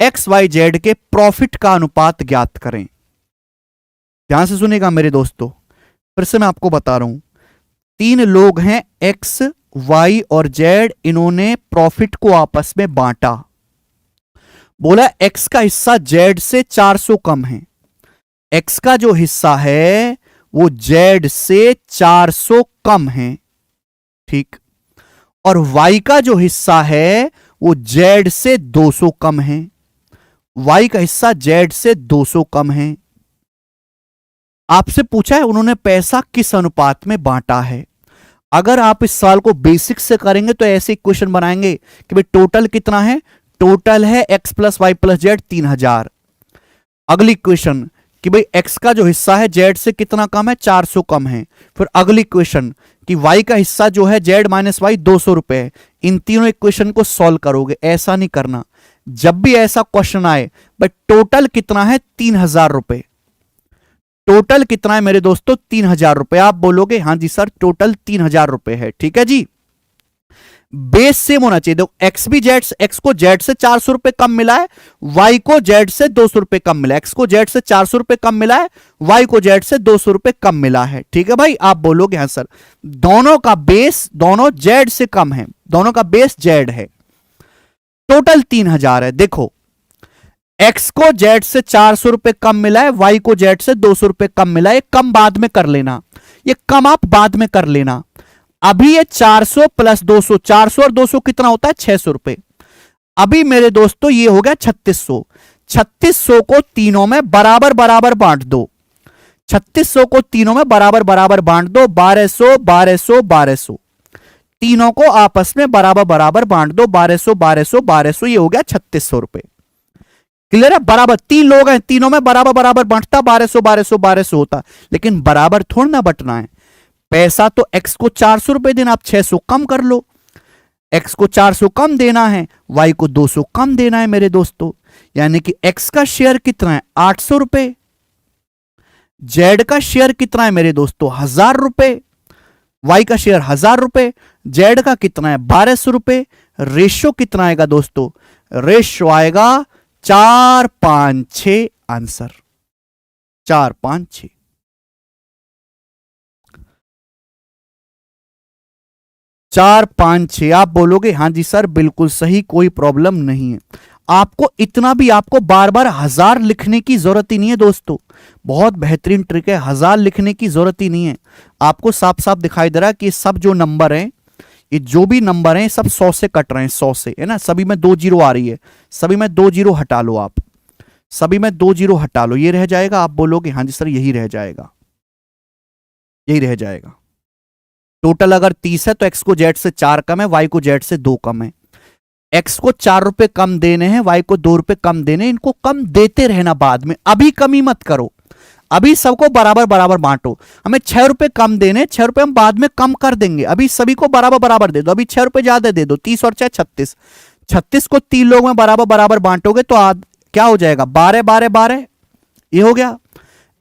एक्स वाई जेड के प्रॉफिट का अनुपात ज्ञात करें। ध्यान से सुनेगा मेरे दोस्तों, फिर से मैं आपको बता रहा हूं। 3 लोग हैं, एक्स वाई और जेड, इन्होंने प्रॉफिट को आपस में बांटा। बोला एक्स का हिस्सा जेड से 400 कम है। एक्स का जो हिस्सा है वो जेड से 400 कम है, ठीक। और वाई का जो हिस्सा है वो जेड से 200 कम है। वाई का हिस्सा जेड से 200 कम है। आपसे पूछा है उन्होंने पैसा किस अनुपात में बांटा है। अगर आप इस सवाल को बेसिक से करेंगे तो ऐसे क्वेश्चन बनाएंगे कि भाई टोटल कितना है। टोटल है X plus Y plus Z 3000। अगली क्वेश्चन कि भाई एक्स का जो हिस्सा है जेड से कितना कम है, 400 कम है। फिर अगली क्वेश्चन कि वाई का हिस्सा जो है जेड माइनस वाई 200 रुपए है। इन तीनों इक्वेशन को सॉल्व करोगे। ऐसा नहीं करना, जब भी ऐसा क्वेश्चन आए भाई टोटल कितना है, 3000 रुपए। टोटल कितना है मेरे दोस्तों, 3000 रुपए। आप बोलोगे हाँ जी सर टोटल 3000 रुपए है, ठीक है जी। बेस सेम होना चाहिए। देखो एक्स भी जेड, एक्स को जेड से 400 रुपए कम मिला है, वाई को जेड से 200 रुपए कम मिला है। एक्स को जेड से 400 रुपए कम मिला है, वाई को जेड से 200 रुपए कम मिला है, ठीक है भाई। आप बोलोगे हाँ सर दोनों का बेस, दोनों जेड से कम है, दोनों का बेस जेड है। टोटल 3000 है। देखो एक्स को जेड से 400 रुपए कम मिला है, वाई को जेड से 200 रुपए कम मिला है। ये कम बाद में कर लेना, ये कम आप बाद में कर लेना। अभी ये 400 प्लस 200, 400 और 200 कितना होता है, 600 रुपए। अभी मेरे दोस्तों ये हो गया 3600। 3600 को तीनों में बराबर बराबर बांट दो। 3600 को तीनों में बराबर बराबर बांट दो। 1200 1200 1200, तीनों को आपस में बराबर बराबर बांट दो। 1200 1200 1200, ये हो गया 3600 रुपए। क्लियर है। बराबर 3 लोग हैं, तीनों में बराबर बराबर बांटता 1200 1200 1200 होता, लेकिन बराबर थोड़ा ना बंटना है। पैसा तो एक्स को 400 रुपए देना, आप 600 कम कर लो। एक्स को 400 कम देना है, वाई को 200 कम देना है मेरे दोस्तों। यानी कि एक्स का शेयर कितना है, 800 रुपए। जेड का शेयर कितना है मेरे दोस्तों, 1000 रुपए। वाई का शेयर 1000 रुपए, जेड का कितना है, 1200 रुपए। रेशियो कितना आएगा दोस्तों, रेशियो आएगा 4 5 6। आंसर 4 5 6। चार पांच छह। आप बोलोगे हाँ जी सर बिल्कुल सही, कोई प्रॉब्लम नहीं है। आपको इतना भी, आपको बार बार 1000 लिखने की जरूरत ही नहीं है दोस्तों। बहुत बेहतरीन ट्रिक है, 1000 लिखने की जरूरत ही नहीं है। आपको साफ साफ दिखाई दे रहा है कि सब जो नंबर हैं, ये जो भी नंबर हैं सब 100 से कट रहे हैं, 100 से, है ना। सभी में 2 जीरो आ रही है, सभी में 2 जीरो हटा लो आप, सभी में 2 जीरो हटा लो, ये रह जाएगा। आप बोलोगे हाँ जी सर यही रह जाएगा, यही रह जाएगा। टोटल अगर 30 है तो एक्स को जेड से 4 कम है, वाई को जेड से 2 कम है। एक्स को 4 रुपए कम देने हैं, वाई को 2 रुपए कम देने, इनको कम देते रहना बाद में, अभी कमी मत करो। अभी सबको बराबर बराबर बांटो। हमें 6 रुपए कम देने, 6 रुपए हम बाद में कम कर देंगे, अभी सभी को बराबर बराबर दे दो। अभी 6 रुपए ज्यादा दे दो, 30 और 6 36। 36 को 3 लोग में बराबर बराबर बांटोगे तो क्या हो जाएगा, 12 12 12, ये हो गया।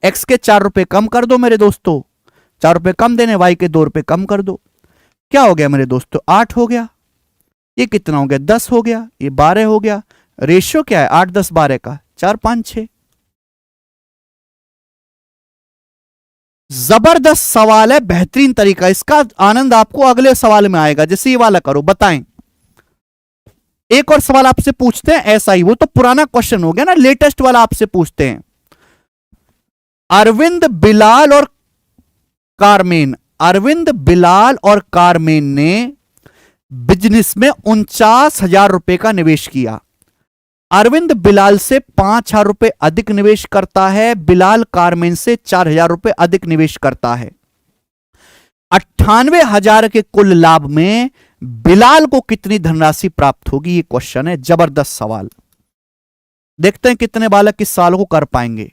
एक्स के 4 रुपए कम कर दो मेरे दोस्तों, 4 रुपए कम देने, वाई के 2 रुपए कम कर दो। क्या हो गया मेरे दोस्तों, 8 हो गया। ये कितना हो गया, 10 हो गया। ये 12 हो गया। रेशियो क्या है, 8 10 12 का, 4 5 6। जबरदस्त सवाल है, बेहतरीन तरीका। इसका आनंद आपको अगले सवाल में आएगा। जैसे ये वाला करो, बताएं। एक और सवाल आपसे पूछते हैं ऐसा ही, वो तो पुराना क्वेश्चन हो गया ना, लेटेस्ट वाला आपसे पूछते हैं। अरविंद बिलाल और कारमेन, अरविंद बिलाल और कारमेन ने बिजनेस में 49,000 रुपए का निवेश किया। अरविंद बिलाल से 5,000 रुपए अधिक निवेश करता है, बिलाल कारमेन से 4,000 रुपए अधिक निवेश करता है। 98,000 के कुल लाभ में बिलाल को कितनी धनराशि प्राप्त होगी? ये क्वेश्चन है, जबरदस्त सवाल। देखते हैं कितने बालक इस सवाल को कर पाएंगे।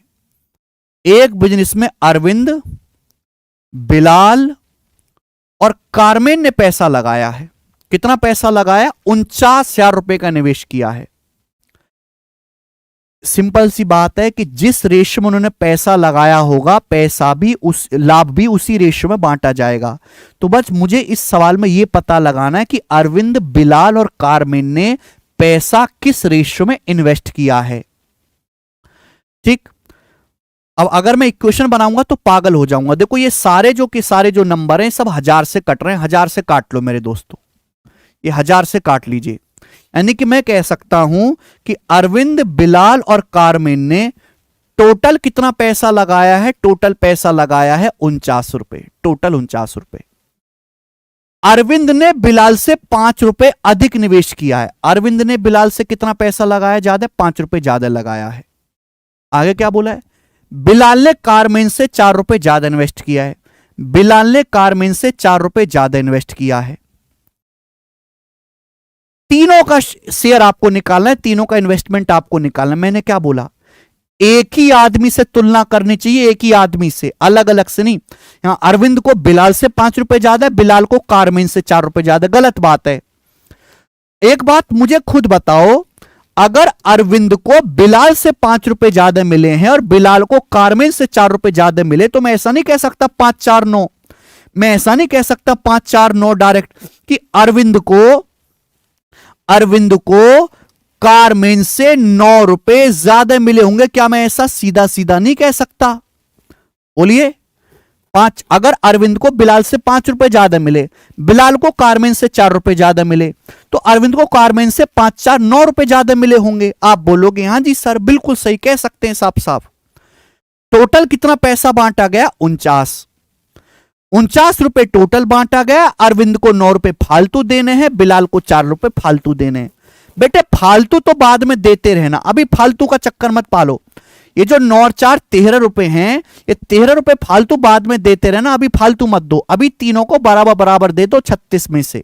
एक बिजनेस में अरविंद, बिलाल और कारमेन ने पैसा लगाया है। कितना पैसा लगाया? 49,000 रुपए का निवेश किया है। सिंपल सी बात है कि जिस रेशियो में उन्होंने पैसा लगाया होगा, पैसा भी उस लाभ भी उसी रेशियो में बांटा जाएगा। तो बस मुझे इस सवाल में यह पता लगाना है कि अरविंद, बिलाल और कारमेन ने पैसा किस रेशियो में इन्वेस्ट किया है। ठीक, अब अगर मैं इक्वेशन बनाऊंगा तो पागल हो जाऊंगा। देखो ये सारे जो नंबर हैं सब 1000 से कट रहे हैं। 1000 से काट लो मेरे दोस्तों, ये 1000 से काट लीजिए। यानी कि मैं कह सकता हूं कि अरविंद, बिलाल और कारमेन ने टोटल कितना पैसा लगाया है? टोटल पैसा लगाया है 49 रुपए। टोटल 49 रुपए। अरविंद ने बिलाल से 5 रुपए अधिक निवेश किया है। अरविंद ने बिलाल से कितना पैसा लगाया? ज्यादा, 5 रुपए ज्यादा लगाया है। आगे क्या बोला है? बिलाल ने कारमेन से 4 रुपए ज्यादा इन्वेस्ट किया है। बिलाल ने कारमेन से 4 रुपए ज्यादा इन्वेस्ट किया है। तीनों का शेयर आपको निकालना है, तीनों का इन्वेस्टमेंट आपको निकालना है। मैंने क्या बोला? एक ही आदमी से तुलना करनी चाहिए, एक ही आदमी से, अलग अलग से नहीं। यहां अरविंद को बिलाल से 5 रुपए ज्यादा, बिलाल को कारमेन से 4 रुपए ज्यादा, गलत बात है। एक बात मुझे खुद बताओ, अगर अरविंद को बिलाल से 5 रुपए ज्यादा मिले हैं और बिलाल को कारमेन से 4 रुपए ज्यादा मिले, तो मैं ऐसा नहीं कह सकता 5-4-9, मैं ऐसा नहीं कह सकता 5-4-9 डायरेक्ट कि अरविंद को कारमेन से 9 रुपए ज्यादा मिले होंगे। क्या मैं ऐसा सीधा सीधा नहीं कह सकता? बोलिए। अगर अरविंद को बिलाल से 5 रुपए ज्यादा मिले, बिलाल को कारमेन से 4 रुपए ज्यादा मिले, तो अरविंद को कारमेन से 5-4-9 रुपए ज्यादा मिले होंगे। आप बोलोगे हां जी सर, बिल्कुल सही कह सकते हैं साफ साफ। टोटल कितना पैसा बांटा गया? 49 रुपए टोटल बांटा गया। अरविंद को 9 रुपए फालतू देने हैं, बिलाल को 4 रुपए फालतू देने हैं। बेटे फालतू तो बाद में देते रहना, अभी फालतू का चक्कर मत पालो। ये जो 9 और 4 13 रुपए हैं, ये 13 रुपए फालतू बाद में देते रहना, अभी फालतू मत दो। अभी तीनों को बराबर बराबर दे दो। 36 में से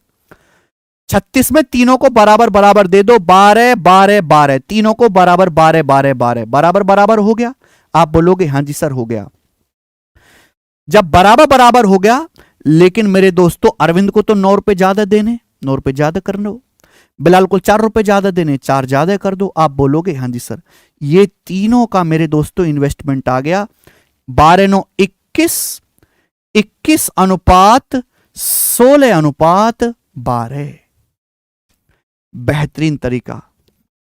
36 में तीनों को बराबर बराबर दे दो। 12-12-12, तीनों को बराबर 12-12-12, बराबर बराबर हो गया। आप बोलोगे हां जी सर हो गया। जब बराबर बराबर हो गया, लेकिन मेरे दोस्तों अरविंद को तो 9 रुपए ज्यादा देने, 9 रुपए ज्यादा कर लो। बिलाल को 4 रुपए ज्यादा देने, 4 ज्यादा कर दो। आप बोलोगे हां जी सर। ये तीनों का मेरे दोस्तों इन्वेस्टमेंट आ गया 12-9-21, 21:16:12। बेहतरीन तरीका,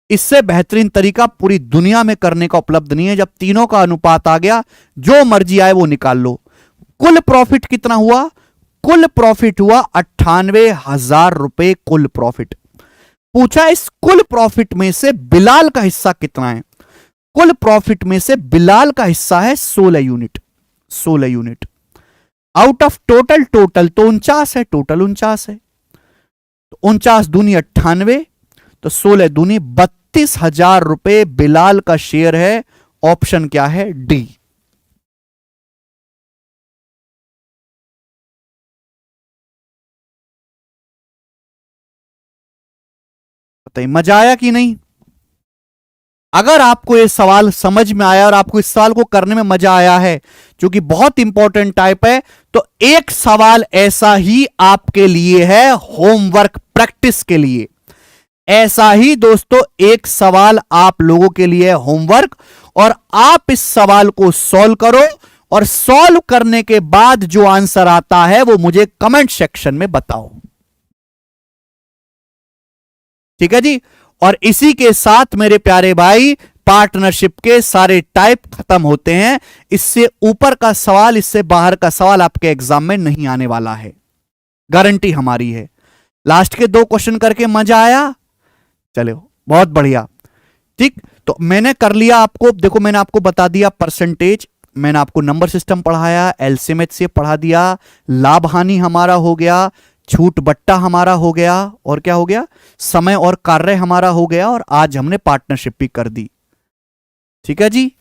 इससे बेहतरीन तरीका पूरी दुनिया में करने का उपलब्ध नहीं है। जब तीनों का अनुपात आ गया, जो मर्जी आए वो निकाल लो। कुल प्रॉफिट कितना हुआ? कुल प्रॉफिट हुआ 98,000 रुपए कुल प्रॉफिट। पूछा इस कुल प्रॉफिट में से बिलाल का हिस्सा कितना है? कुल प्रॉफिट में से बिलाल का हिस्सा है 16 unit. 16 unit out of total तो 49 है, टोटल 49 है। तो 49 दूनी 98, तो 16 दूनी 32,000 रुपए बिलाल का शेयर है। ऑप्शन क्या है? डी। बताइए मजा आया कि नहीं? अगर आपको यह सवाल समझ में आया और आपको इस सवाल को करने में मजा आया है, क्योंकि बहुत इंपॉर्टेंट टाइप है, तो एक सवाल ऐसा ही आपके लिए है होमवर्क प्रैक्टिस के लिए। ऐसा ही दोस्तों एक सवाल आप लोगों के लिए है होमवर्क, और आप इस सवाल को सॉल्व करो, और सॉल्व करने के बाद जो आंसर आता है वो मुझे कमेंट सेक्शन में बताओ। ठीक है जी। और इसी के साथ मेरे प्यारे भाई पार्टनरशिप के सारे टाइप खत्म होते हैं। इससे ऊपर का सवाल, इससे बाहर का सवाल आपके एग्जाम में नहीं आने वाला है, गारंटी हमारी है। लास्ट के 2 क्वेश्चन करके मजा आया? चलो बहुत बढ़िया। ठीक, तो मैंने कर लिया आपको, देखो मैंने आपको बता दिया परसेंटेज, मैंने आपको नंबर सिस्टम पढ़ाया, एलसीएम से पढ़ा दिया, लाभ हानि हमारा हो गया, छूट बट्टा हमारा हो गया, और क्या हो गया, समय और कार्य हमारा हो गया, और आज हमने पार्टनरशिप भी कर दी। ठीक है जी।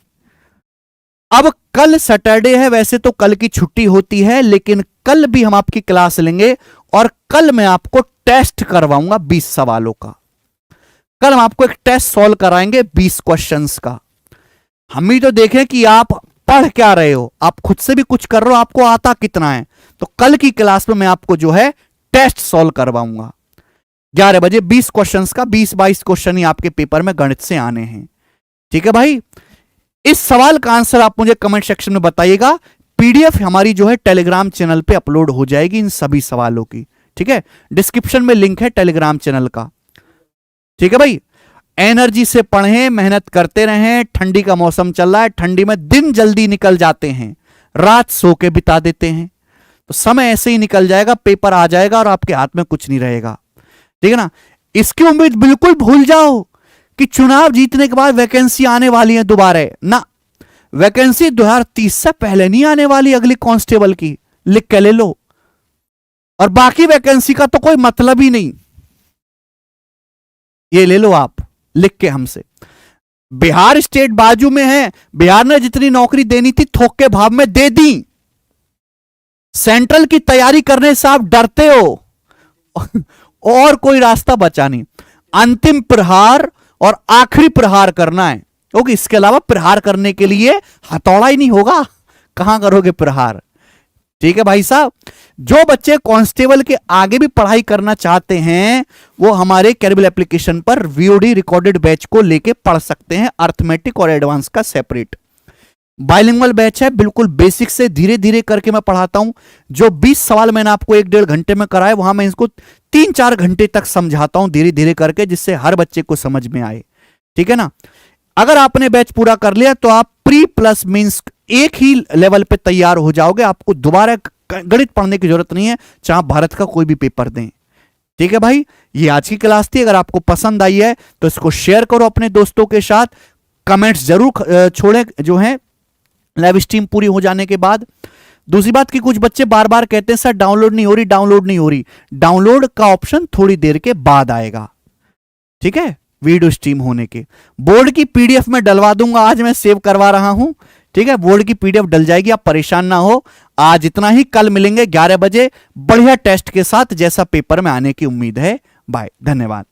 अब कल सैटरडे है, वैसे तो कल की छुट्टी होती है, लेकिन कल भी हम आपकी क्लास लेंगे और कल मैं आपको टेस्ट करवाऊंगा 20 सवालों का। कल हम आपको एक टेस्ट सॉल्व कराएंगे 20 क्वेश्चंस का। हम भी तो देखें कि आप पढ़ क्या रहे हो, आप खुद से भी कुछ कर रहे हो, आपको आता कितना है। तो कल की क्लास में मैं आपको जो है टेस्ट सॉल्व करवाऊंगा 11 बजे 20 क्वेश्चंस का। 20-22 क्वेश्चन ही आपके पेपर में गणित से आने हैं। ठीक है भाई। इस सवाल का आंसर आप मुझे कमेंट सेक्शन में बताइएगा। पीडीएफ हमारी जो है टेलीग्राम चैनल पे अपलोड हो जाएगी इन सभी सवालों की। ठीक है, डिस्क्रिप्शन में लिंक है टेलीग्राम चैनल का। ठीक है भाई, एनर्जी से पढ़ें, मेहनत करते रहें। ठंडी का मौसम चल रहा है, ठंडी में दिन जल्दी निकल जाते हैं, रात सो के बिता देते हैं, तो समय ऐसे ही निकल जाएगा, पेपर आ जाएगा और आपके हाथ में कुछ नहीं रहेगा। ठीक है ना। इसकी उम्मीद बिल्कुल भूल जाओ कि चुनाव जीतने के बाद वैकेंसी आने वाली है दोबारा ना। वैकेंसी 2030 से पहले नहीं आने वाली अगली कांस्टेबल की, लिख के ले लो। और बाकी वैकेंसी का तो कोई मतलब ही नहीं, ये ले लो आप लिख के हमसे। बिहार स्टेट बाजू में है, बिहार ने जितनी नौकरी देनी थी थोक के भाव में दे दी। सेंट्रल की तैयारी करने से आप डरते हो और कोई रास्ता बचा नहीं। अंतिम प्रहार और आखिरी प्रहार करना है, क्योंकि इसके अलावा प्रहार करने के लिए हथौड़ा ही नहीं होगा, कहां करोगे प्रहार। ठीक है भाई साहब। जो बच्चे कांस्टेबल के आगे भी पढ़ाई करना चाहते हैं वो हमारे कैरिबल एप्लीकेशन पर वीओडी रिकॉर्डेड बैच को लेके पढ़ सकते हैं, अर्थमेटिक और एडवांस का सेपरेट। बाइलिंगुअल बैच है, बिल्कुल बेसिक से धीरे धीरे करके मैं पढ़ाता हूं। जो 20 सवाल मैंने आपको 1-1.5 घंटे में कराए, वहां मैं इसको 3-4 घंटे तक समझाता हूं धीरे धीरे करके, जिससे हर बच्चे को समझ में आए। ठीक है ना। अगर आपने बैच पूरा कर लिया तो आप प्री प्लस मींस एक ही लेवल पे तैयार हो जाओगे। आपको दोबारा गणित पढ़ने की जरूरत नहीं है, चाहे भारत का कोई भी पेपर दें। ठीक है भाई, ये आज की क्लास थी। अगर आपको पसंद आई है तो इसको शेयर करो अपने दोस्तों के साथ, कमेंट्स जरूर छोड़ें जो है लाइव स्ट्रीम पूरी हो जाने के बाद। दूसरी बात कि कुछ बच्चे बार बार कहते हैं सर डाउनलोड नहीं हो रही, डाउनलोड नहीं हो रही। डाउनलोड का ऑप्शन थोड़ी देर के बाद आएगा। ठीक है, वीडियो स्ट्रीम होने के। बोर्ड की पीडीएफ में डलवा दूंगा, आज मैं सेव करवा रहा हूं। ठीक है, बोर्ड की पीडीएफ डल जाएगी, आप परेशान ना हो। आज इतना ही, कल मिलेंगे 11 बजे बढ़िया टेस्ट के साथ, जैसा पेपर में आने की उम्मीद है। बाय, धन्यवाद।